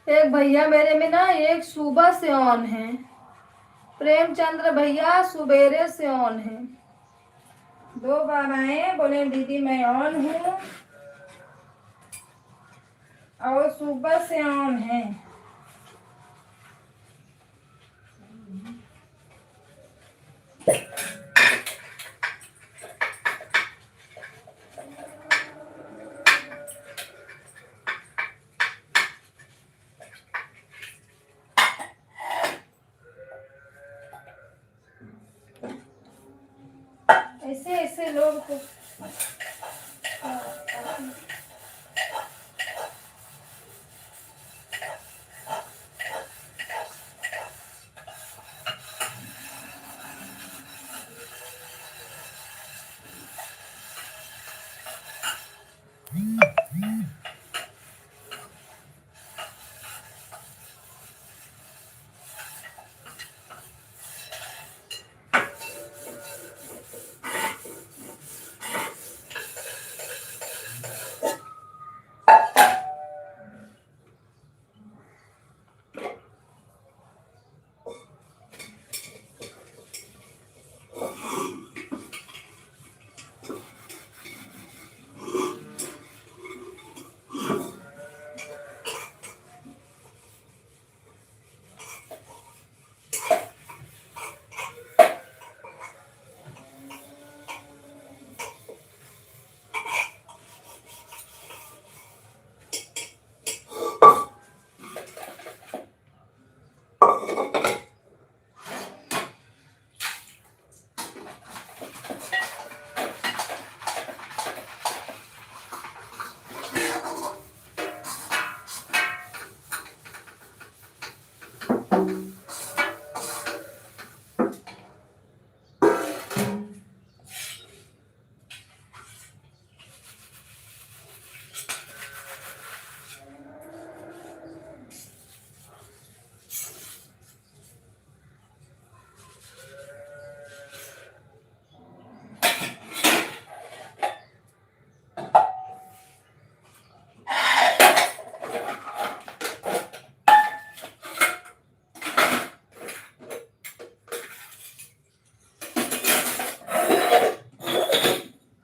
S1: एक भैया मेरे में ना एक सुबह से ऑन है, प्रेमचंद्र भैया सुबेरे से ऑन है। 2 बार आए, बोले दीदी मैं ऑन हूँ, और सुबह से ऑन है। ऐसे ऐसे लोग तो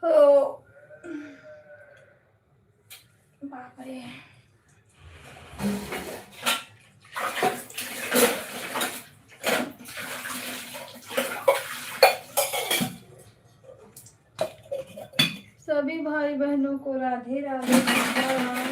S1: हो, बाप रे। सभी भाई बहनों को राधे राधे, सीताराम।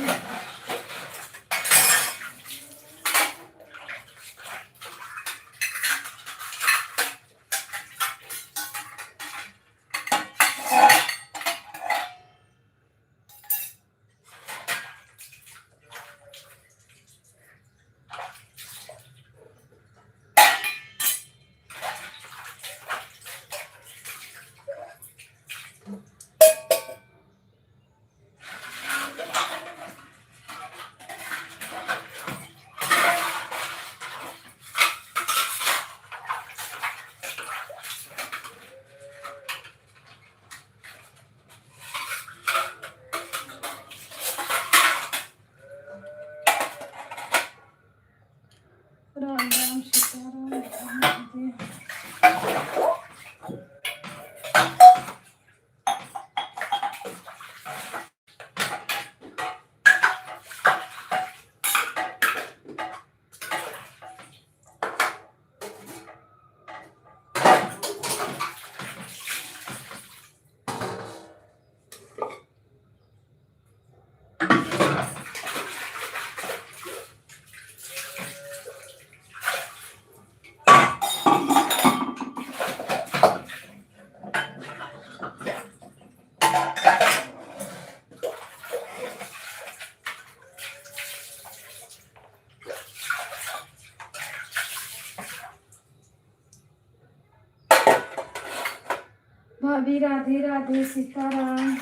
S1: राम राम सीताराम, राम राधे। भाभी राधे राधे, सीताराम।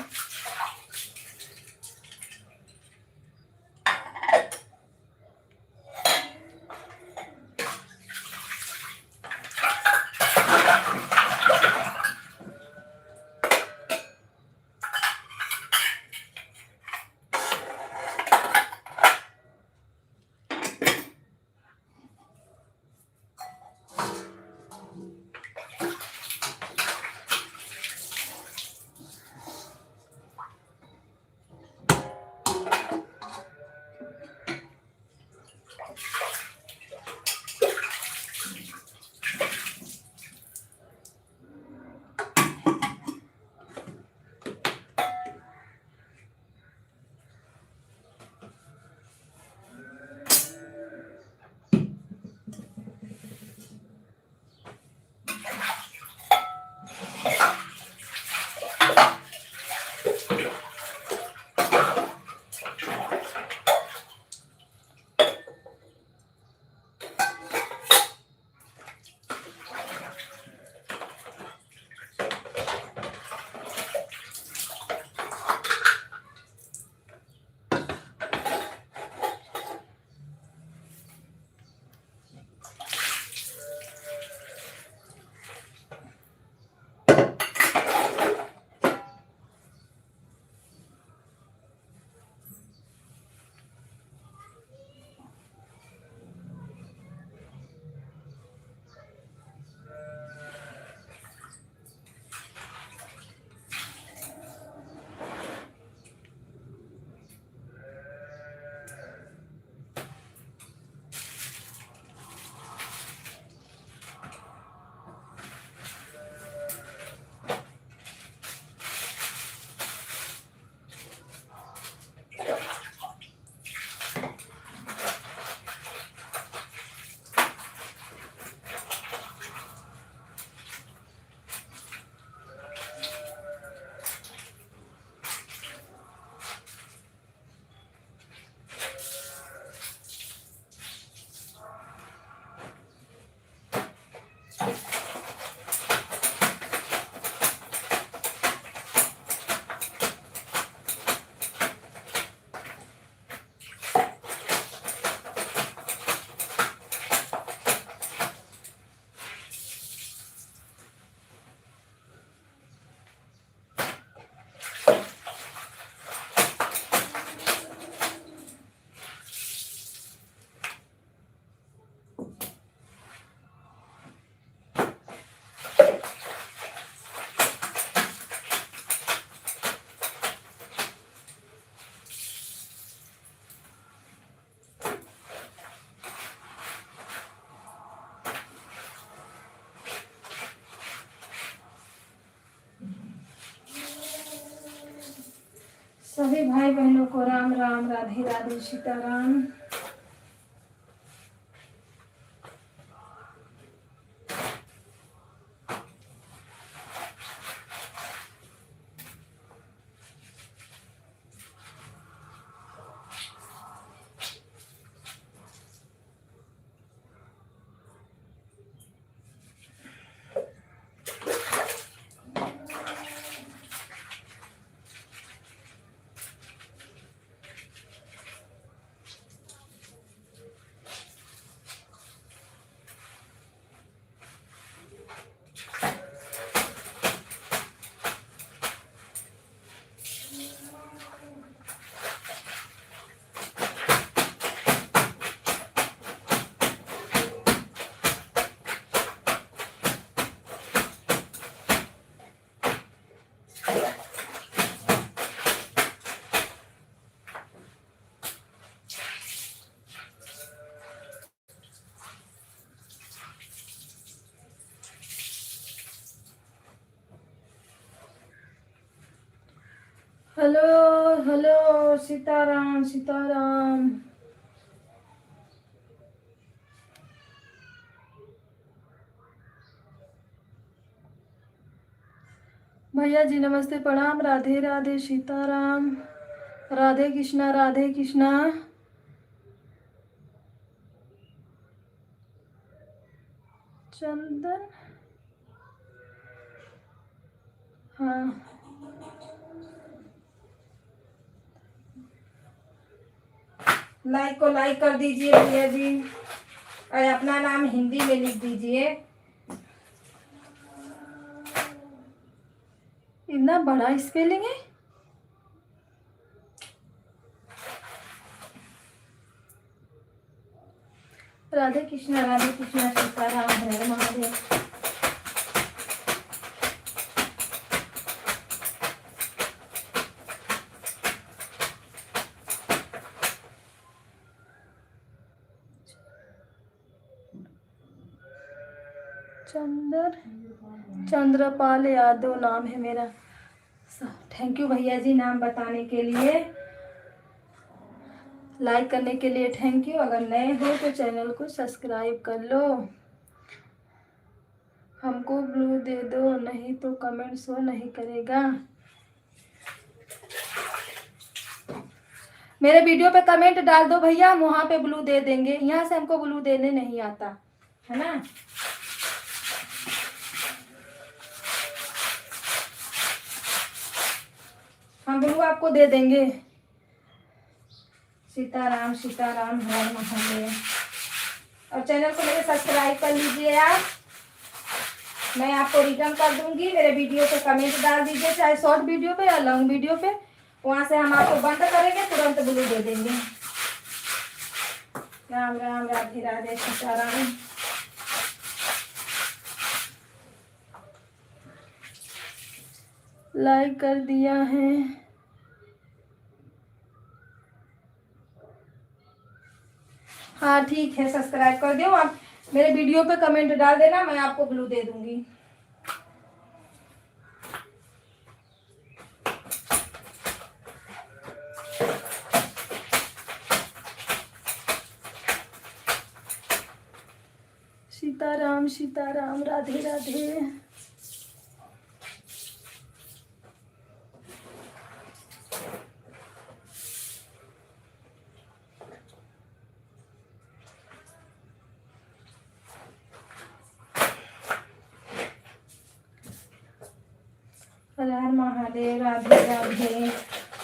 S1: सभी भाई बहनों को राम राम, राधे राधे, सीताराम। Hello hello, Sitaram Sitaram. भैया जी नमस्ते, प्रणाम, राधे राधे, सीताराम, राधे कृष्णा, राधे कृष्णा। चंदन, हाँ लाइक को लाइक कर दीजिए भैया जी, और अपना नाम हिंदी में लिख दीजिए। इतना बड़ा स्पेलिंग है। राधे कृष्णा, राधे कृष्णा, सीताराम, हरे महादेव। चंद्रपाल यादव नाम है मेरा। थैंक यू भैया जी नाम बताने के लिए, लाइक करने के लिए थैंक यू। अगर नए हो तो चैनल को सब्सक्राइब कर लो। हमको ब्लू दे दो, नहीं तो कमेंट शो नहीं करेगा। मेरे वीडियो पे कमेंट डाल दो भैया, हम वहां पे ब्लू दे देंगे। यहाँ से हमको ब्लू देने नहीं आता है ना। हम ब्लू आपको दे देंगे। सीताराम सीताराम, हर महादेव। और चैनल को मेरे सब्सक्राइब कर लीजिए आप। मैं आपको रिटर्न कर दूंगी। मेरे वीडियो पे कमेंट डाल दीजिए, चाहे शॉर्ट वीडियो पे या लॉन्ग वीडियो पे। वहां से हम आपको बंद करेंगे, तुरंत ब्लू दे देंगे। राम राम, राधे राधे, सीताराम। लाइक कर दिया है। हाँ ठीक है, सब्सक्राइब कर दो आप। मेरे वीडियो पे कमेंट डाल देना, मैं आपको ब्लू दे दूंगी। सीताराम सीताराम, राधे राधे। हर हर महादेव, राधे राधे।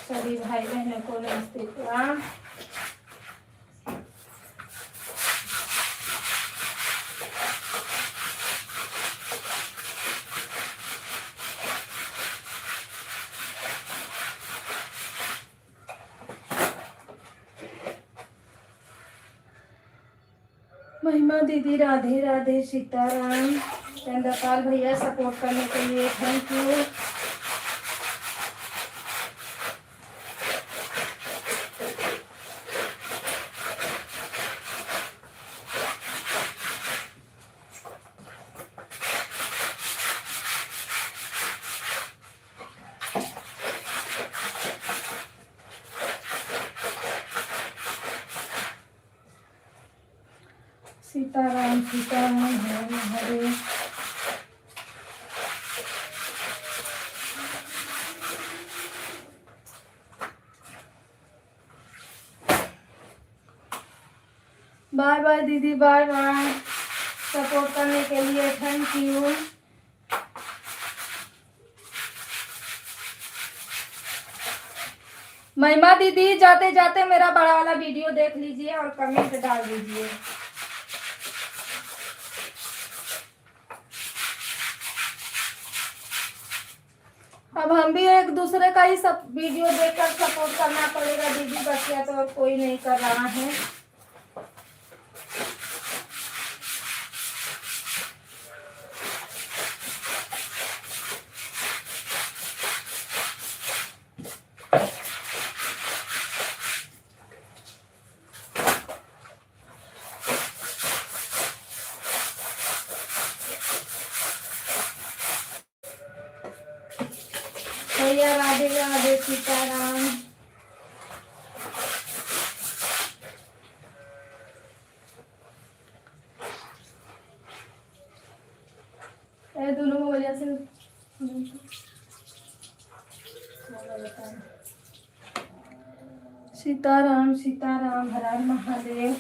S1: सभी भाई बहनों को नमस्ते प्रणाम। महिमा दीदी, राधे राधे, सीताराम। चंद्रपाल भैया सपोर्ट करने के लिए थैंक यू। सीताराम सीताराम हरे हरे। बाय बाय दीदी, बाय बाय। सपोर्ट करने के लिए थैंक यू। महिमा दीदी, जाते जाते मेरा बड़ा वाला वीडियो देख लीजिए और कमेंट डाल दीजिए। अब हम भी एक दूसरे का ही सब वीडियो देखकर सपोर्ट करना पड़ेगा दीदी, बच्चा तो कोई नहीं कर रहा है। भैया राधे राधे, सीताराम। दोनों को वजह से सीताराम सीताराम, हर हर महादेव।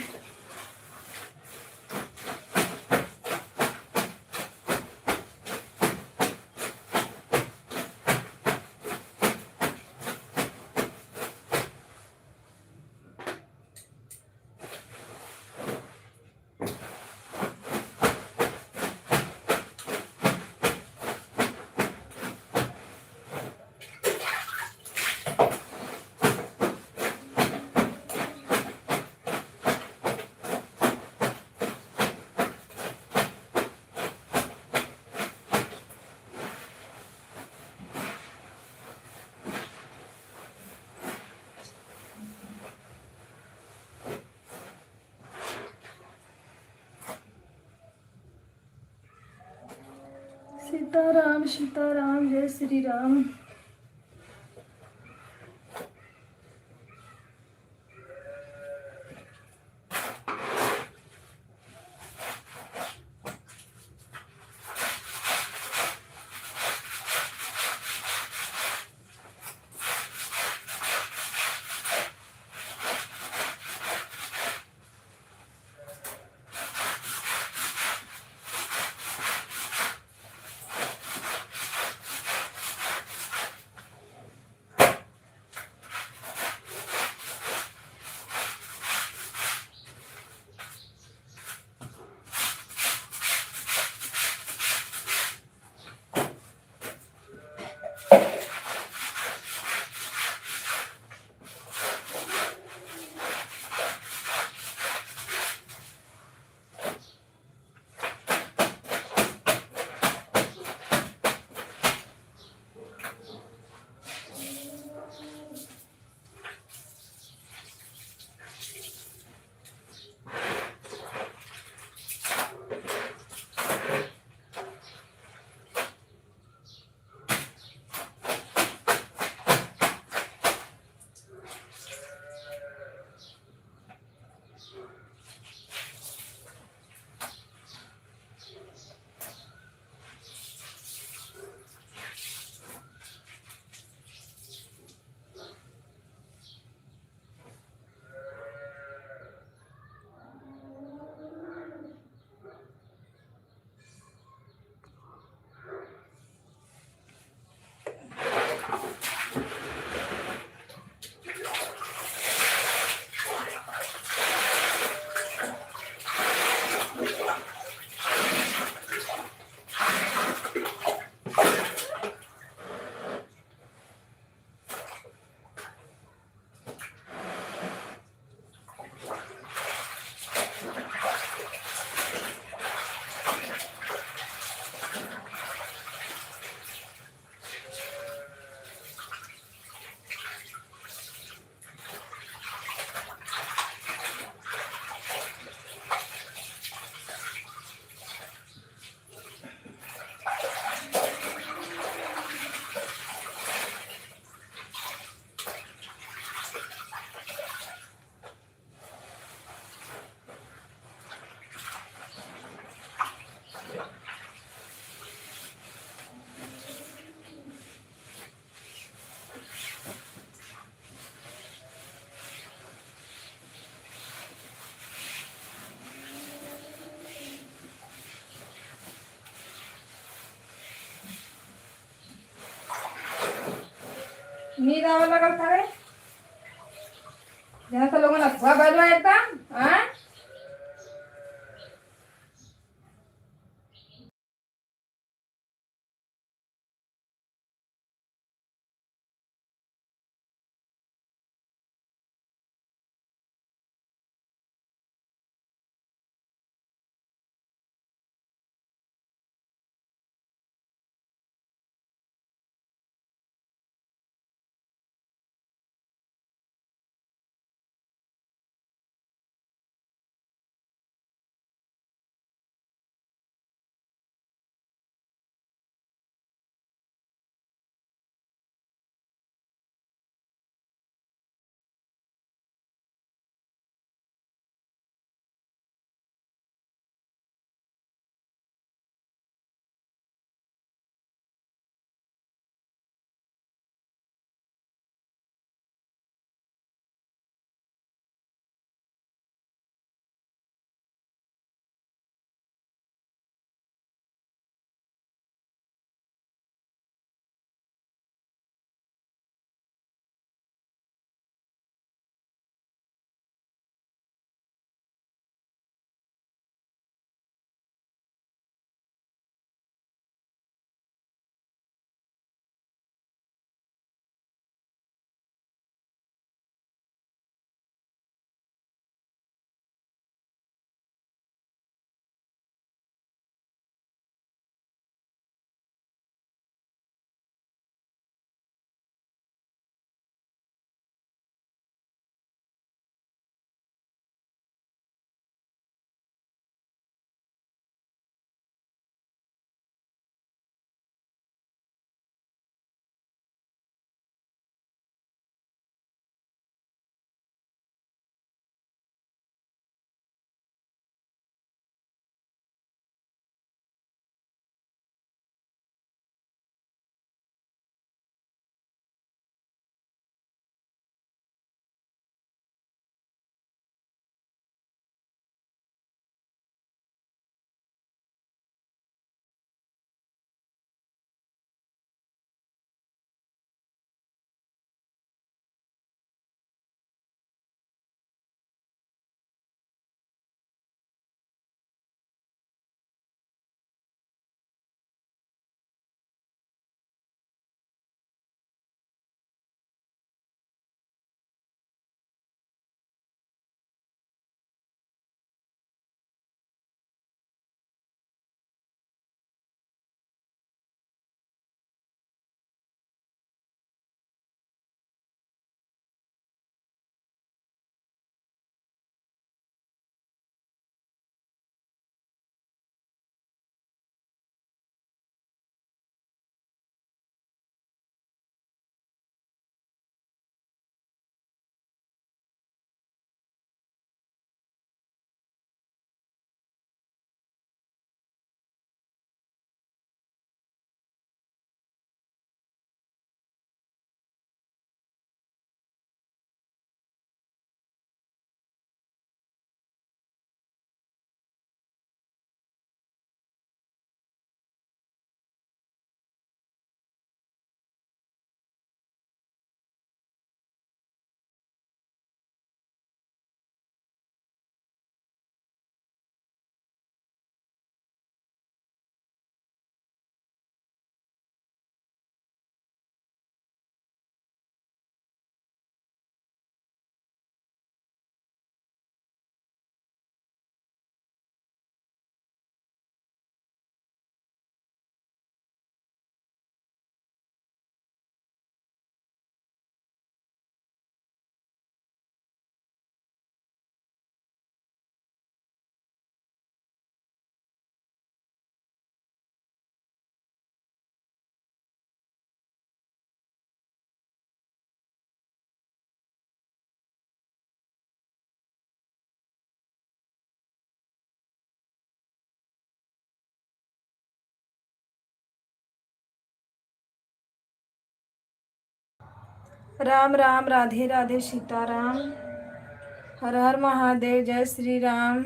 S1: सीताराम सीताराम, जय श्री राम। नींद आवे लगल थारे जहाँ तो लोगों ने अच्छा बजवा एकदम हाँ। राम राम राधे राधे सीताराम। हर हर महादेव। जय श्री राम।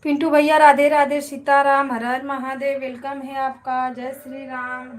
S1: पिंटू भैया राधे राधे, सीताराम, हर हर महादेव, वेलकम है आपका, जय श्री राम।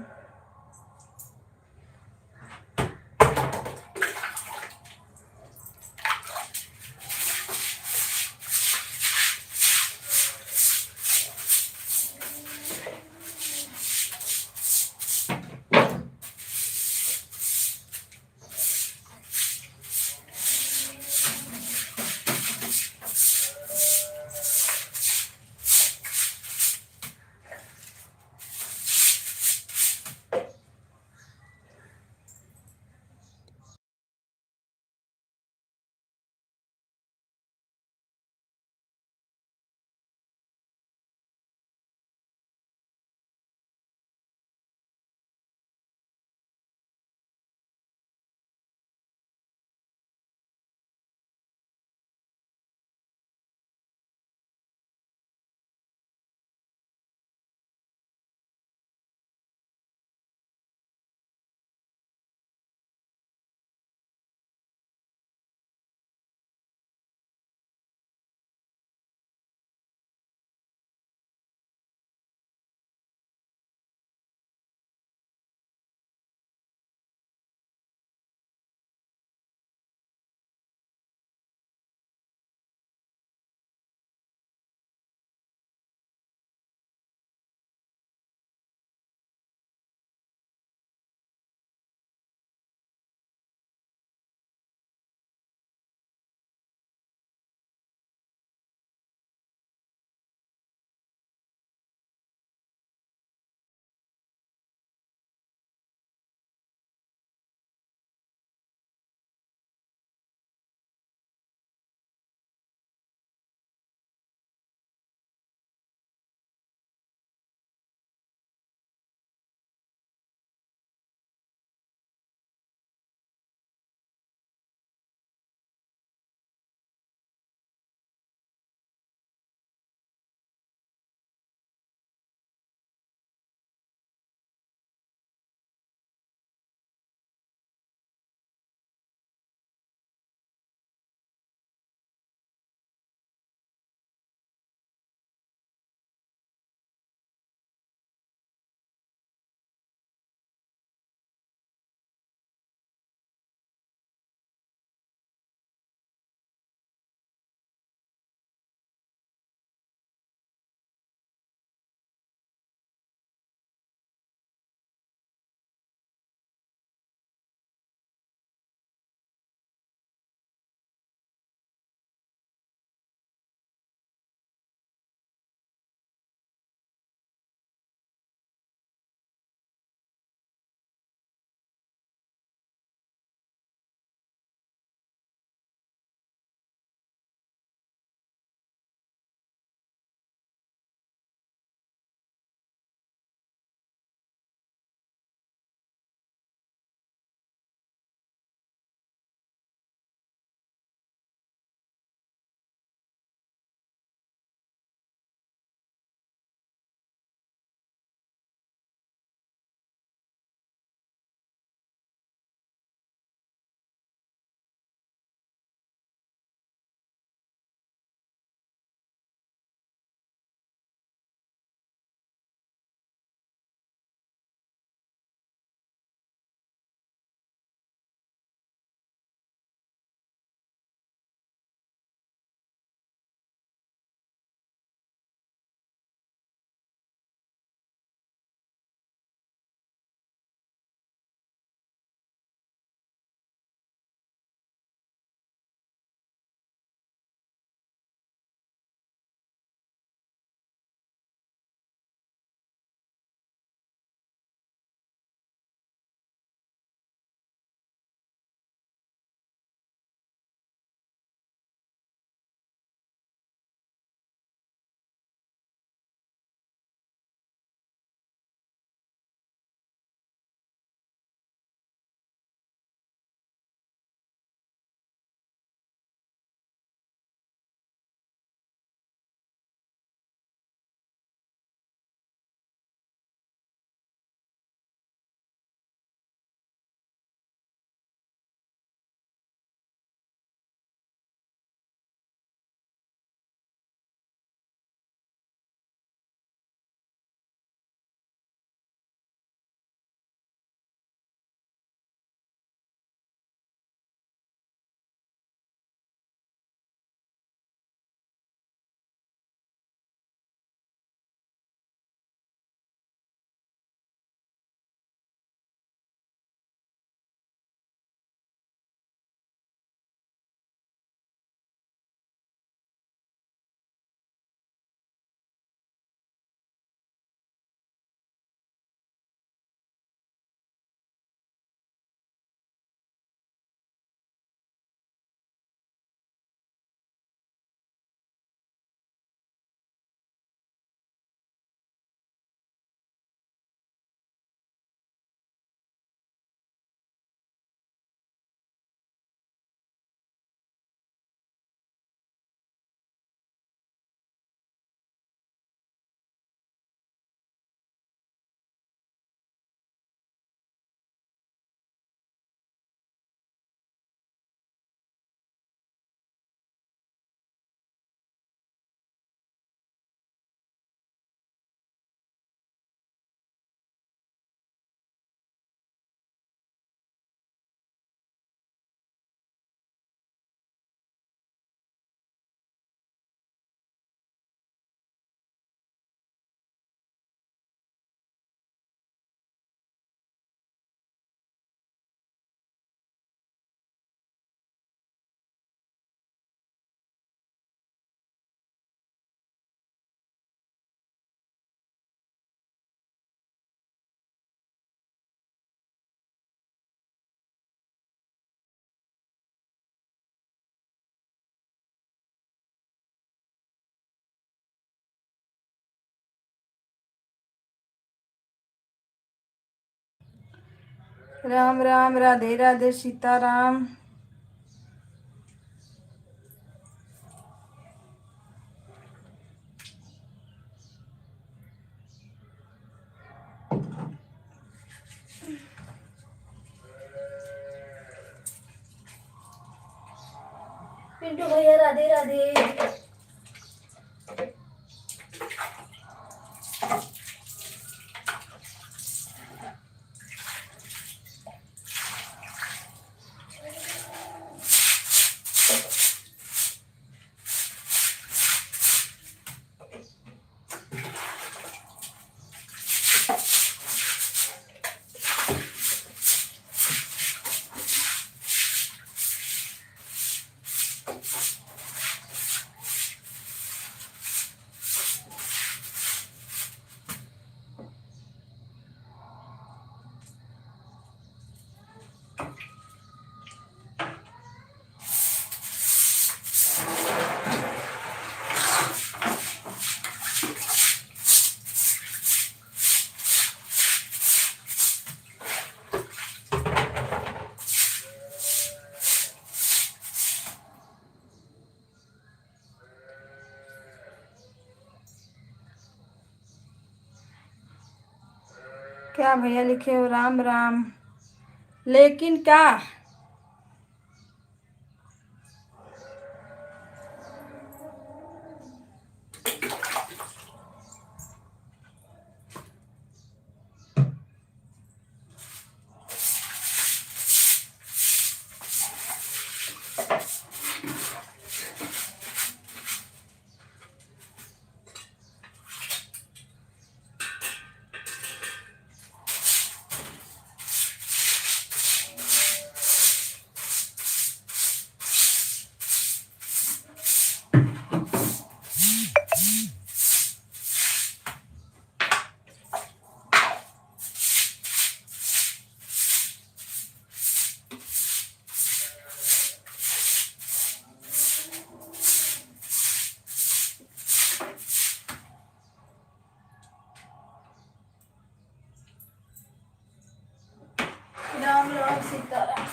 S1: राम राम, राधे राधे, सीताराम। पिंटू भैया राधे राधे। क्या भैया लिखे हो? राम राम। लेकिन क्या? राम राम, सीताराम।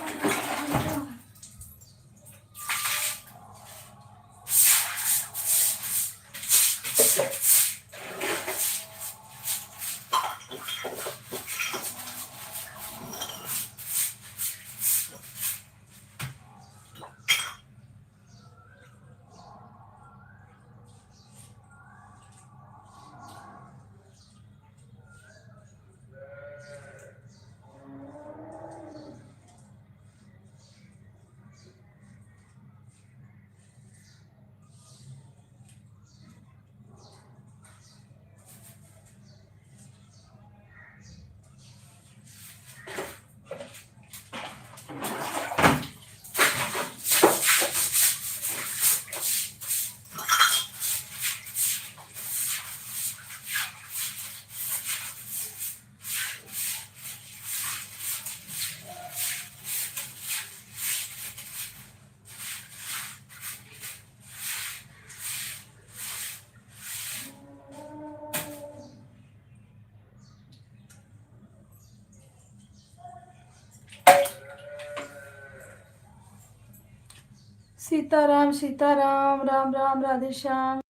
S1: सीताराम सीताराम, राम राम, राधे श्याम।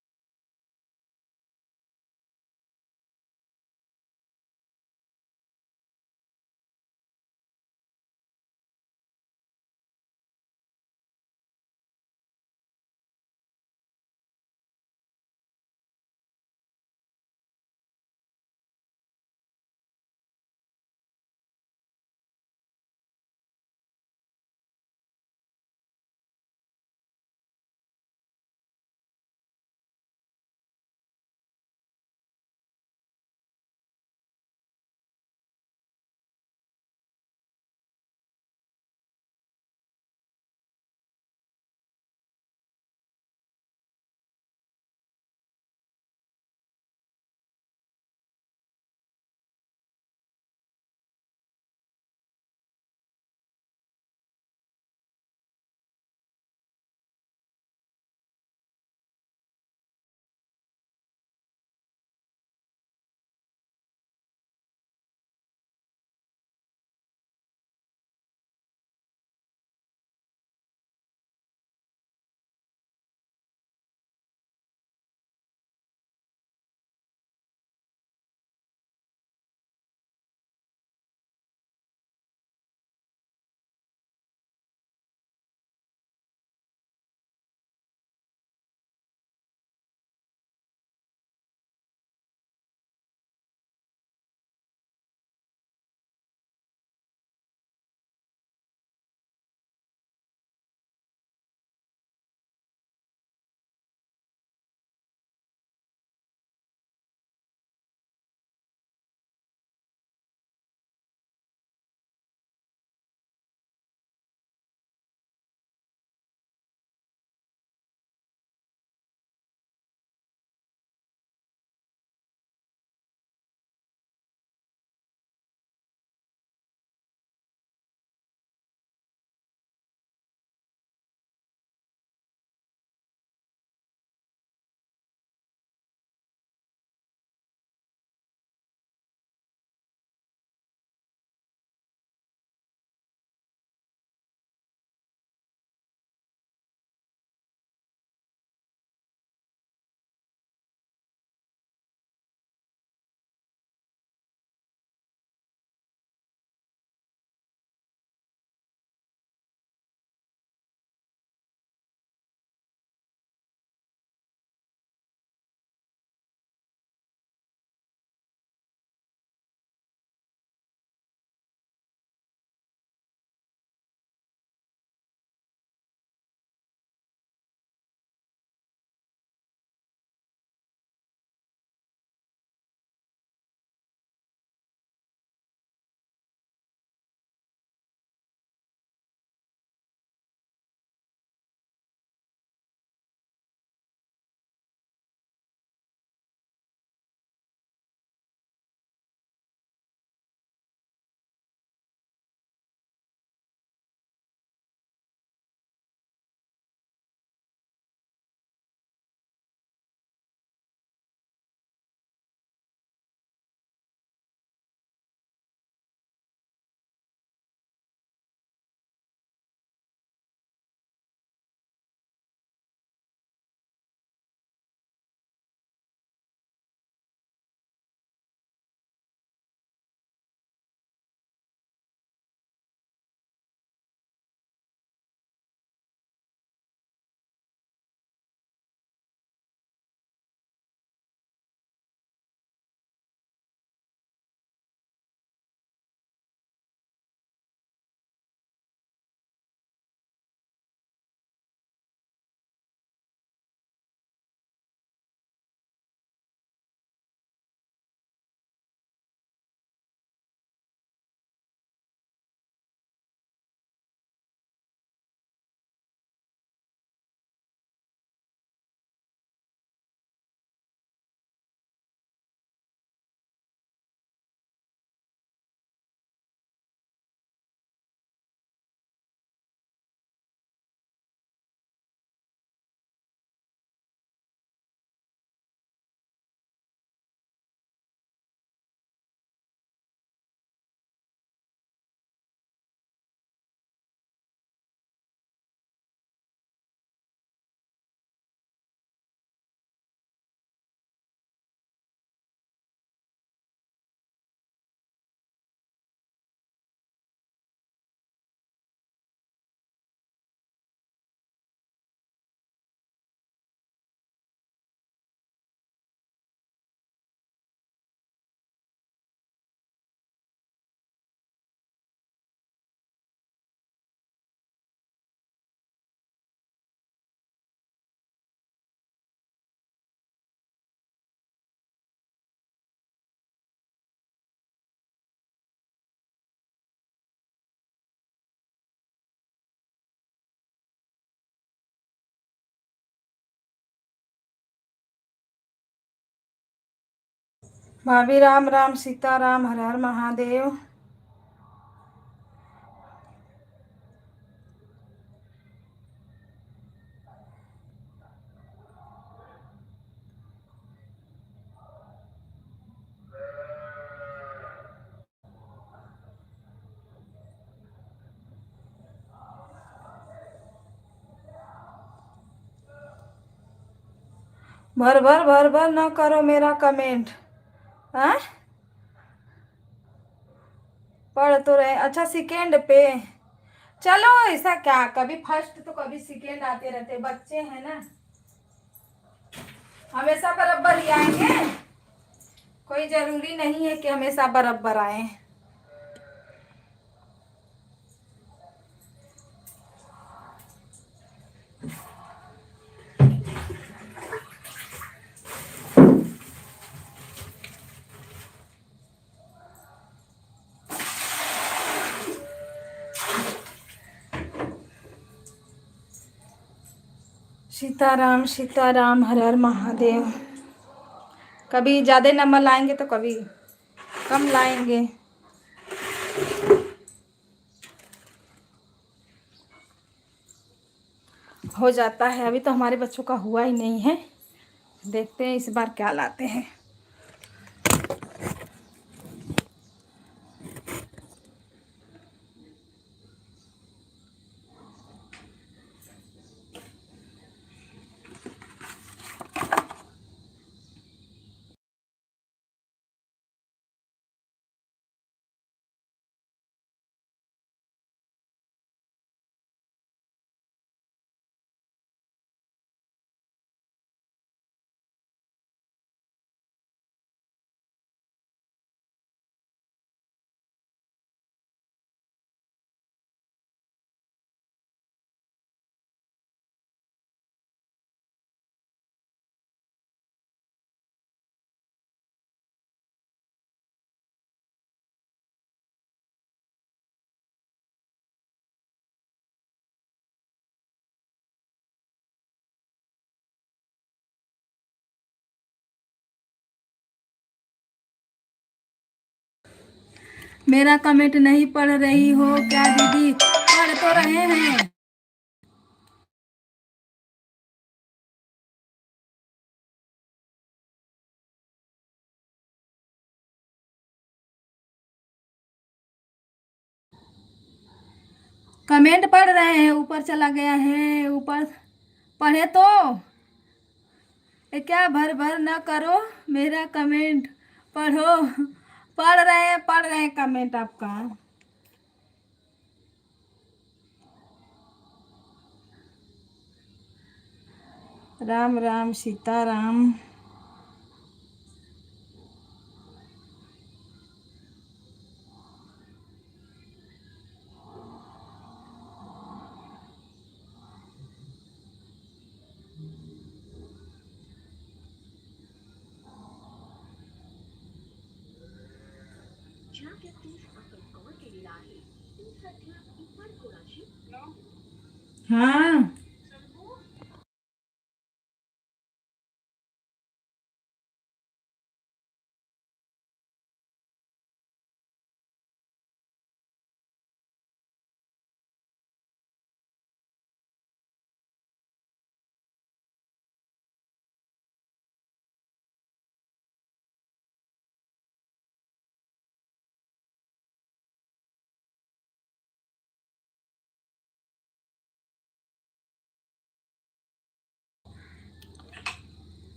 S1: भाभी राम राम, सीताराम, हर हर महादेव। भर भर भर भर ना करो मेरा कमेंट। हाँ, पढ़ तो रहे। अच्छा, सेकेंड पे। चलो, ऐसा क्या, कभी फर्स्ट तो कभी सेकेंड आते रहते, बच्चे हैं ना, हमेशा बराबर ही आएंगे। कोई जरूरी नहीं है कि हमेशा बराबर आए। सीताराम सीताराम, हर हर महादेव। कभी ज्यादा नंबर लाएंगे तो कभी कम लाएंगे। हो जाता है। अभी तो हमारे बच्चों का हुआ ही नहीं है, देखते हैं इस बार क्या लाते हैं। मेरा कमेंट नहीं पढ़ रही हो क्या दीदी? पढ़ तो रहे हैं। कमेंट पढ़ रहे हैं, ऊपर चला गया है ऊपर। पढ़े तो ये क्या, भर भर ना करो मेरा कमेंट, पढ़ो। पढ़ रहे हैं कमेंट आपका। राम राम सीताराम। हाँ,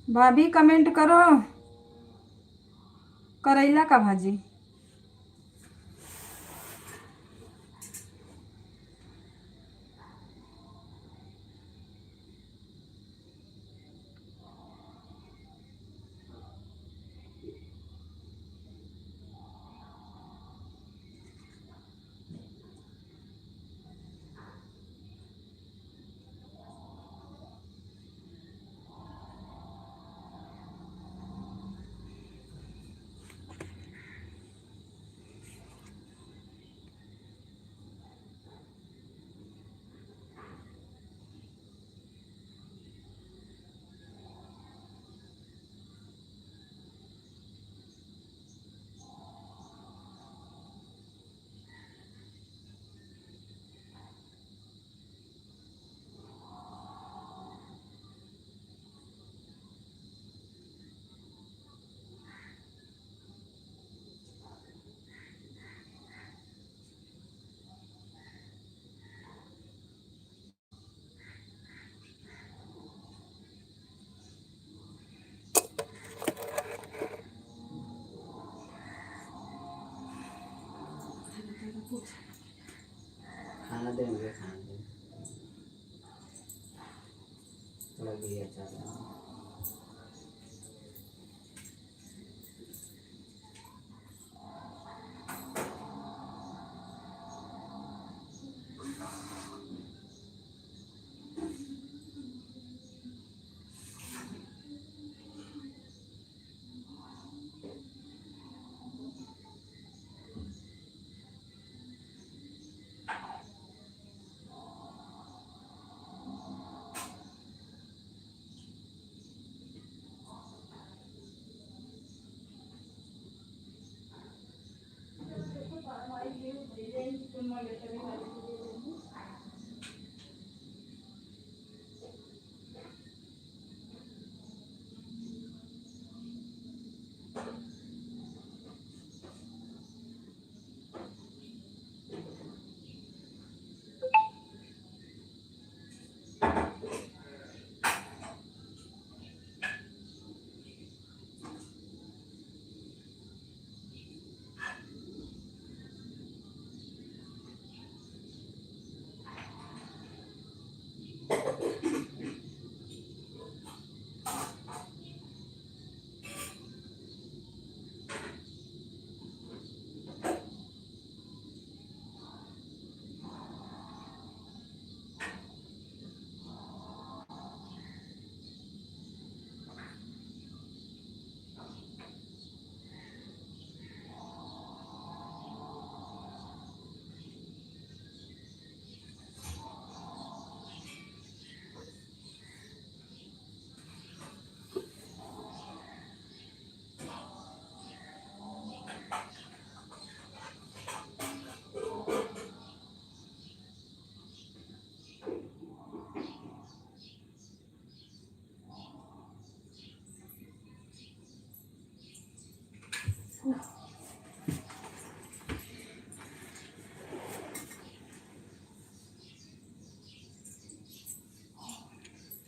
S1: भाभी कमेंट करो। करेला का भाजी।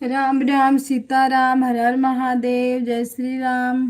S1: राम राम सीताराम, हर हर महादेव, जय श्री राम।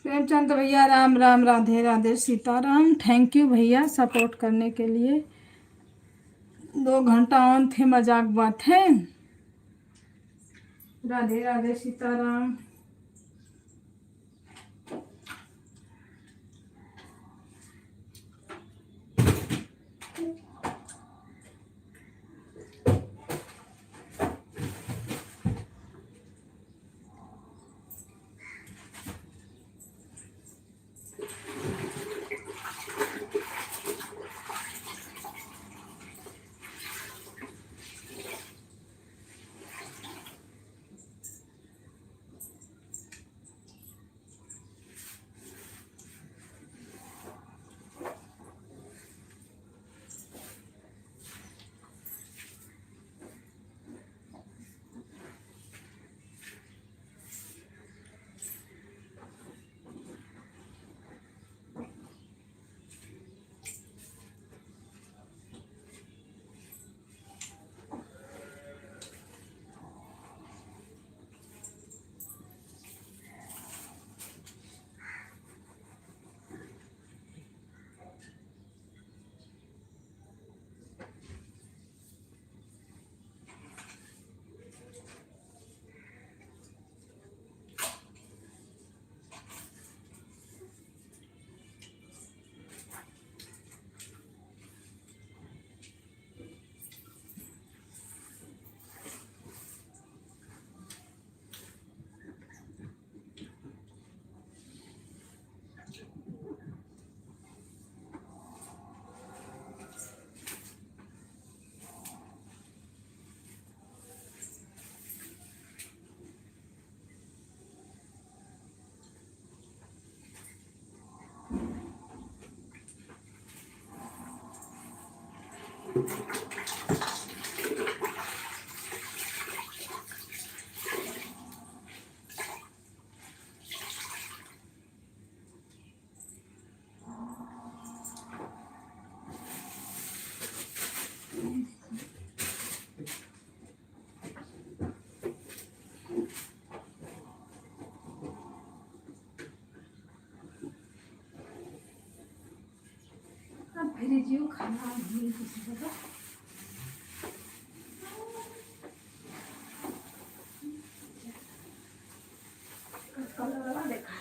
S1: प्रेमचंद भैया राम राम, राधे राधे, सीताराम। थैंक यू भैया सपोर्ट करने के लिए। 2 घंटा ऑन थे, मजाक बात है। राधे राधे, सीताराम। अब फिर जियो खाना नहीं किसी का। कलर वाला देखा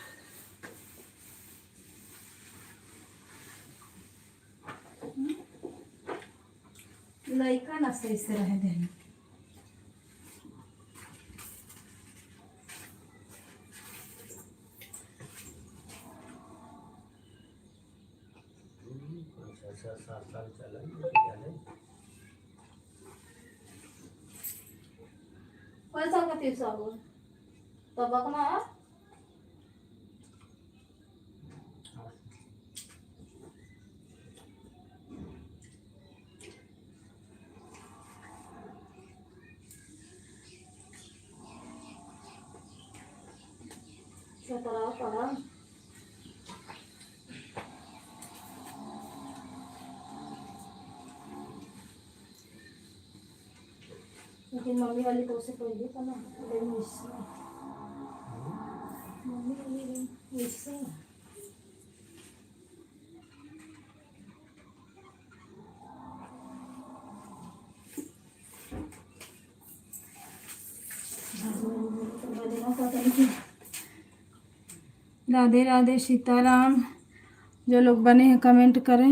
S1: लड़का ना सही से रह देना।
S2: सात साल चला
S1: पैसा का 300 तो बकना है। सतरा पड़ा लेकिन मम्मी वाली तो उसे पहले था ना, मम्मी वाली इससे राधे राधे, सीताराम। जो लोग बने हैं कमेंट करें।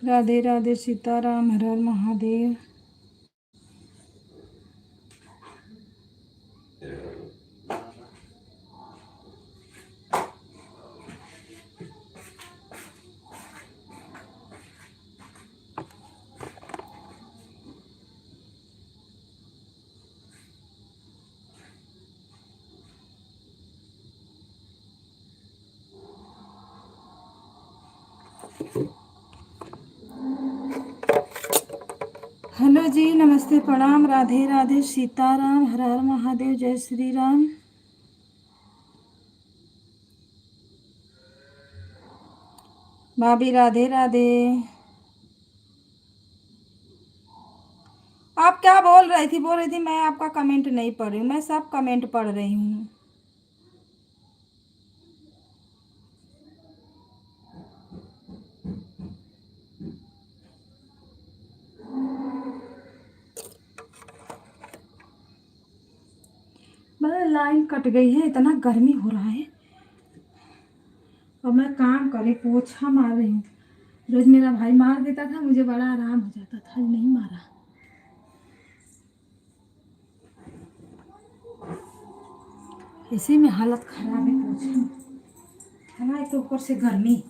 S1: राधे राधे सीताराम, हर हर महादेव। हेलो जी, नमस्ते, प्रणाम, राधे राधे सीताराम, हर हर महादेव, जय श्री राम। भाभी राधे राधे। आप क्या बोल रही थी? बोल रही थी मैं आपका कमेंट नहीं पढ़ रही हूँ। मैं सब कमेंट पढ़ रही हूँ। मतलब लाइन कट गई है, इतना गर्मी हो रहा है और मैं काम करे पोछा मार रही हूँ। रोज मेरा भाई मार देता था, मुझे बड़ा आराम हो जाता था, आज नहीं मारा। इसी में हालत खराब है पोछे में, है ना। एक तो ऊपर से गर्मी।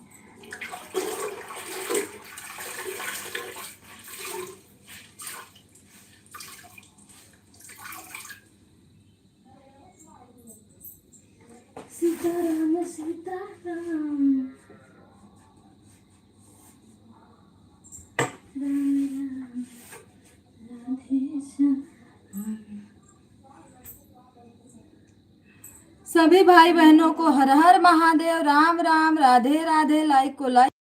S1: सीताराम सीताराम, राम राम राधे श्याम। सभी भाई बहनों को हर हर महादेव, राम राम, राधे राधे। लाइक को लाइक।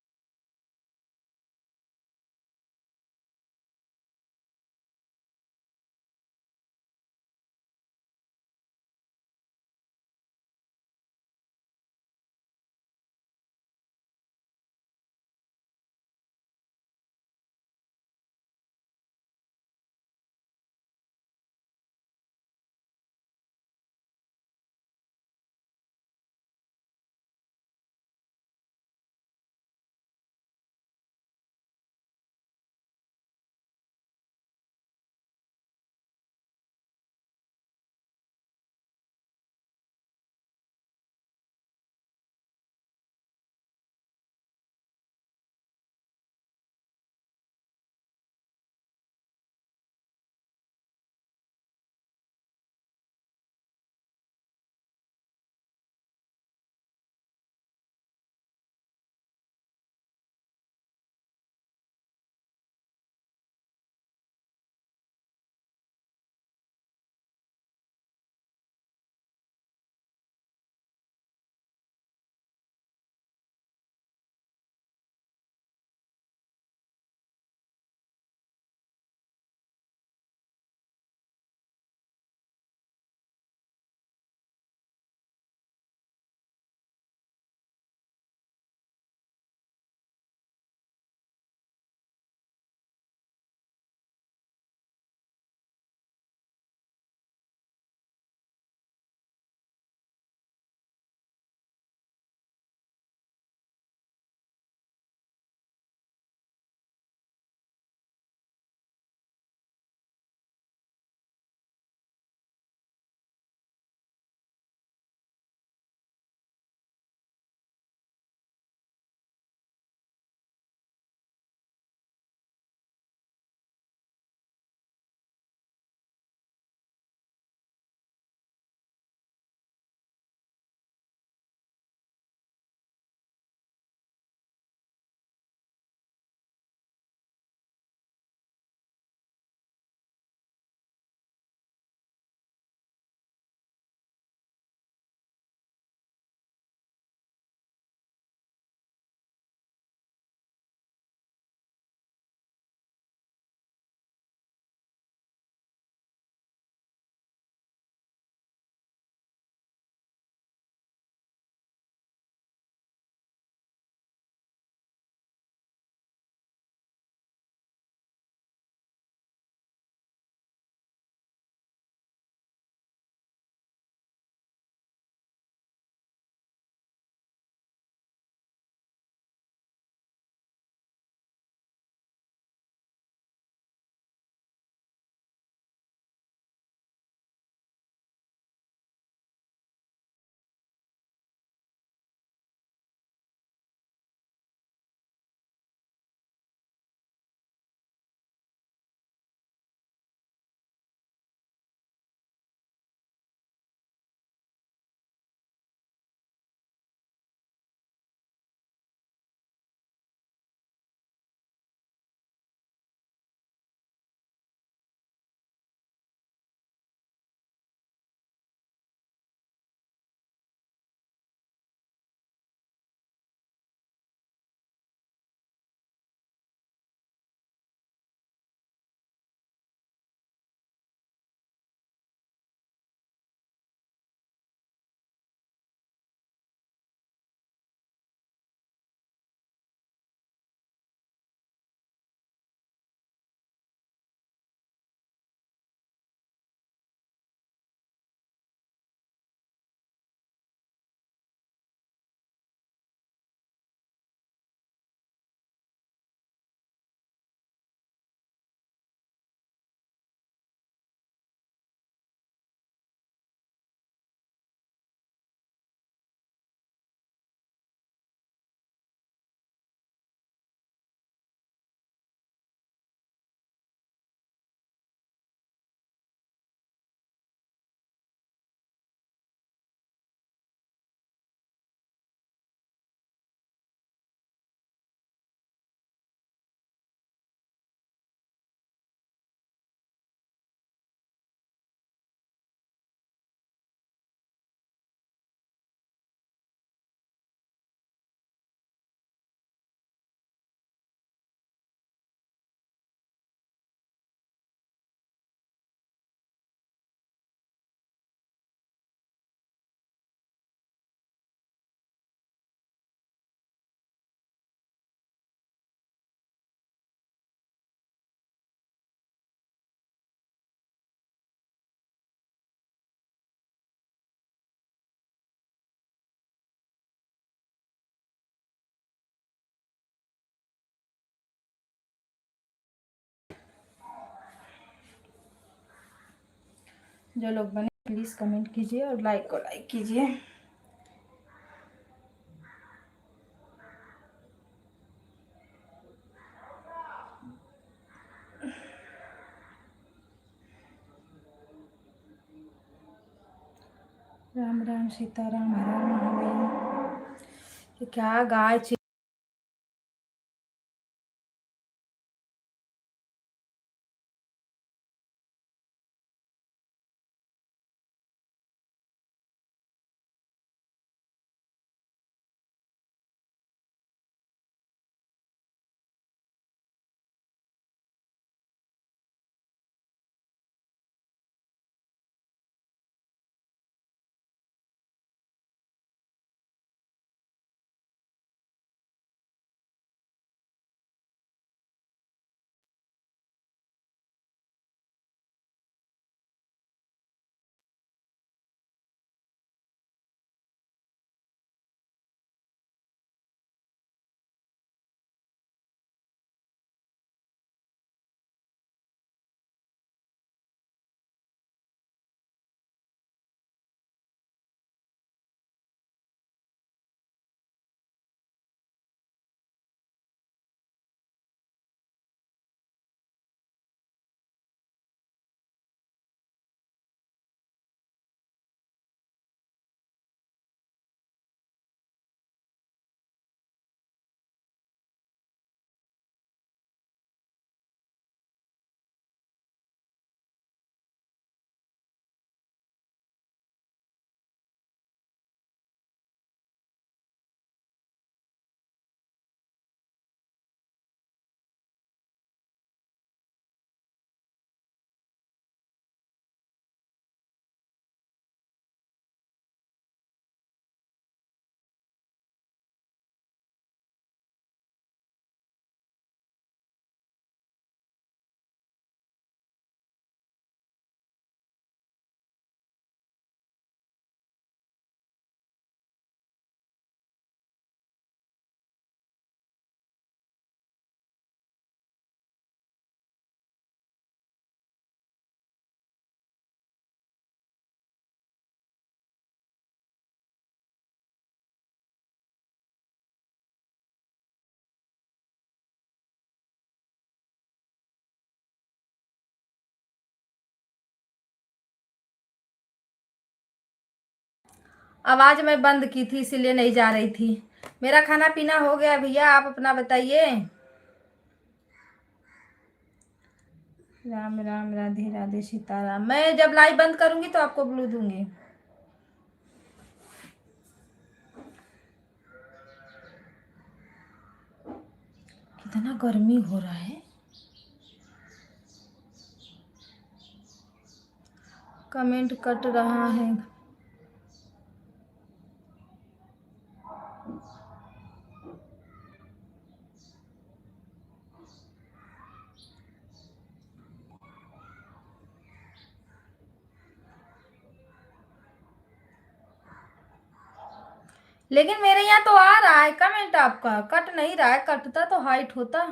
S1: जो लोग बने प्लीज़ कमेंट कीजिए और लाइक को लाइक कीजिए। राम राम सीताराम, हर हर महादेव। ये क्या गाय आवाज मैं बंद की थी इसीलिए नहीं जा रही थी। मेरा खाना पीना हो गया भैया, आप अपना बताइए। राम राम, राधे राधे, सीताराम। मैं जब लाइव बंद करूंगी तो आपको ब्लू दूंगी। कितना गर्मी हो रहा है। कमेंट कट रहा है। लेकिन मेरे यहाँ तो आ रहा है कमेंट, आपका कट नहीं रहा है। कटता तो हाइट होता।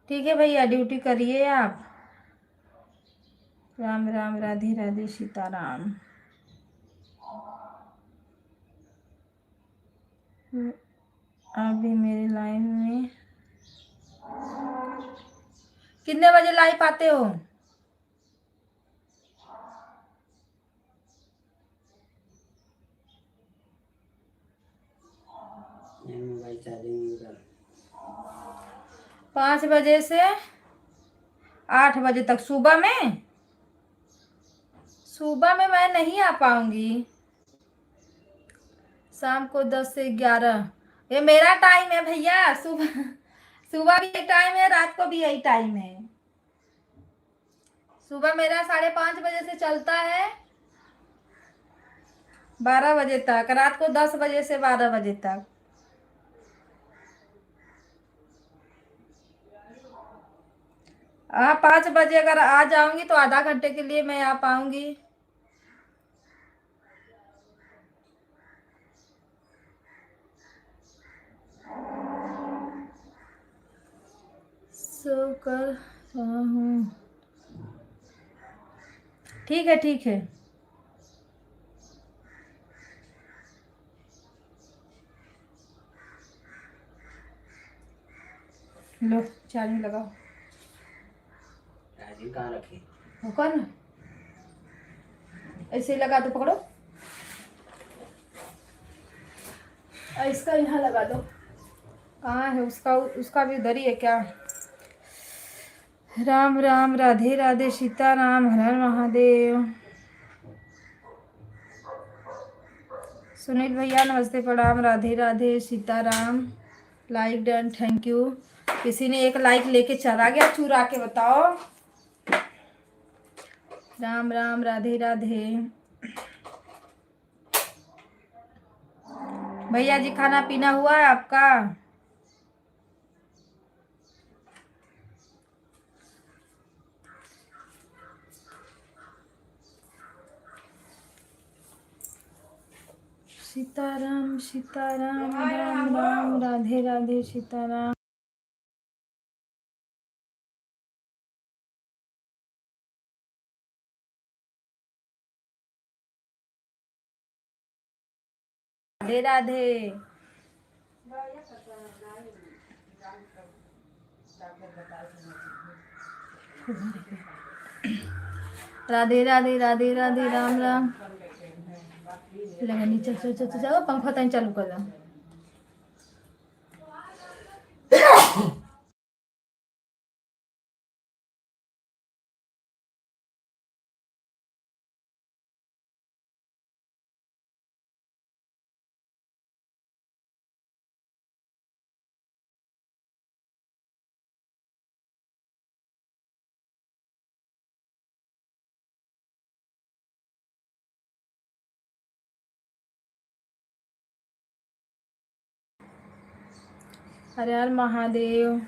S1: ठीक है भैया, ड्यूटी करिए आप। राम राम, राधे राधे, सीताराम। अभी मेरे लाइन में कितने बजे लाइव आते हो?
S2: मोबाइल चार्जिंग
S1: 5 बजे से 8 बजे तक। सुबह में मैं नहीं आ पाऊंगी। शाम को 10 से 11 ये मेरा टाइम है भैया। सुबह सुबह भी यही टाइम है, रात को भी यही टाइम है। सुबह मेरा 5:30 बजे से चलता है 12 बजे तक, रात को 10 बजे से 12 बजे तक। हाँ, 5 बजे अगर आ जाऊंगी तो आधा घंटे के लिए मैं आ पाऊंगी। कर रहा हूँ। ठीक है ठीक है। लो चार्जिंग लगाओ।
S2: चार्जिंग कहाँ रखी?
S1: वो कर ना, ऐसे ही लगा दो, पकड़ो, इसका यहाँ लगा दो। कहाँ है उसका? उसका भी उधर ही है क्या? राम राम, राधे राधे, सीताराम, हर हर महादेव। सुनील भैया नमस्ते, प्रणाम, Radhe Radhe, Sitaram. Like done, thank you. किसी ने एक लाइक लेके चला गया चुरा के, बताओ। राम राम, राधे राधे। भैया जी खाना पीना हुआ है आपका? सीताराम सीताराम, राम राम, राधे राधे, सीताराम। राधे राधे। राधे राधे, राधे राधे, राम राम। लगा नीचे, चलो चलो चलो, पंखा तक चालू कर दो। हर हर महादेव।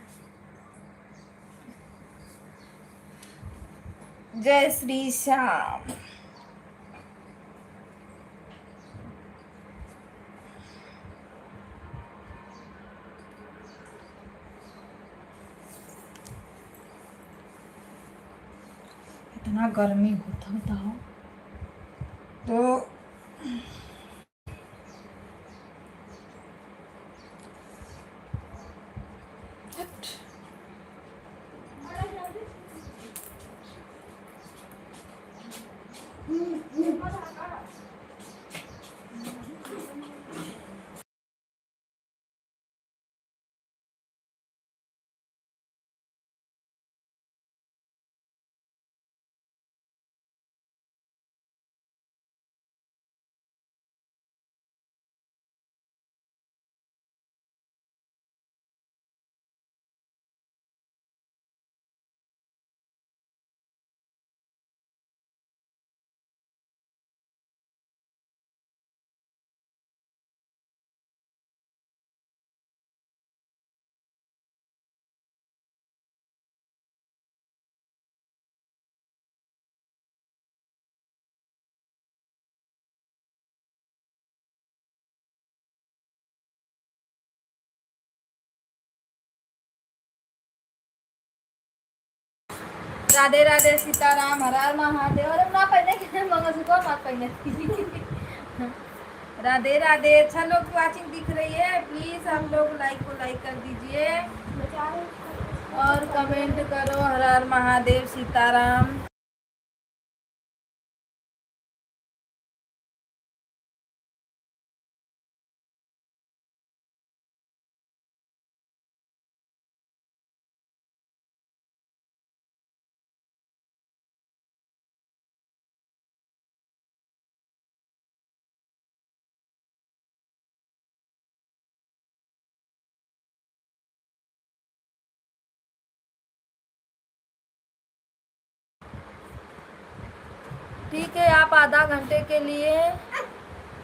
S1: जय श्री श्याम। इतना गर्मी होता बताओ तो। राधे राधे, सीताराम, हर हर महादेव। अरे ना पहने के मंगलसूत्र मत पहने। राधे राधे। अच्छा लोग वाचिंग दिख रही है, प्लीज हम लोग लाइक को लाइक कर दीजिए और कमेंट करो हर हर महादेव, सीताराम। ठीक है, आप आधा घंटे के लिए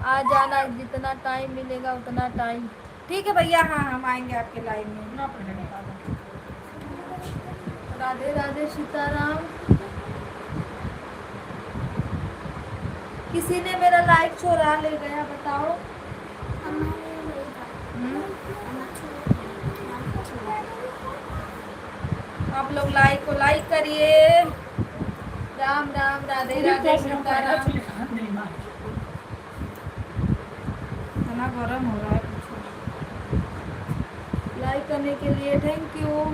S1: आ जाना, जितना टाइम मिलेगा उतना टाइम। ठीक है भैया, हाँ हम आएंगे आपके लाइन में ना पड़ने का। राधे राधे, सीताराम। किसी ने मेरा लाइक चोरा ले गया, बताओ। आप लोग लाइक को लाइक करिए। राम राम, राधे राधे, सीताराम। खाना गरम हो रहा है, लाइक करने के लिए थैंक यू।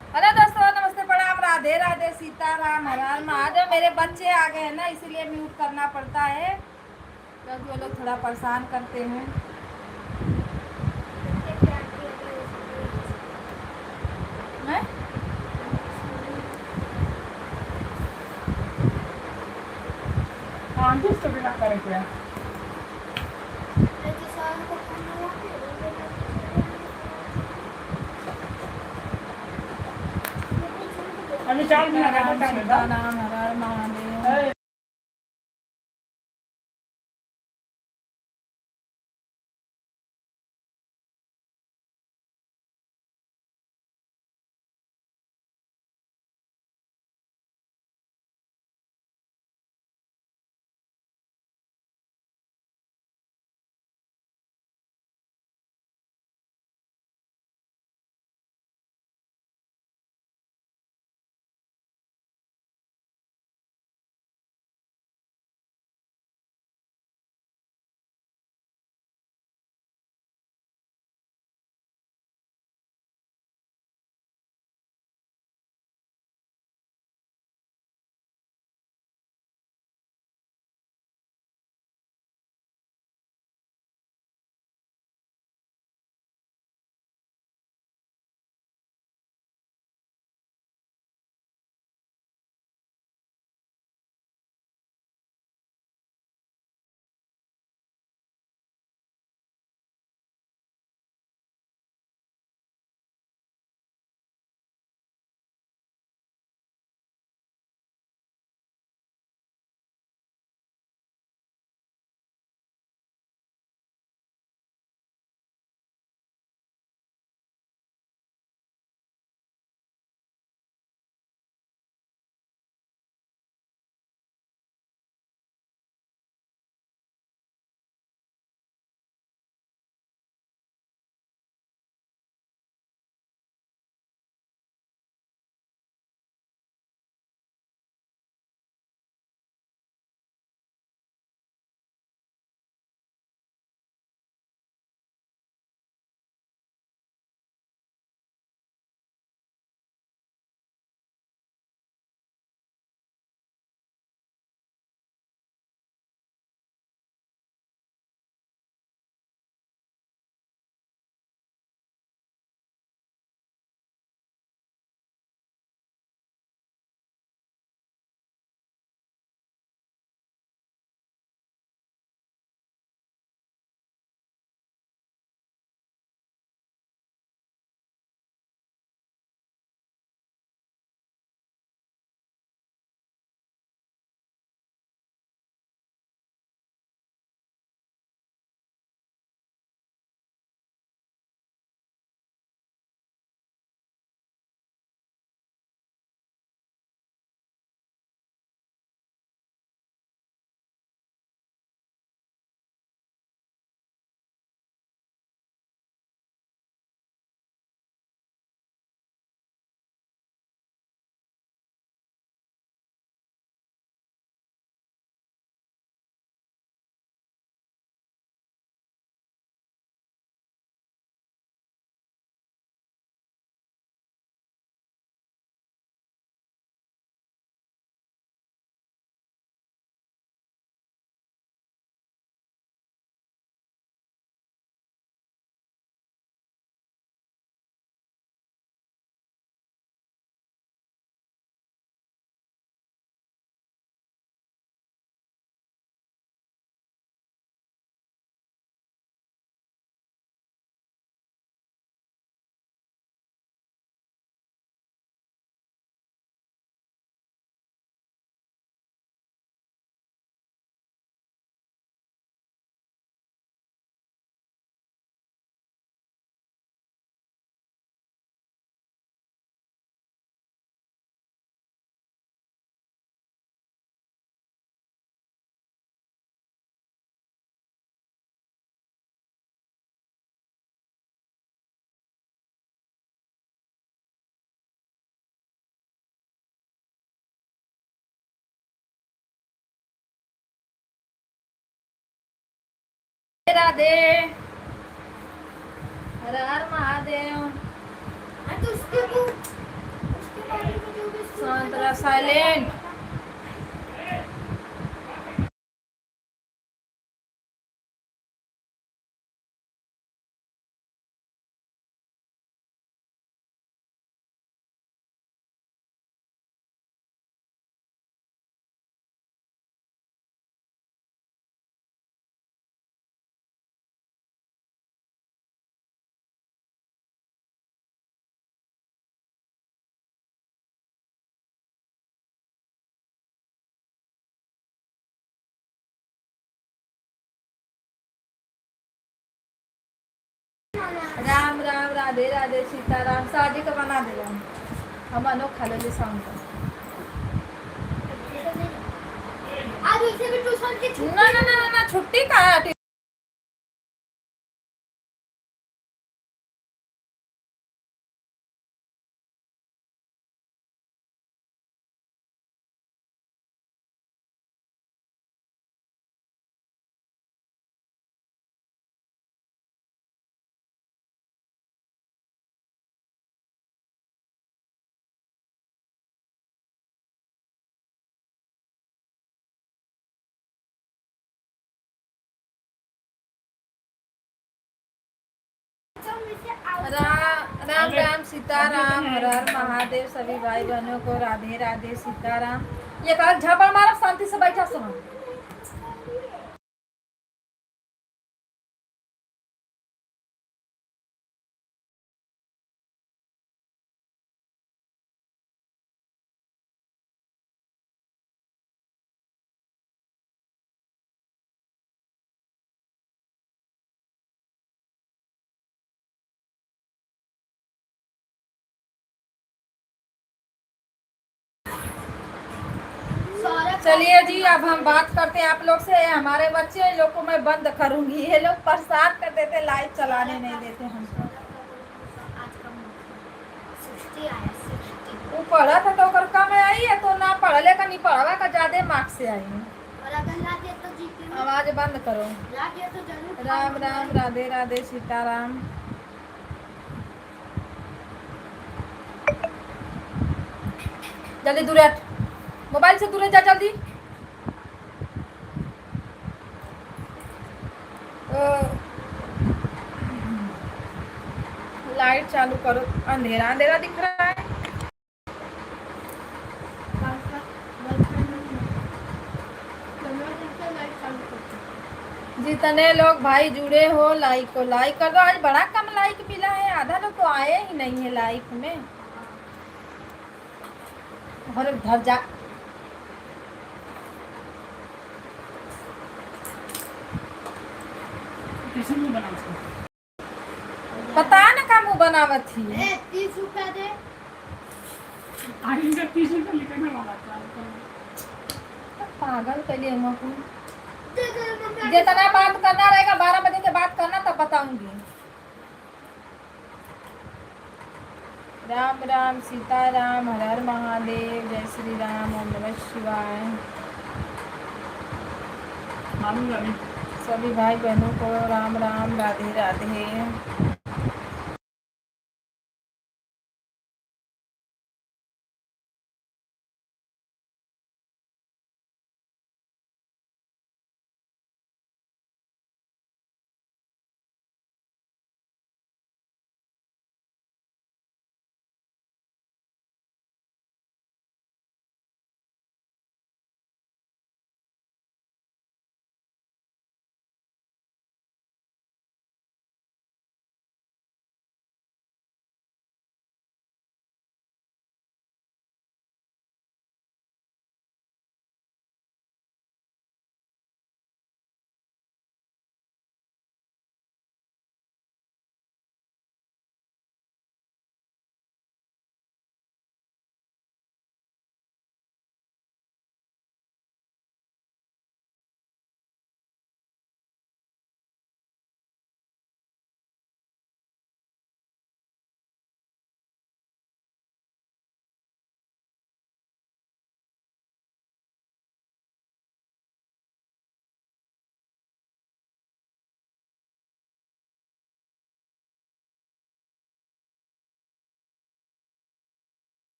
S1: हेलो दोस्तों, नमस्ते, प्रणाम, राधे राधे, सीताराम, हर हर महादेव। मेरे बच्चे आ गए हैं ना, इसीलिए म्यूट करना पड़ता है, क्योंकि वो लोग थोड़ा परेशान करते हैं। मैं
S3: आंटी से बिना करे क्या अभी 4 दिन लगा था
S1: सीताराम, हर हर महादेव। राधे। हर हर महादेव। शांत रह, साइलेंट। राम राम, राधे राधे, सीताराम। शादी का बना दे हम अनोख खा ले शाम को।
S4: आज उसे भी ट्यूशन की छुट्टी।
S1: ना ना ना ना ना, छुट्टी का है। राम राम, सीताराम। हर हर महादेव। सभी भाई बहनों को राधे राधे, सीताराम। ये कहा झापड़ मारो, शांति से बैठा सुनो। चलिए जी, अब हम बात करते हैं आप लोग से। हमारे बच्चे लोग को मैं बंद करूंगी, ये लोग परेशान कर देते, लाइव चलाने नहीं देते हमको। वो पढ़ा था तो कर कम आई है, तो ना पढ़ले का नहीं पढ़वा का ज्यादा मार्क्स से आई है।
S4: और अगर ला दिया तो जीती में
S1: आवाज बंद करो।
S4: ला दिया तो जरूर
S1: राम राम, राधे राधे, सीताराम। जल्दी दूर हट, मोबाइल से दूर जा जल्दी। लाइट चालू करो, अंधेरा अंधेरा दिख रहा है। जितने लोग भाई जुड़े हो, लाइक को लाइक कर दो। आज बड़ा कम लाइक मिला है, आधा लोग तो आए ही नहीं है लाइक में। और घर जा,
S3: ट्यूशन में बना उसको।
S1: पता ना का मुँह बनावत थी।
S4: 30 रुपया दे।
S3: आगे का ट्यूशन का लिखने वाला था।
S1: पागल के लिए मकू।
S4: दे दे मम्मी।
S1: जितना बात करना रहेगा 12 बजे के बाद करना, तब बताऊंगी। राम राम, सीताराम। हर हर महादेव। जय श्री राम। ओम नमः शिवाय।
S3: मालूम नहीं।
S1: सभी भाई बहनों को राम राम, राधे राधे।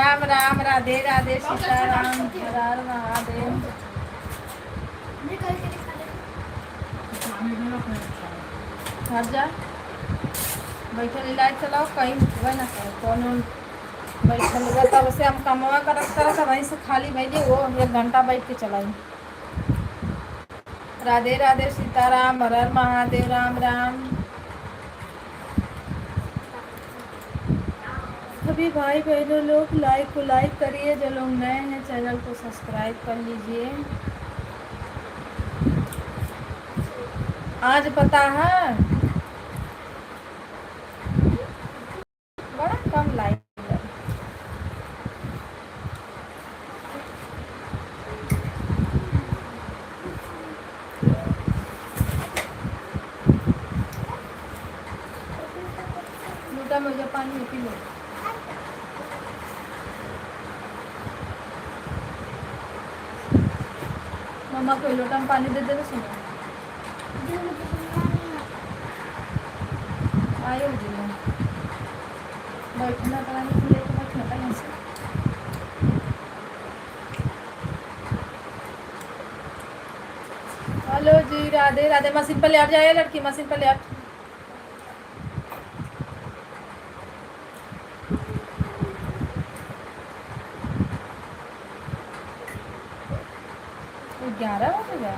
S1: राम राम, राधे राधे, सीताराम, हर हर महादेव।
S4: निकल के दिखा दे।
S1: हट जा, बैठल लाइट चलाओ, कहीं उठबे ना करो कोनो। बैठल हुआ तब से हम कमवा करत वहीं से खाली भैली वो 1 घंटा बैठ के चलाई। राधे राधे, सीताराम, हर हर महादेव, राम राम। सभी भाई बहनों लोग लाइक करिए, जो लोग नए हैं चैनल को सब्सक्राइब कर लीजिए। आज पता है बड़ा कम लाइक है। लूटा मुझे पानी पी लो। मम्मा को लोटा में पानी दे दे सुनो। आयो जी बैठना कराने के लिए तो बैठना था यहाँ से। हेलो जी, राधे राधे। मशीन पर ले आ जाए लड़की, मशीन पर ले आ। वो 11 हो गया।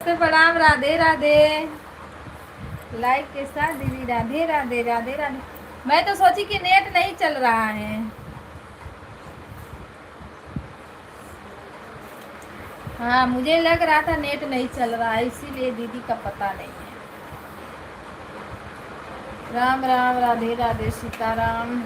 S1: से प्रणाम, राधे राधे। लाइक के साथ दीदी, राधे राधे राधे राधे। मैं तो सोची कि नेट नहीं चल रहा है। हाँ, मुझे लग रहा था नेट नहीं चल रहा है, इसीलिए दीदी का पता नहीं है। राम राम, राधे राधे, सीताराम।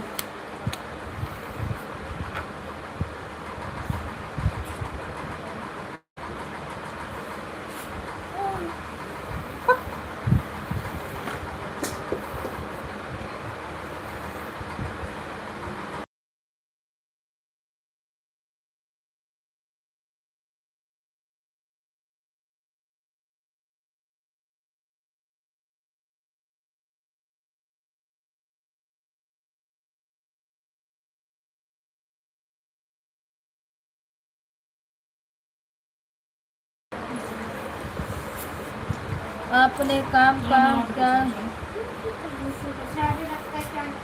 S1: अपने काम का क्या?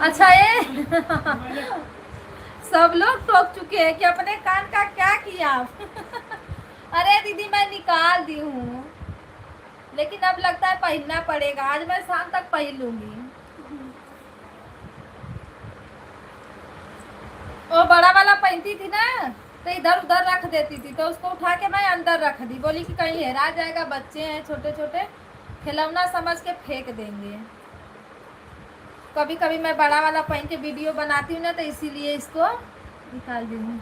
S1: अच्छा, ये सब लोग टोक चुके हैं कि अपने कान का क्या किया आप। अरे दीदी, मैं निकाल दी हूँ, लेकिन अब लगता है पहनना पड़ेगा। आज मैं शाम तक पहन लूंगी। वो बड़ा वाला पहनती थी ना, तो इधर उधर रख देती थी, तो उसको उठा के मैं अंदर रख दी। बोली कि कहीं हेरा जाएगा, बच्चे हैं छोटे छोटे, खिलौना समझ के फेंक देंगे। कभी कभी मैं बड़ा वाला पहन के वीडियो बनाती हूँ ना, तो इसीलिए इसको निकाल दी हूँ।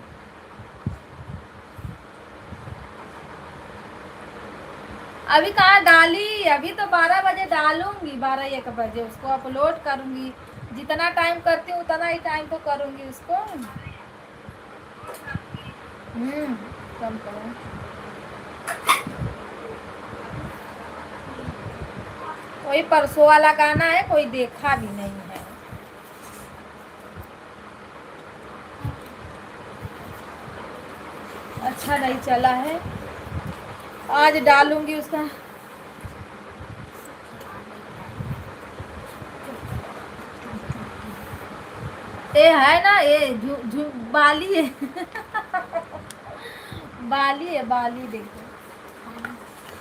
S1: अभी कहाँ डाली, अभी तो 12 बजे डालूंगी, 12-1 बजे उसको अपलोड करूंगी। जितना टाइम करती हूँ उतना ही टाइम तो करूंगी उसको। कम करो। कोई परसों वाला गाना है, कोई देखा भी नहीं है। अच्छा नहीं चला है, आज डालूंगी उसका। ये है ना, ये बाली है। बाली है, बाली देखो।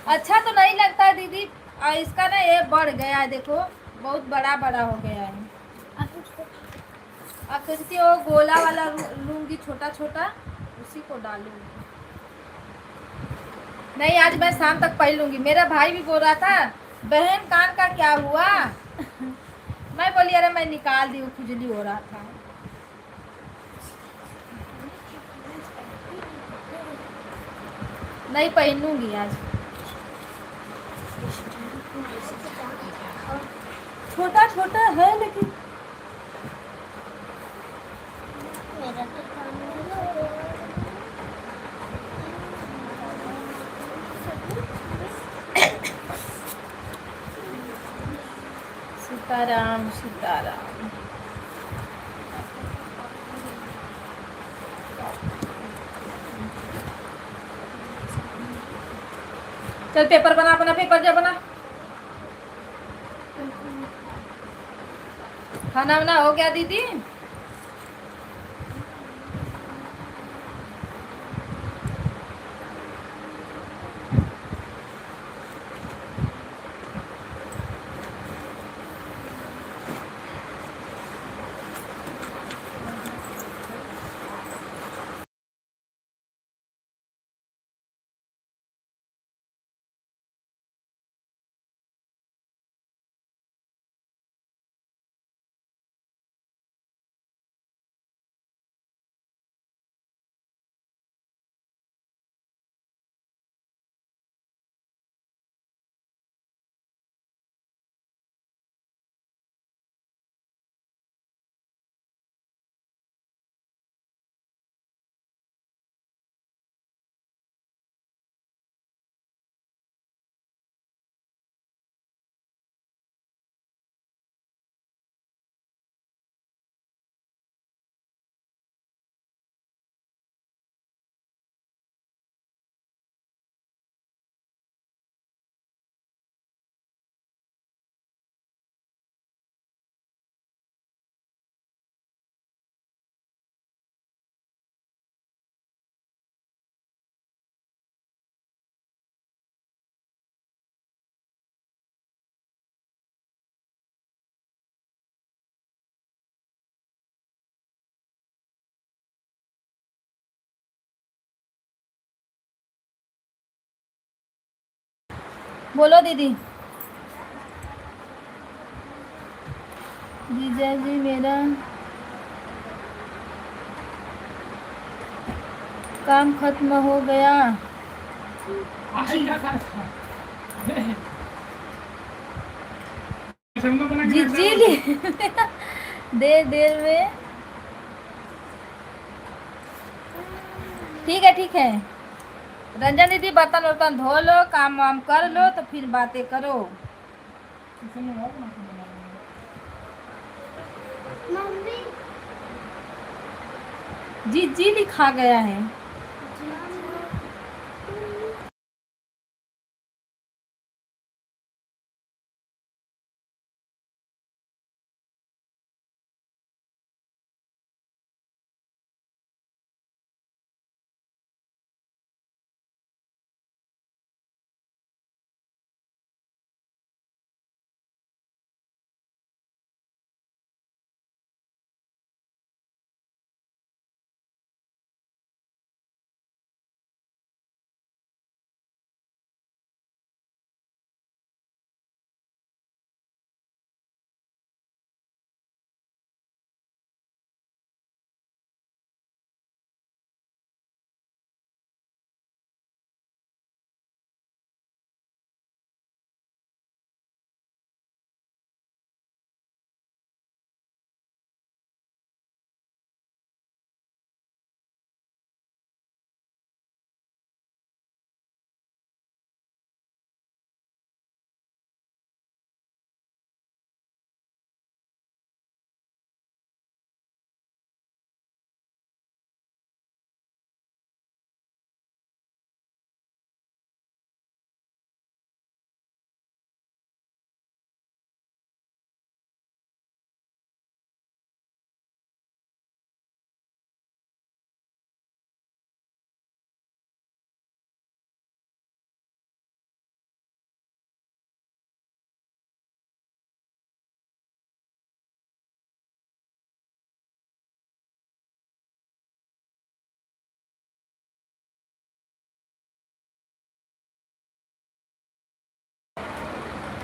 S1: अच्छा तो नहीं लगता है दीदी। इसका ना ये बढ़ गया है, देखो बहुत बड़ा बड़ा हो गया है। आकृति वो गोला वाला लूंगी, छोटा छोटा, उसी को डालूंगी। नहीं, आज मैं शाम तक पहन लूंगी। मेरा भाई भी बोल रहा था, बहन कान का क्या हुआ। मैं बोली अरे मैं निकाल दी हूँ, खुजली हो रहा था। नहीं पहनूंगी आज। छोटा छोटा है लेकिन
S4: मेरा तो काम
S1: सीताराम सीताराम। चल पेपर बना, अपना पेपर जा बना। खाना वाना हो गया दीदी? बोलो दीदी। जीजा जी मेरा काम खत्म हो गया।
S3: आएगा था सबको बना के
S1: जीजी ली देर में। ठीक है ठीक है। रंजन दीदी बर्तन वर्तन धो लो, काम वाम कर लो, तो फिर बातें करो।
S4: मम्मी
S1: जीजी लिखा गया है।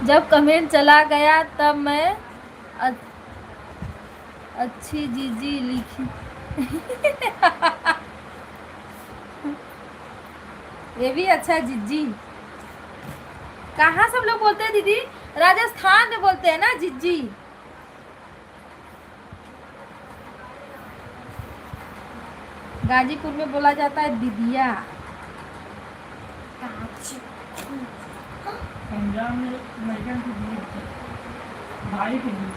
S1: जब कमेंट चला गया तब मैं अच्छी जीजी लिखी। ये भी अच्छा जीजी। कहाँ सब लोग बोलते हैं दीदी? राजस्थान में बोलते हैं ना जीजी। गाजीपुर में बोला जाता है दीदिया।
S3: पंजाब में अमेरिकन की भाई के लिए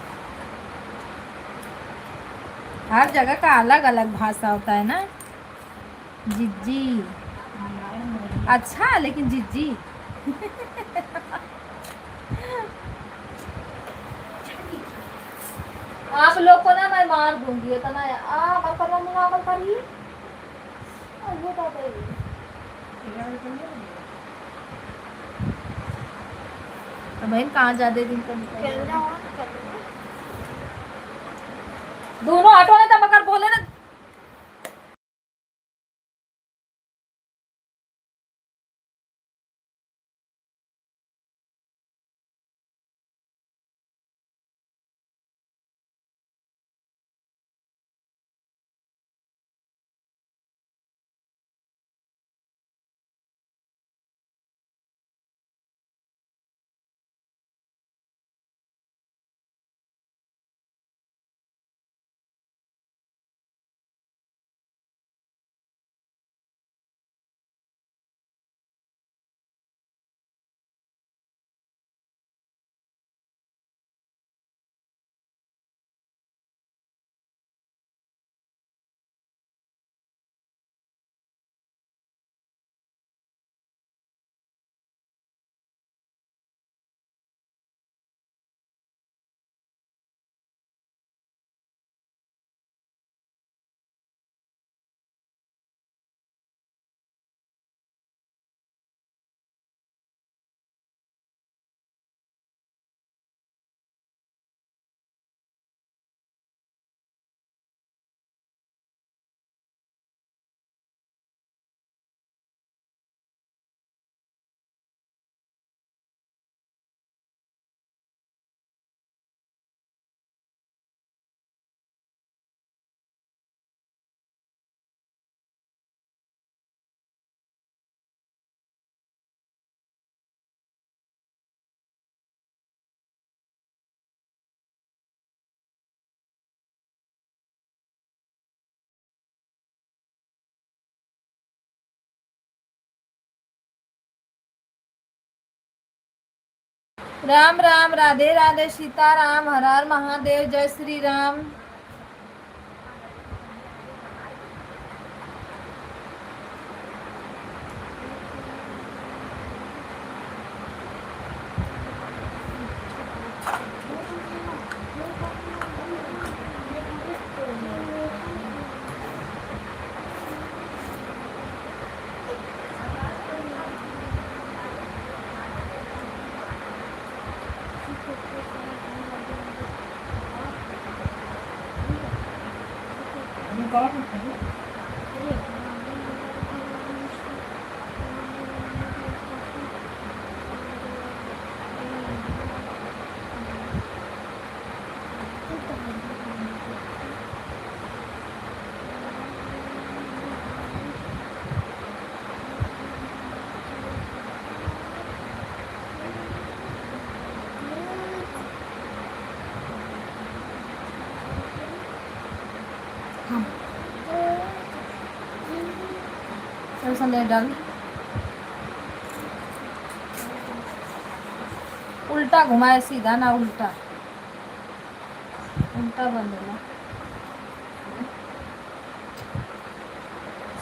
S1: हर जगह का अलग अलग भाषा होता है ना। जीजी अच्छा, लेकिन जीजी आप लोग को ना मैं मार दूंगी इतना। आप अपना मुकाबला करिए। तो बहन कहाँ ज्यादा दिन का दोनों ऑटो ने तब अगर बोले ना राम राम, राधे राधे, सीताराम, हर हर महादेव, जय श्री राम। चल समय डाल, उल्टा घुमाए, सीधा ना उल्टा, उल्टा बंदेला।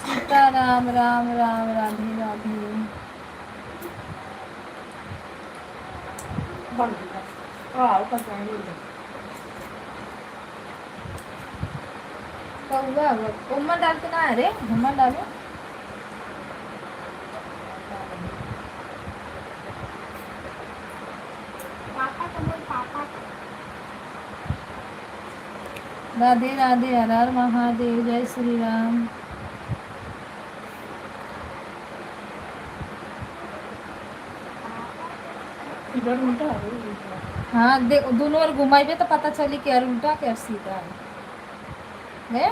S1: सीताराम, राम राम, राधे राधे। कौआ उम्मा डाल के ना है रे, घुमा डालो। राधे राधे, हर हर महादेव, जय श्री राम।
S3: इधर उल्टा है।
S1: हाँ देख, दोनों ओर घुमाइबे तो पता चली कि यार उल्टा क्या सीधा है। गया?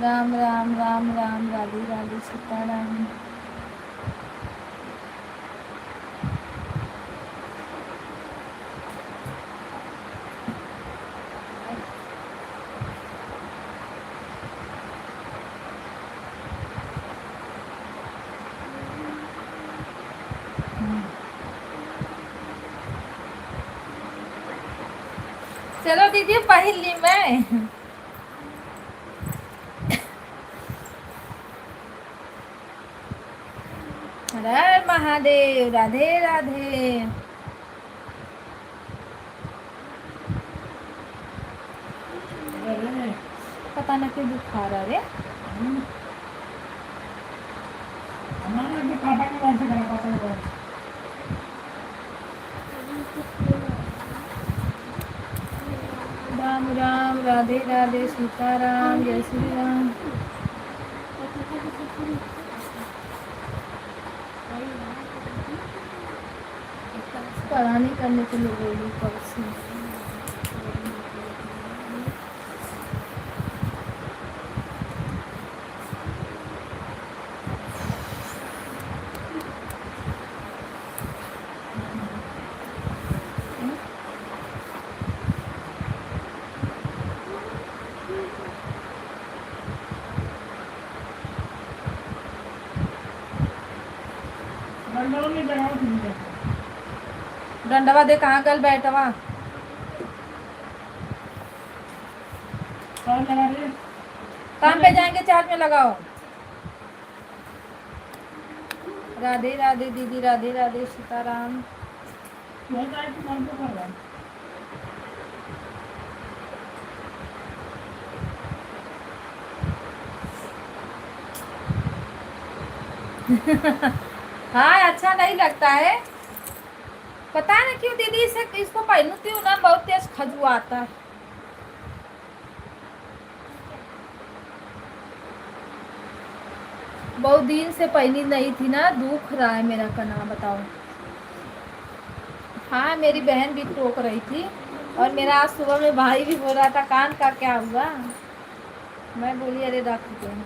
S1: राम राम, राम राम, राधे राधे, सीताराम। चलो दीदी पहन ली मैं। हर हर महादेव, राधे राधे। पता ना क्यों दुखा रहा रे।
S3: हमारा भी काटा के वैसे करा पाता है।
S1: राम राम, राधे राधे, सीताराम, जय श्री राम। पढ़ाने करने के लिए बोली कब से।
S3: बंदरों में जगह ठीक है।
S1: डंडवा दे, कहाँ गल बैठवा।
S3: कौन लगा रही?
S1: काम पे जाएंगे, चार्ज में लगाओ। राधे राधे दीदी, राधे राधे, सीताराम।
S3: बहुत टाइम से काम तो कर रहा है।
S1: हाँ अच्छा नहीं लगता है, पता है ना क्यों दीदी, इसे इसको पहनती हूँ ना बहुत तेज खजू आता है। बहुत दिन से पहनी नहीं थी ना, दुख रहा है मेरा कना, बताओ। हाँ मेरी बहन भी टोक रही थी, और मेरा आज सुबह में भाई भी बोल रहा था कान का क्या हुआ। मैं बोली अरे रख दे।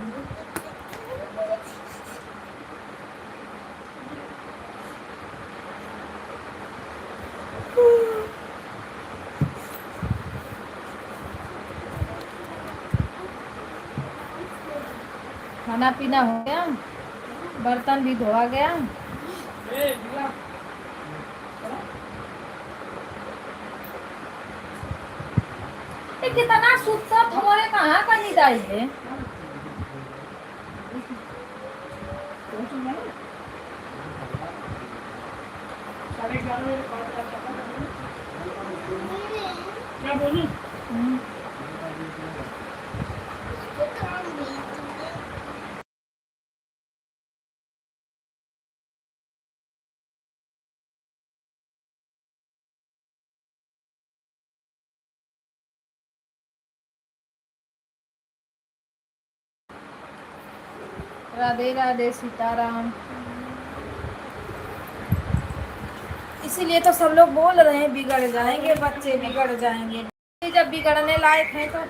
S1: खाना पीना हो गया, बर्तन भी धोआ गया। ये कितना सुत्ता तुम्हारे कहाँ का निदाई है?
S3: साढ़े 11 बजे कॉल करा था क्या बोलूं
S4: इसको काम भी तुमने
S1: राधे राधे सीताराम। इसीलिए तो सब लोग बोल रहे हैं बिगड़ जाएंगे बच्चे, बिगड़ जाएंगे। जब बिगड़ने लायक है तो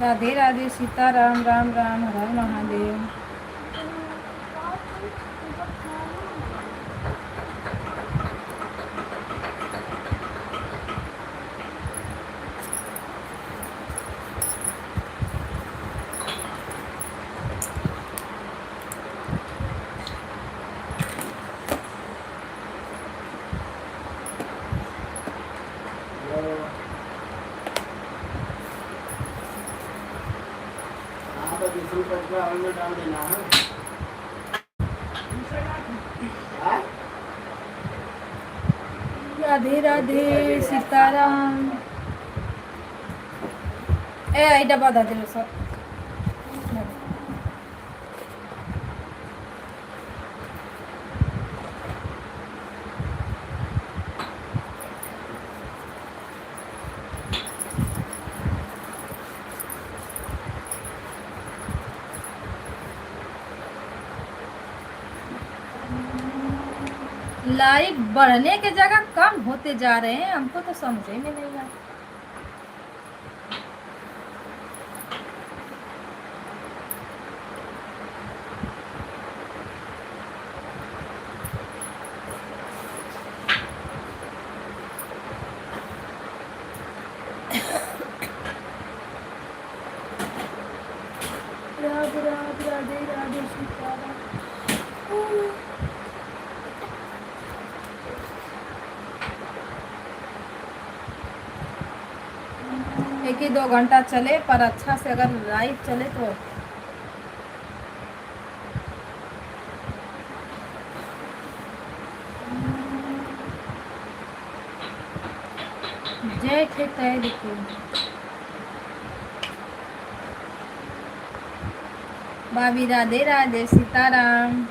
S1: राधे राधे सीताराम। राम राम हर हर महादेव।
S2: आपका 200 रुपये हॉल में डाल देना है। हाँ?
S1: राधे राधे सीताराम। ए आई डब्बा दा दे सब। लाइक बढ़ने के जगह कम होते जा रहे हैं, हमको तो समझ में नहीं आता। राधे राधे राधे राधे सीताराम। एक ही 2 घंटा चले पर अच्छा से अगर लाइव चले तो जय ठीक है। देखिए भाभी राधे राधे सीताराम।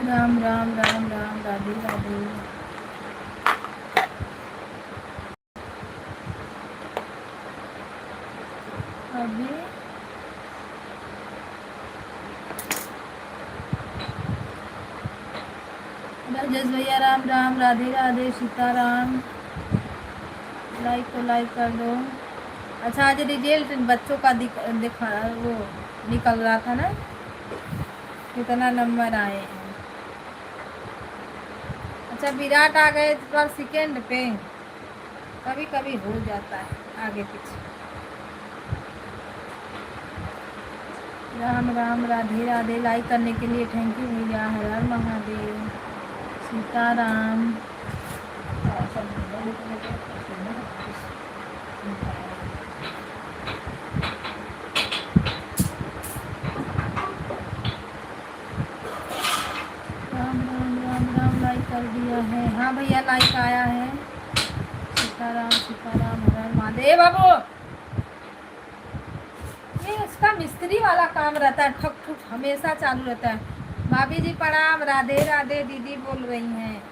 S1: राम राम राम राम राधे राधे। अभी राजेश भैया राम राम राधे राधे सीताराम। लाइक तो लाइक कर दो। अच्छा आज रिजल्ट बच्चों का दिखा वो निकल रहा था ना, कितना नंबर आए हैं। अच्छा विराट आ गए पर सेकेंड पे, कभी कभी हो जाता है आगे पीछे। राम राम राधे राधे। लाइक करने के लिए थैंक यू भैया। हर हर महादेव सीताराम। राम राम राम राम। लाइक कर दिया है। हाँ भैया लाइक आया है। सीताराम सीताराम हर हर महादेव। बाबू ये इसका मिस्त्री वाला काम रहता है, ठक ठुक हमेशा चालू रहता है। भाभी जी प्रणाम। राधे राधे दीदी बोल रही हैं।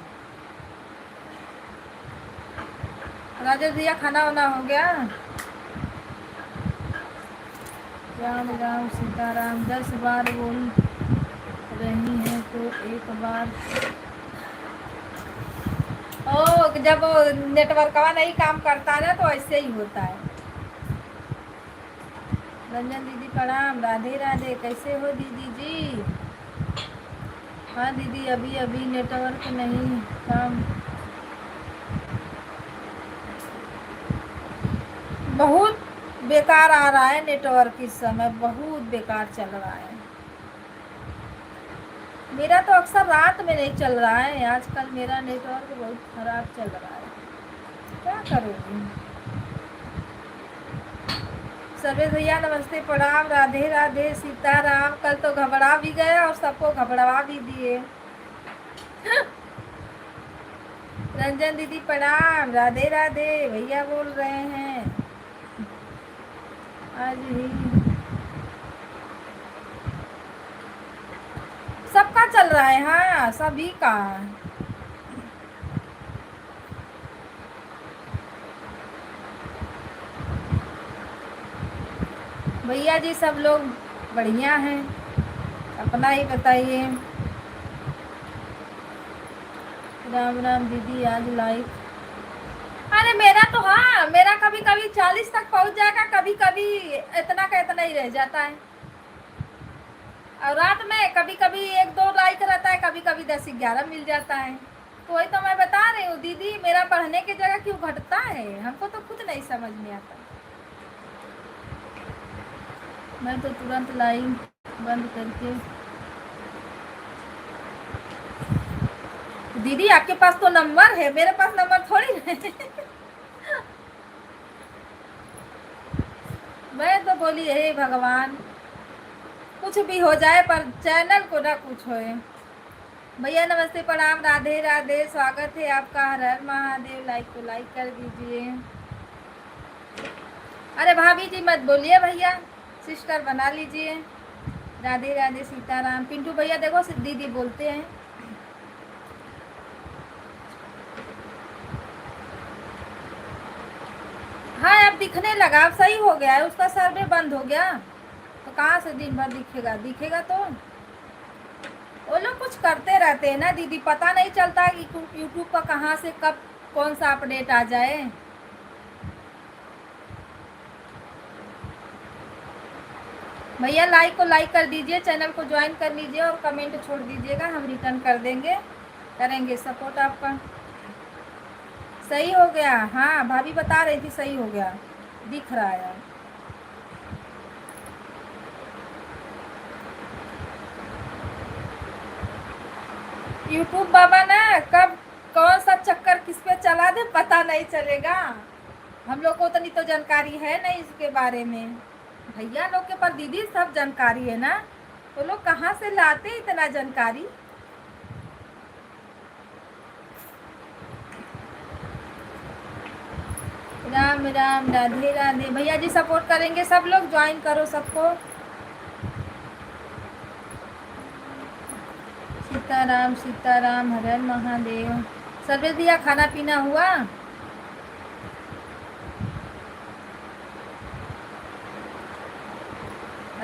S1: राजेश भैया खाना वाना हो गया। राम राम सीताराम। 10 बार बोल रही हैं तो एक बार। ओ जब नेटवर्क का नहीं काम करता है ना तो ऐसे ही होता है। रंजन दीदी प्रणाम। राधे राधे। कैसे हो दीदी जी? हाँ दीदी अभी अभी नेटवर्क नहीं काम, बहुत बेकार आ रहा है नेटवर्क इस समय, बहुत बेकार चल रहा है। मेरा तो अक्सर रात में नहीं चल रहा है, आजकल मेरा नेटवर्क बहुत खराब चल रहा है, क्या करूँगी। सभी भैया नमस्ते प्रणाम। राधे राधे सीताराम। कल तो घबरा भी गए और सबको घबरा भी दिए। रंजन दीदी प्रणाम। राधे राधे भैया बोल रहे हैं। आज ही सबका चल रहा है, हाँ सभी का। भैया जी सब लोग बढ़िया हैं, अपना ही बताइए। राम राम दीदी आज लाइक। अरे मेरा तो हाँ मेरा कभी कभी 40 तक पहुंच जाएगा, कभी कभी इतना का इतना ही रह जाता है। और रात में कभी कभी 1-2 लाइक रहता है, कभी कभी 10-11 मिल जाता है। तो वही तो मैं बता रही हूँ, दीदी मेरा बढ़ने की जगह क्यों घटता है, हमको तो खुद नहीं समझ में आता। मैं तो तुरंत लाइव बंद करके, दीदी आपके पास तो नंबर है, मेरे पास नंबर थोड़ी है। मैं तो बोली हे भगवान कुछ भी हो जाए पर चैनल को ना कुछ होए। भैया नमस्ते प्रणाम, राधे राधे, स्वागत है आपका, हर हर महादेव। लाइक को लाइक कर दीजिए। अरे भाभी जी मत बोलिए भैया, सिस्टर बना लीजिए। राधे राधे सीताराम। पिंटू भैया देखो दीदी बोलते हैं। हाँ अब दिखने लगा, अब सही हो गया है, उसका सर्वे बंद हो गया तो कहाँ से दिन भर दिखेगा, दिखेगा तो वो लोग कुछ करते रहते हैं ना दीदी, पता नहीं चलता कि यूट्यूब का कहाँ से कब कौन सा अपडेट आ जाए। भैया लाइक को लाइक कर दीजिए, चैनल को ज्वाइन कर लीजिए और कमेंट छोड़ दीजिएगा, हम रिटर्न कर देंगे, करेंगे सपोर्ट आपका। सही हो गया, हाँ भाभी बता रही थी सही हो गया, दिख रहा है। यूट्यूब बाबा ना कब कौन सा चक्कर किस पे चला दे पता नहीं चलेगा, हम लोग को उतनी तो जानकारी है नहीं इसके बारे में। भैया लोग के पास दीदी सब जानकारी है ना, तो लोग कहाँ से लाते इतना जानकारी। राम राम राधे राधे। भैया जी सपोर्ट करेंगे, सब लोग ज्वाइन करो सबको। सीताराम सीताराम, हर हर महादेव। सर्वे दिया, खाना पीना हुआ?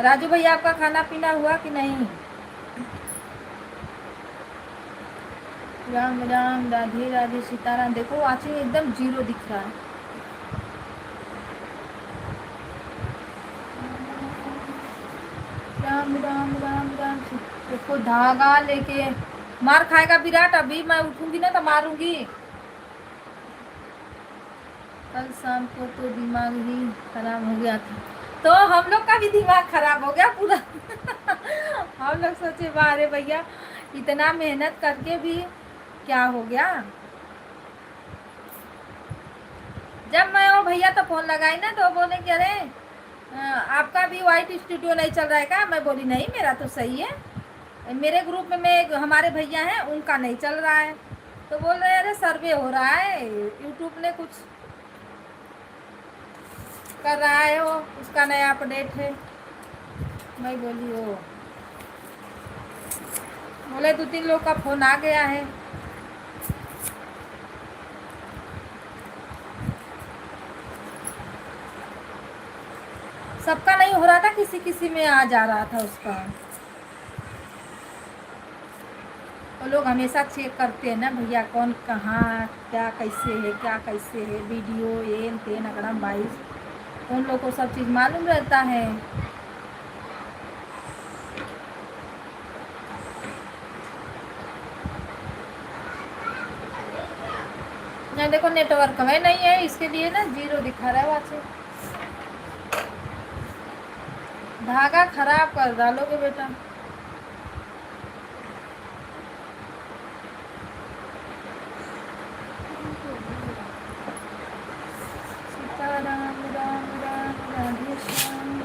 S1: राजू भैया आपका खाना पीना हुआ कि नहीं? राम राम राधे राधे सीताराम। देखो वाचिंग एकदम 0 दिख रहा है। राम राम राम राम। देखो धागा लेके मार खाएगा विराट, अभी मैं उठूंगी ना तो मारूंगी। कल शाम को तो दिमाग ही खराब हो गया था, तो हम लोग का भी दिमाग खराब हो गया पूरा। हम लोग सोचे वाह भैया इतना मेहनत करके भी क्या हो गया। जब मैं वो भैया तो फोन लगाई ना तो बोले कि अरे आपका भी वाइट स्टूडियो नहीं चल रहा है क्या? मैं बोली नहीं मेरा तो सही है, मेरे ग्रुप में हमारे भैया हैं उनका नहीं चल रहा है। तो बोल रहे अरे सर्वे हो रहा है, यूट्यूब ने कुछ कर रहा है, वो उसका नया अपडेट है। मैं बोली ओ, बोले 2-3 लोग का फोन आ गया है। सबका नहीं हो रहा था, किसी किसी में आ जा रहा था उसका। वो लोग हमेशा चेक करते हैं ना भैया कौन कहाँ क्या कैसे है, क्या कैसे है, वीडियो ये तेन अगड़म 22, उन लोग को सब चीज़ मालूम रहता है। यहाँ देखो नेटवर्क में नहीं है, इसके लिए ना 0 दिखा रहा है वहाँ से। धागा खराब कर डालोगे बेटा। सीताराम राम राम राधे श्याम।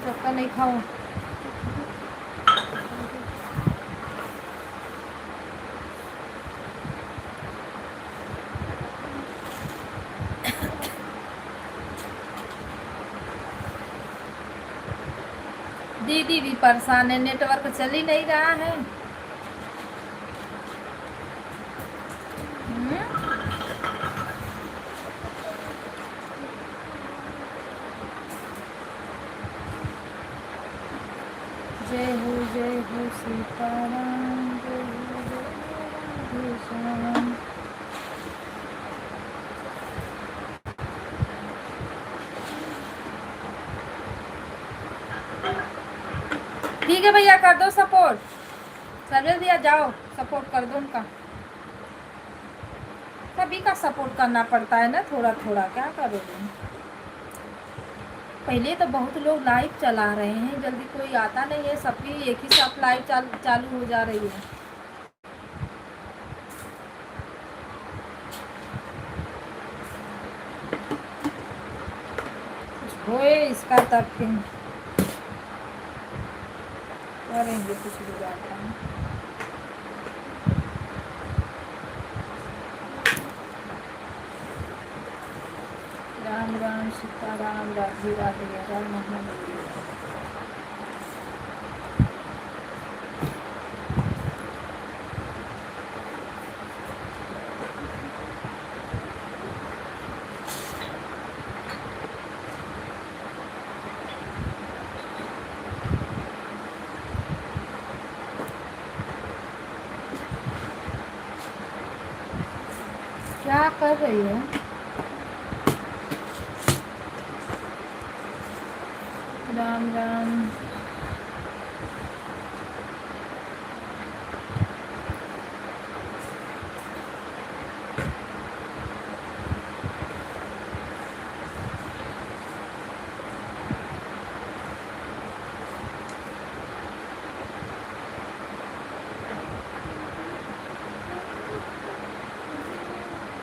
S1: चक्का नहीं खाऊं। दीदी भी परेशान है, नेटवर्क चल ही नहीं रहा है। जय हो सीताराम, जय हो श्याम। ठीक है भैया कर दो सपोर्ट, सर्वे दिया जाओ सपोर्ट कर दो उनका। सभी का सपोर्ट करना पड़ता है ना, थोड़ा थोड़ा, क्या करोगे। पहले तो बहुत लोग लाइव चला रहे हैं, जल्दी कोई आता नहीं है, सबकी एक ही साथ लाइव चालू हो जा रही है। होए इसका तब फिर करेंगे कुछ जुगाड़ काम। राम राम सीता राम राधे राधे हर महादेव। क्या कर रही हो? राम राम।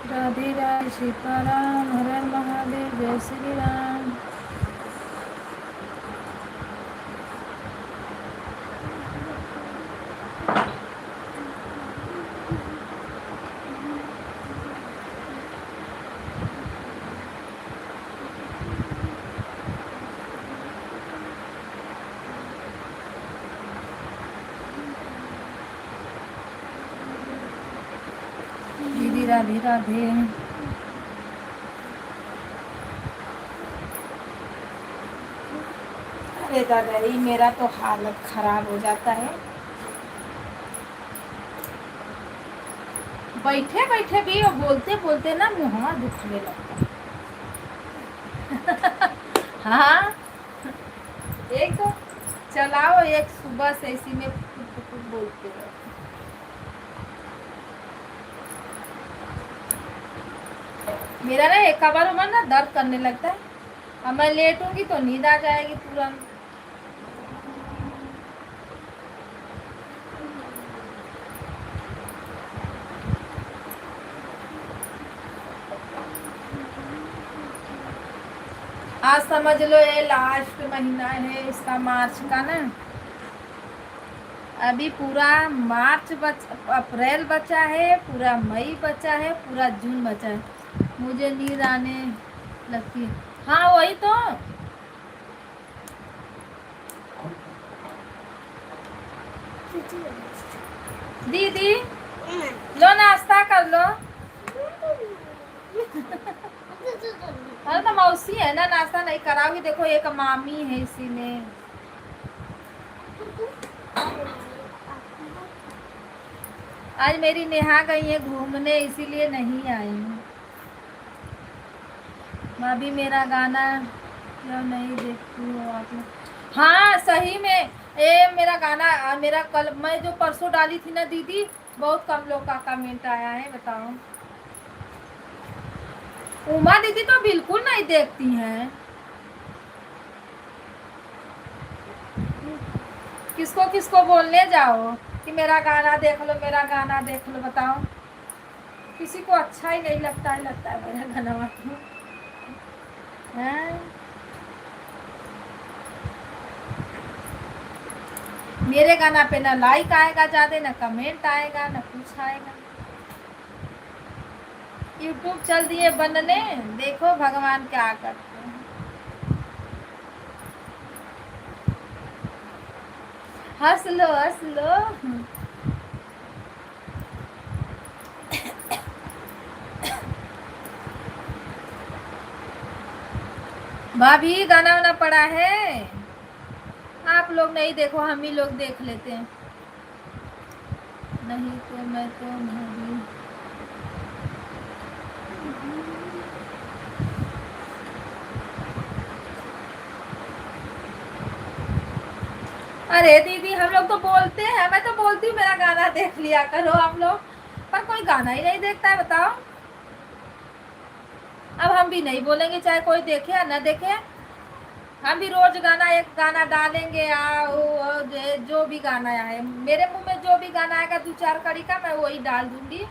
S1: राधे राधे सीताराम हर हर महादेव जय श्री राम। दीदी राधे राधे। अरे दादा ये मेरा तो हालत खराब हो जाता है, बैठे बैठे भी और बोलते बोलते ना मुँह दुखने लगता है। हाँ, एक तो चलाओ, एक सुबह से इसी में बोलते रहो। मेरा ना एक बार उम्र ना दर्द करने लगता है, अब मैं लेटूंगी तो नींद आ जाएगी तुरंत। आज समझ लो ये लास्ट महीना है इसका, मार्च का ना। अभी पूरा मार्च अप्रैल बचा है, पूरा मई बचा है, पूरा जून बचा है। मुझे नींद आने लगती है। हाँ वही तो, दीदी लो नाश्ता कर लो। अरे तो मौसी है ना, नाश्ता नहीं कराओगी? देखो एक मामी है इसी में। आज मेरी नेहा गई है घूमने, इसीलिए नहीं आई हूँ। भाभी मेरा गाना क्यों नहीं देखती हो आप लोग? हाँ सही में, ये मेरा गाना, मेरा कल मैं जो परसों डाली थी ना दीदी, बहुत कम लोग का कमेंट आया है, बताओ। उमा दीदी तो बिल्कुल नहीं देखती हैं। किसको किसको बोलने जाओ कि मेरा गाना देख लो, मेरा गाना देख लो, बताओ। किसी को अच्छा ही नहीं लगता है मेरा गाना। मेरे गाना पे ना लाइक आएगा ज्यादा, ना कमेंट आएगा, ना कुछ आएगा। यूट्यूब चल दिए बनने, देखो भगवान क्या करते हैं। हंस लो हंस लो। भाभी गाना वाना पड़ा है, आप लोग नहीं देखो, हम ही लोग देख लेते हैं। नहीं तो मैं तो भाभी। अरे दीदी हम लोग तो बोलते हैं, मैं तो बोलती हूँ मेरा गाना देख लिया करो आप लोग, पर कोई गाना ही नहीं देखता है, बताओ। अब हम भी नहीं बोलेंगे, चाहे कोई देखे या न देखे। हम भी रोज गाना, एक गाना डालेंगे या जो भी गाना आए मेरे मुंह में, जो भी गाना आएगा 2-4 कड़ी का, मैं वही डाल दूंगी,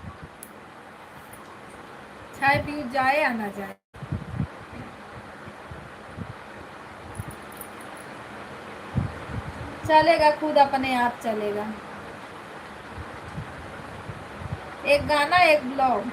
S1: चाहे व्यूज जाए या ना जाए। चलेगा, खुद अपने आप चलेगा। एक गाना, एक ब्लॉग।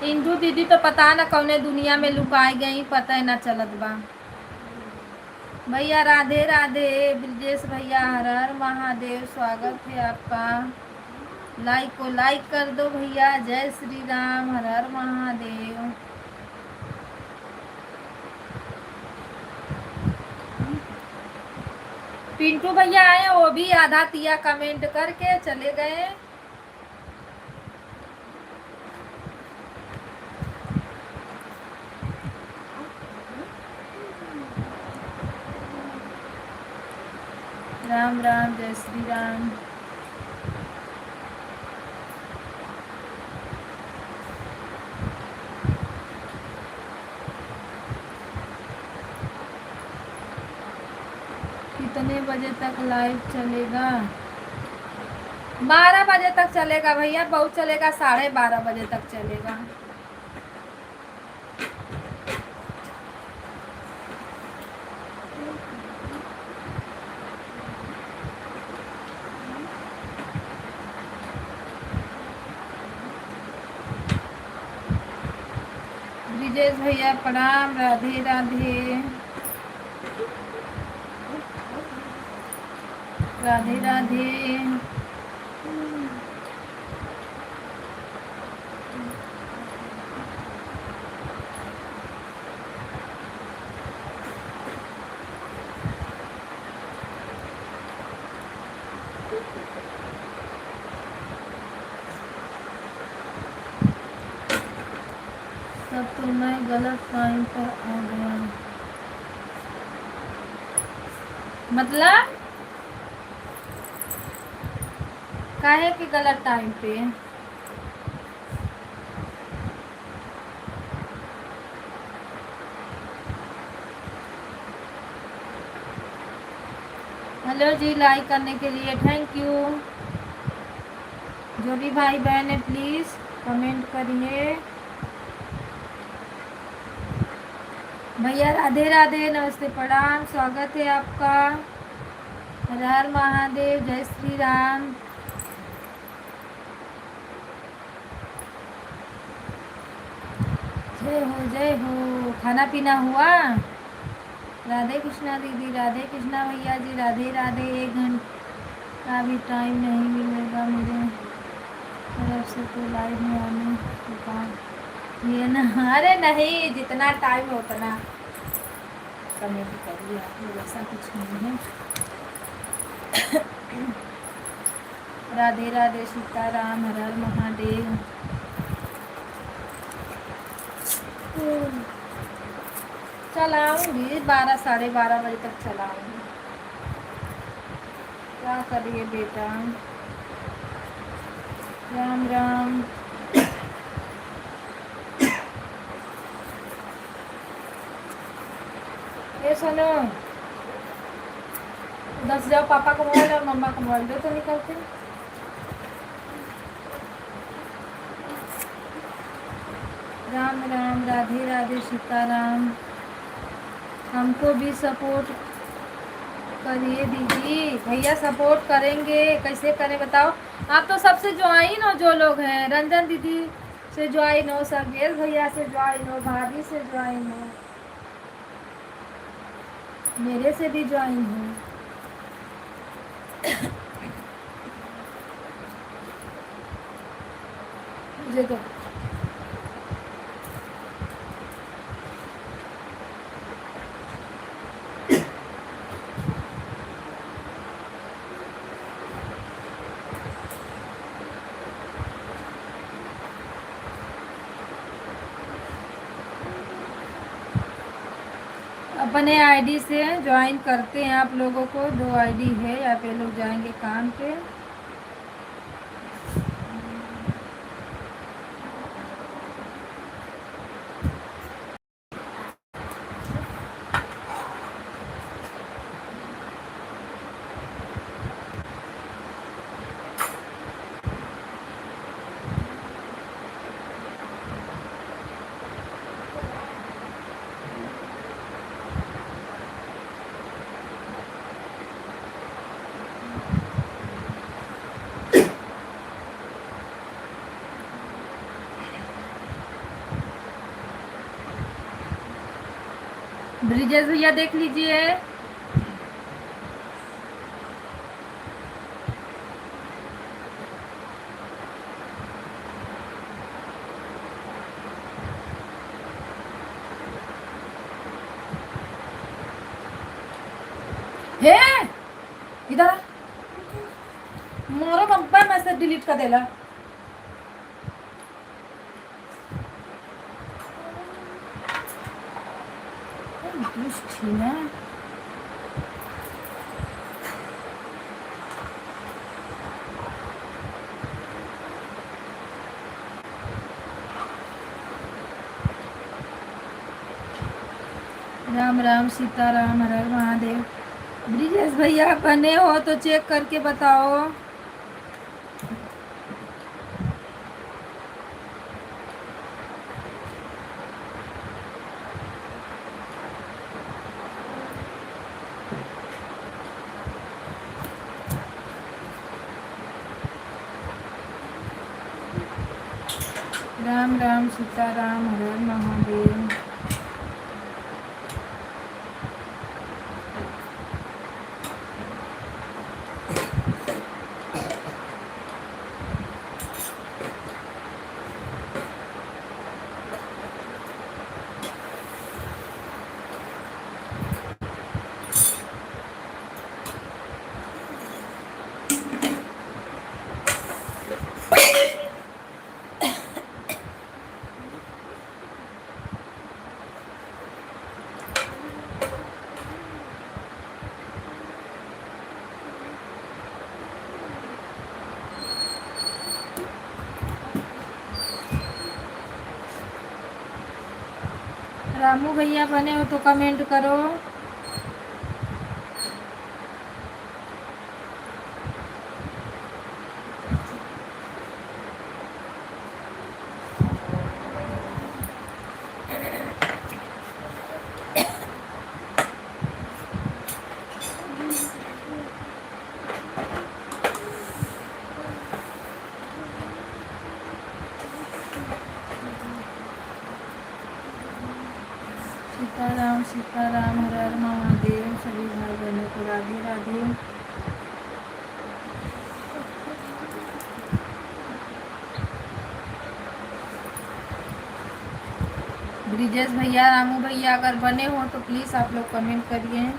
S1: इंदू दीदी तो पता न कौने दुनिया में लुकाई गई, पता ही ना चलत बा। भैया राधे राधे, ब्रजेश भैया हर हर महादेव, स्वागत है आपका। लाइक को लाइक कर दो भैया। जय श्री राम, हर हर महादेव। पिंटू भैया आए, वो भी आधा तिया कमेंट करके चले गए। राम राम, जय श्री राम। कितने बजे तक लाइव चलेगा? 12 बजे तक चलेगा भैया, बहुत चलेगा, 12:30 बजे तक चलेगा। ब्रिजेश भैया प्रणाम, राधे राधे। राधे राधे। तब तो मैं गलत टाइम पर आ गया। मतलब काहे कि गलत टाइम पे? हेलो जी, लाइक करने के लिए थैंक यू। जो भी भाई बहन है प्लीज कमेंट करिए। भैया राधे राधे, नमस्ते प्रणाम, स्वागत है आपका। हर हर महादेव, जय श्री राम। जय हो जय हो। खाना पीना हुआ? राधे कृष्णा दीदी, राधे कृष्णा भैया जी, राधे राधे। 1 घंटा भी टाइम नहीं मिलेगा मेरे तरफ से तो लाइव में आने का ये ना। अरे नहीं, जितना टाइम हो उतना कमेंट करिए आप लोग, ऐसा कुछ नहीं है। राधे राधे, सीताराम, हर हर महादेव। चलाऊंगी 12 12:30 बजे तक चलाऊंगी। क्या करिए बेटा। राम राम। ये सुनो, उधर से जाओ, पापा का मोबाइल और मम्मा का मोबाइल दो तो निकलते। राम राम, राधे राधे, सीताराम। हमको भी सपोर्ट करिए दीदी। भैया सपोर्ट करेंगे, कैसे करें बताओ? आप तो सबसे ज्वाइन हो, जो लोग हैं, रंजन दीदी से ज्वाइन हो, सर्वेश भैया से ज्वाइन हो, भाभी से ज्वाइन हो, मेरे से भी ज्वाइन हो। मुझे तो अपने आईडी से ज्वाइन करते हैं आप लोगों को। 2 आईडी है, यहाँ पे लोग जाएंगे काम पे। ब्रिजेश भैया देख लीजिए। हे इधर आ। मोरो कंपा मैसेज डिलीट कर देला। दुष्ट ही ना। राम राम सीताराम, हर हर महादेव। ब्रिजेश भैया बने हो तो चेक करके बताओ। राम राम सीताराम, हर हर महादेव। रामू भैया बने हो तो कमेंट करो। सीताराम सीताराम, हर हर महादेव। सभी भाई बहनों को राधे राधे। ब्रिजेश भैया, रामू भैया अगर बने हो तो प्लीज़ आप लोग कमेंट करिए।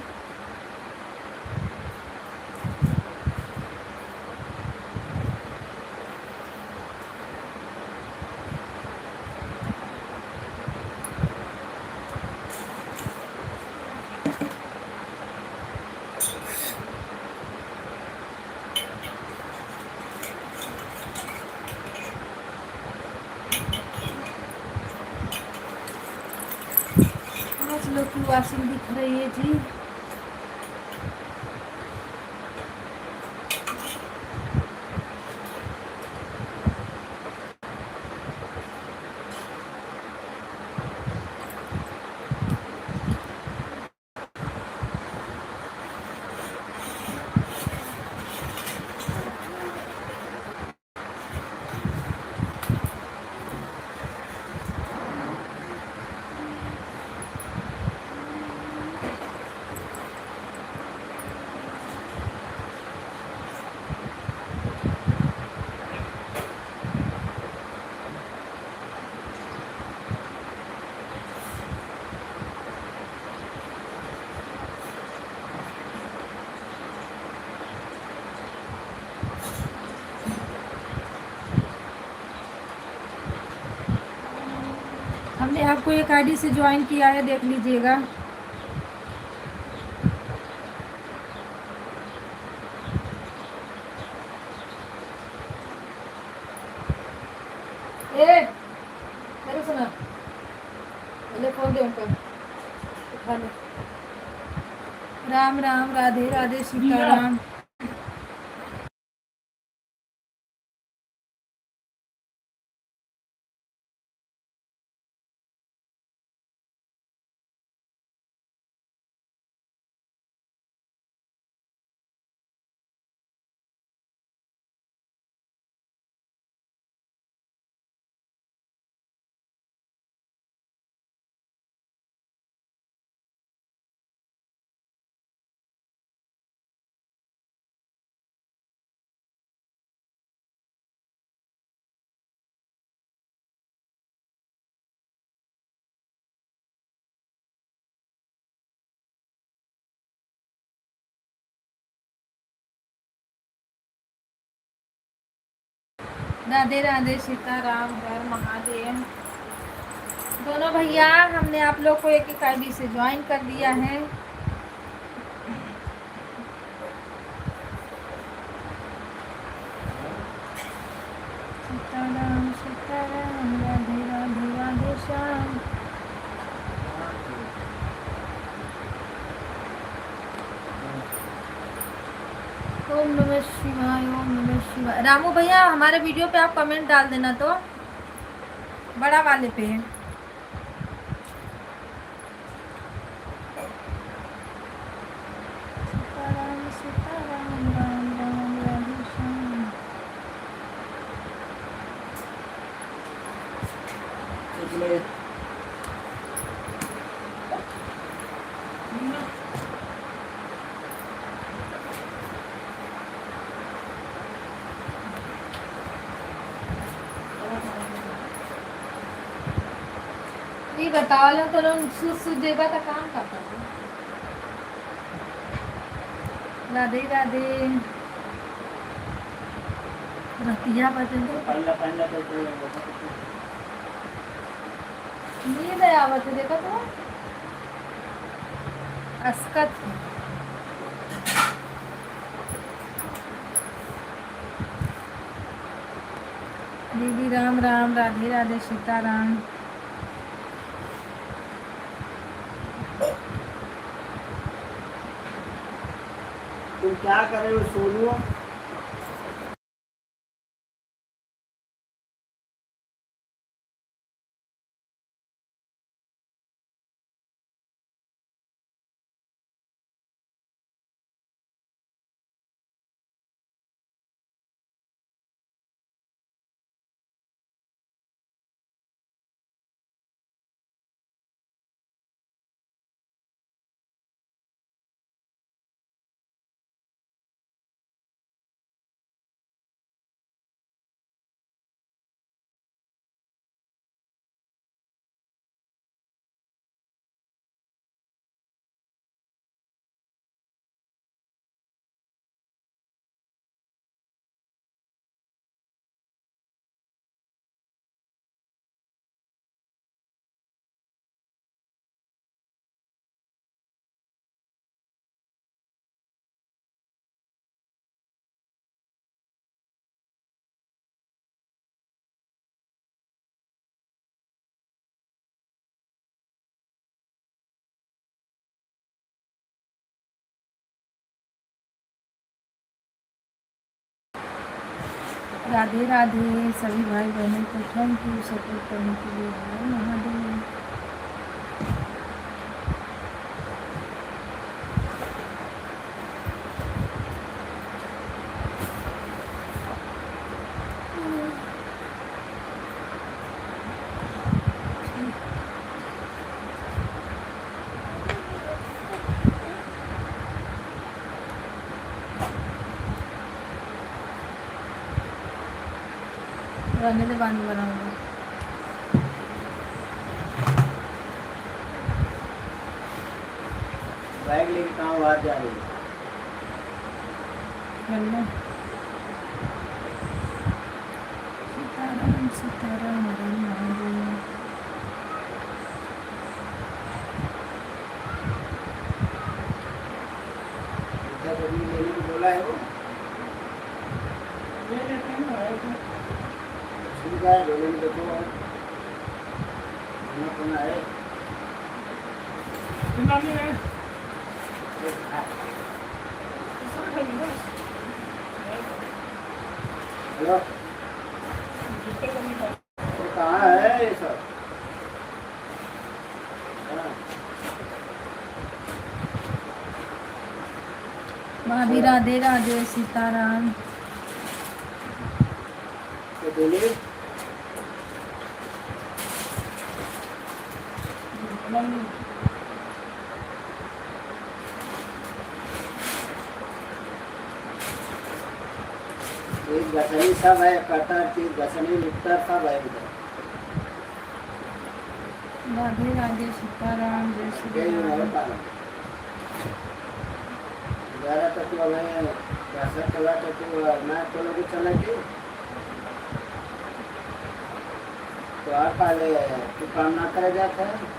S1: लोग की वाशिंग दिख रही है जी। हमने आपको एक आईडी से ज्वाइन किया है, देख लीजिएगा। ए मेरे सुना ले फोन दे उनका उठा ले। राम राम राधे राधे सीताराम। राधे राधे सीताराम हर महादेव। दोनों भैया हमने आप लोग को एक एक आईडी से ज्वाइन कर दिया है। सीताराम सीताराम राधे राधे राधे श्याम। ओम नमः शिवाय ओम नमः शिवाय। रामू भैया हमारे वीडियो पे आप कमेंट डाल देना तो बड़ा वाले पे। सीताराम सीताराम राम राम राधे श्याम।
S2: इसमें
S1: ये बताओ लो तो सुध देगा का काम करता है। राधे राधे रतिया बजे
S2: पल्ला पल्ला तो
S1: नींद आवत है देखा तो अस्कत। दीदी राम राम राधे राधे सीताराम।
S2: तुम क्या कर रहे हो सोनू?
S1: राधे राधे सभी भाई बहनों को थैंक यू सपोर्ट करने के लिए। हर महादेव। रहने दे पानी बनाऊंगा।
S2: बैग लेके कहाँ बाहर जा रही है?
S1: हेलो सीताराम सीताराम राम महादेव।
S2: इधर कभी लेने को बोला है वो?
S3: ले लेते हैं भाई को।
S2: ठीक है, झोले में देखो खाना है।
S3: नानी है
S2: हेलो, तो कहाँ है ये सब? हाँ,
S1: भाभी राधे राधे सीताराम।
S2: तो बोलिए। एक घसनी सब है, कटर की घसनी लिफ्टर सब है उधर।
S1: राधे राधे सीताराम जय श्री
S2: यही है
S1: राम।
S2: पालन। 11 तक हमें कैसे चला तो मैं तो लोग चला की तो आप पहले तू काम ना करे जाता है।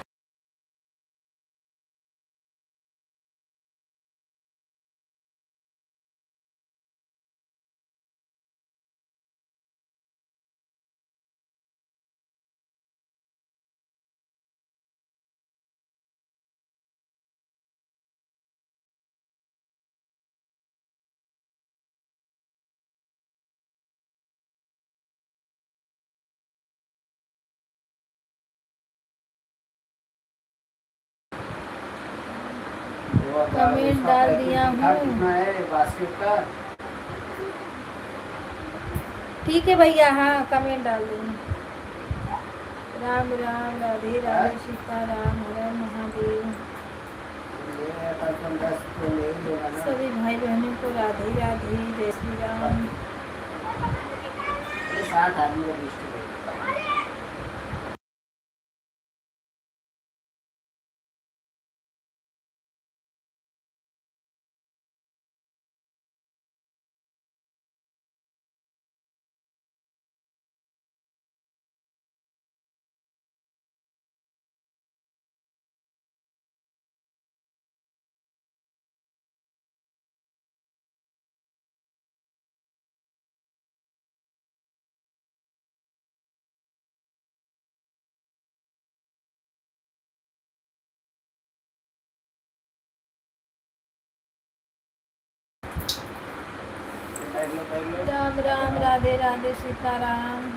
S1: कमेंट डाल दिया हूँ।
S2: कितना है बास्केट का?
S1: ठीक है भैया, हाँ कमेंट डाल दूँगी। राम राम राधे राधे सीताराम हर महादेव।
S2: ये कल 10 तो ले ही लेगा ना।
S1: सभी भाई बहनों को राधे राधे जय श्री राम।
S2: ये 60 आदमी का लिस्ट है।
S1: राम राम राधे राधे सीताराम।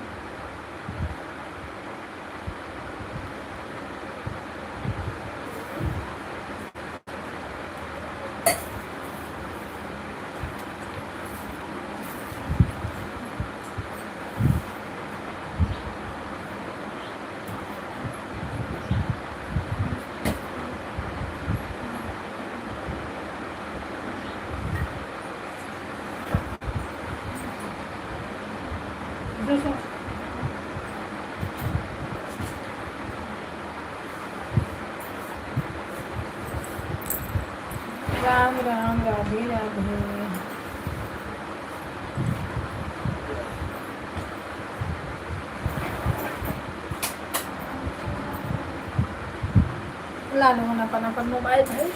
S1: राम राम राधे राधे। ला लो ना अपन अपन मोबाइल भाई।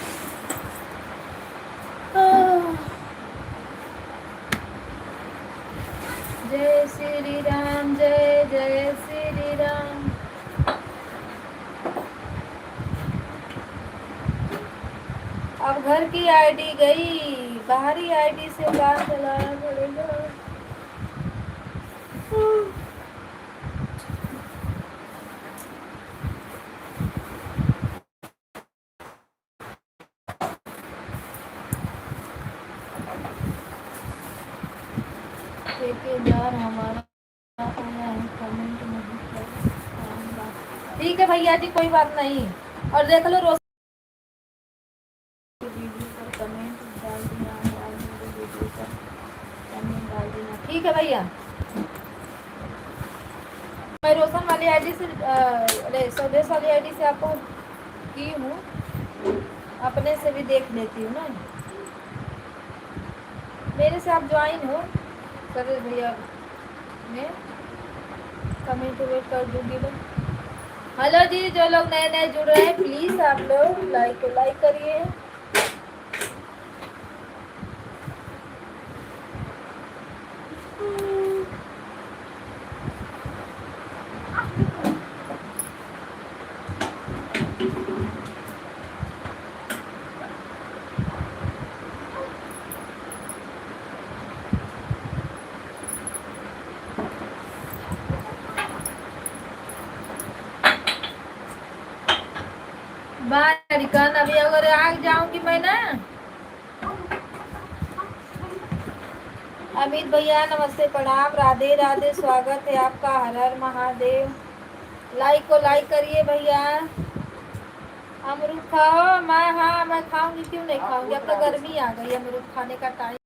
S1: जय श्री राम जय जय श्री राम। अब घर की आईडी गई, बाहरी आईडी से काम चलाना पड़ेगा। ठेकेदार हमारा आया है, कमेंट नहीं कर। ठीक है भैया जी, कोई बात नहीं। और देख लो रोज वीडियो पर कमेंट डाल दिया, और मेरे वीडियो पर कमेंट डाल देना। ठीक है भैया, मैं रोशन वाली आईडी से अरे स्वदेश वाली आईडी से आपको की हूँ, अपने से भी देख लेती हूँ ना। मेरे से आप ज्वाइन हो सर भैया, मैं कमेंट वेट कर दूंगी मैं। हेलो जी, जो लोग नए नए जुड़ रहे हैं प्लीज आप लोग लाइक करिए। अमेरिकन अभी अगर आ जाऊंगी मैं ना। अमित भैया नमस्ते प्रणाम, राधे राधे, स्वागत है आपका, हर हर महादेव। लाइक को लाइक करिए भैया। अमरूद खाओ। मैं खाऊंगी, क्यों नहीं खाऊंगी, अब तो गर्मी आ गई, अमरूद खाने का टाइम।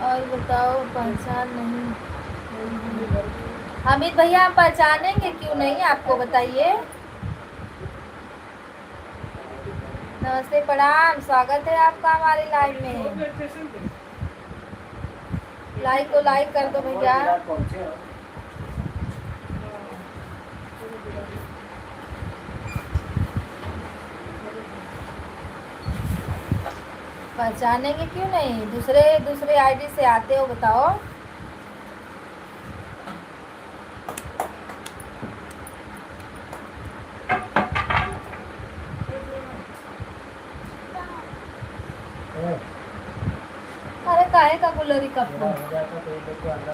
S1: और बताओ, पहचान नहीं। अमित भैया हम पहचानेंगे क्यों नहीं, आपको बताइए। नमस्ते प्रणाम, स्वागत है आपका हमारे लाइव में। लाइक को लाइक कर दो भैया।
S2: पहुंचे हो।
S1: पहचानेंगे क्यों नहीं, दूसरे दूसरे आईडी से आते हो, बताओ। अरे काहे का गुलरी कप
S2: हो जाता तो देखो अंदर।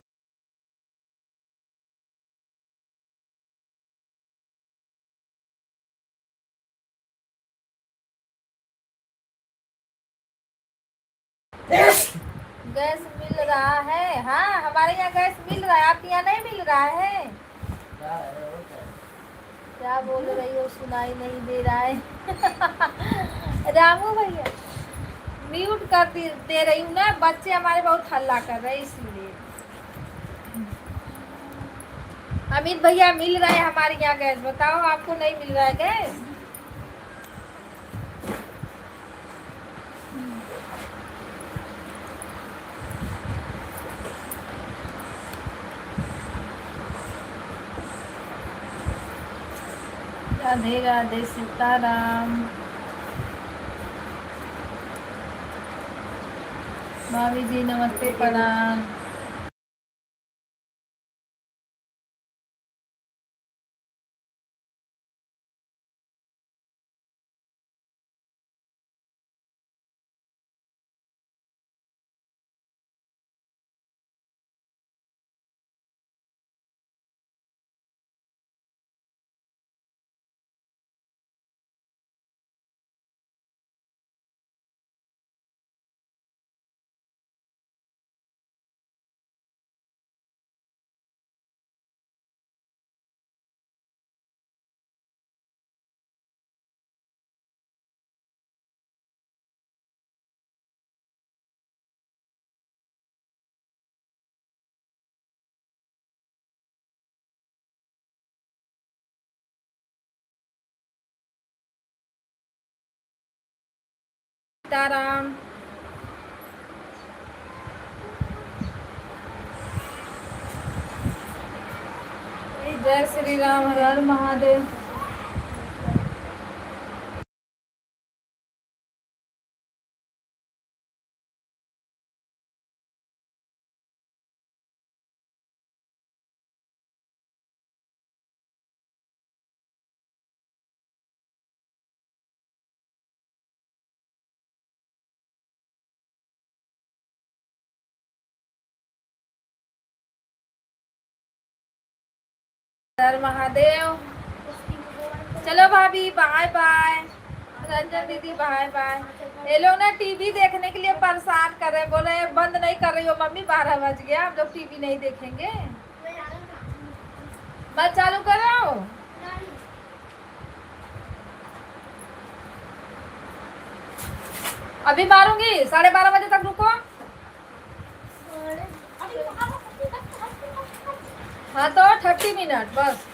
S1: गैस मिल रहा है, हाँ हमारे यहाँ गैस मिल रहा है, आपके यहाँ नहीं मिल रहा है।
S2: क्या है वो क्या है?
S1: क्या बोल रही हो, सुनाई नहीं दे रहा है। रामू भैया म्यूट कर दे रही हूँ ना, बच्चे हमारे बहुत हल्ला कर रहे हैं इसलिए। अमित भैया मिल रहा है हमारे यहाँ गैस, बताओ आपको नहीं मिल रहा है गैस। राधे राधे, सीताराम। भाभी जी नमस्ते प्रणाम। सीताराम। जय श्री राम, हर हर महादेव। हर महादेव। चलो भाभी बाय बाय, रंजन दीदी बाय बाय। ये लोग ना टीवी देखने के लिए परेशान कर रहे हैं, बोल रहे हैं बंद नहीं कर रही हो मम्मी, 12 बज गया, हम लोग टीवी नहीं देखेंगे। बस चालू करो। अभी मारूंगी, 12:30 बजे तक रुको। हाँ तो 30 मिनट बस।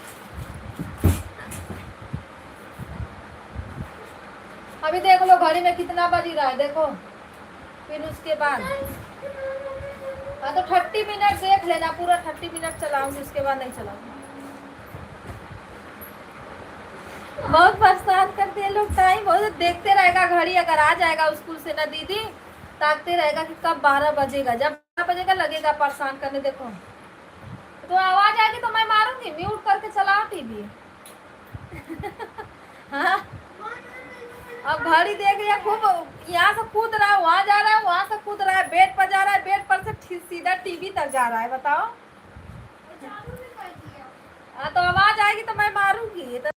S1: अभी देख लो घड़ी में कितना बज रहा है, देखो, फिर उसके बाद। हाँ तो 30 मिनट देख लेना, पूरा 30 मिनट चलाऊंगी, उसके बाद नहीं चलाऊंगी। बहुत परेशान करते हैं लोग। टाइम बहुत देखते रहेगा घड़ी, अगर आ जाएगा स्कूल से ना दीदी, ताकते रहेगा कि कब 12 बजेगा। जब 12 बजेगा लगेगा परेशान करने। देखो तो आवाज आएगी तो मैं मारूंगी, म्यूट करके चलाओ टीवी। हाँ, अब घड़ी देख लिया खूब, यहाँ से कूद रहा है, वहां जा रहा है, वहां से कूद रहा है, बेड पर जा रहा है, बेड पर से सीधा टीवी तक जा रहा है। बताओ। हाँ, तो आवाज आएगी तो मैं मारूंगी। तो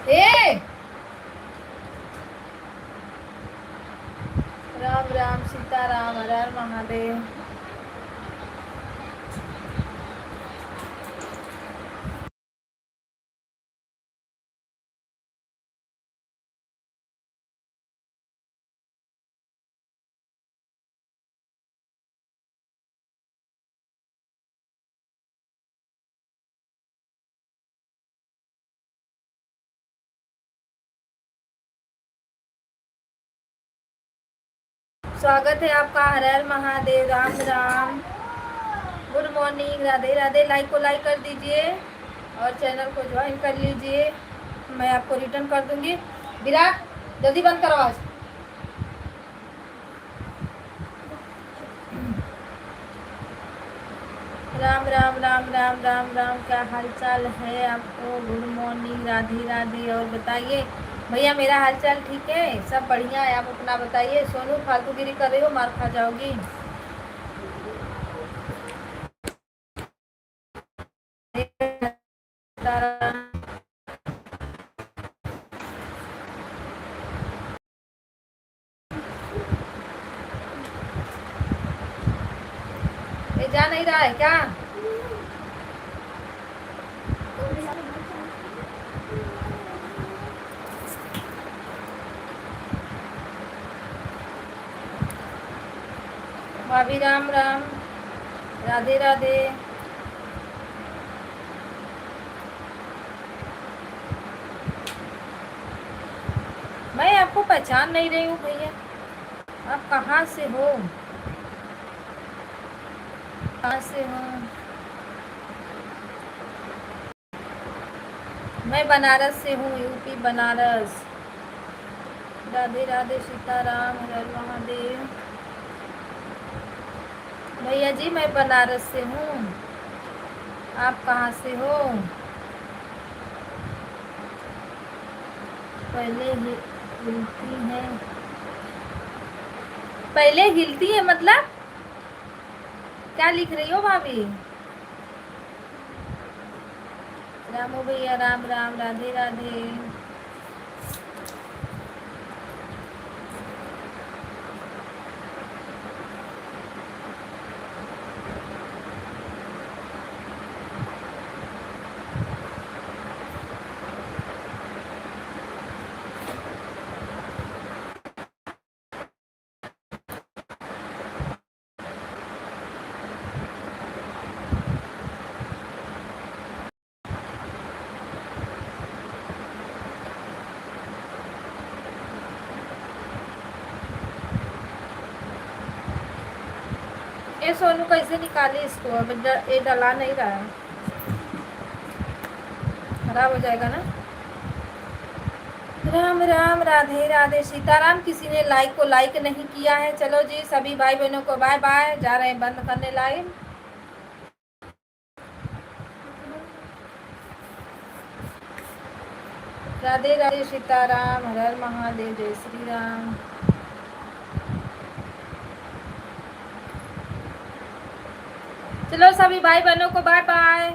S1: ए राम राम सीता राम, हर हर महादेव। स्वागत है आपका, हर हर Mahadev, Ram Ram, good morning, Radhe Radhe. Like को लाइक कर दीजिए और चैनल को ज्वाइन कर लीजिए। मैं आपको रिटर्न कर दूंगी। विराट जल्दी बंद करो आज। राम राम राम राम राम राम, क्या हाल चाल है आपको? Good morning, Radhe Radhe. और बताइए भैया, मेरा हाल चाल ठीक है, सब बढ़िया है, आप अपना बताइए। सोनू फालतूगिरी कर रही हो, मार खा जाओगी। ये जा नहीं रहा है क्या? भाभी राम राम, राधे राधे। मैं आपको पहचान नहीं रही हूँ भैया, आप कहाँ से हो? कहाँ से हो? मैं बनारस से हूँ, यूपी बनारस। राधे राधे, सीताराम, हर हर महादेव। भैया जी मैं बनारस से हूँ, आप कहाँ से हो? पहले हिलती है, पहले हिलती है मतलब क्या लिख रही हो भाभी? रामू भैया राम राम, राधे राधे। ये सोनू कैसे निकाले इसको? अब ये डला नहीं रहा है, खराब हो जाएगा ना। राम राम, राधे राधे, सीताराम। किसी ने लाइक को लाइक नहीं किया है। चलो जी, सभी भाई बहनों को बाय बाय, जा रहे हैं बंद करने लाइव। राधे राधे, सीताराम, हर हर महादेव, जय श्री राम। चलो सभी भाई बहनों को बाय बाय।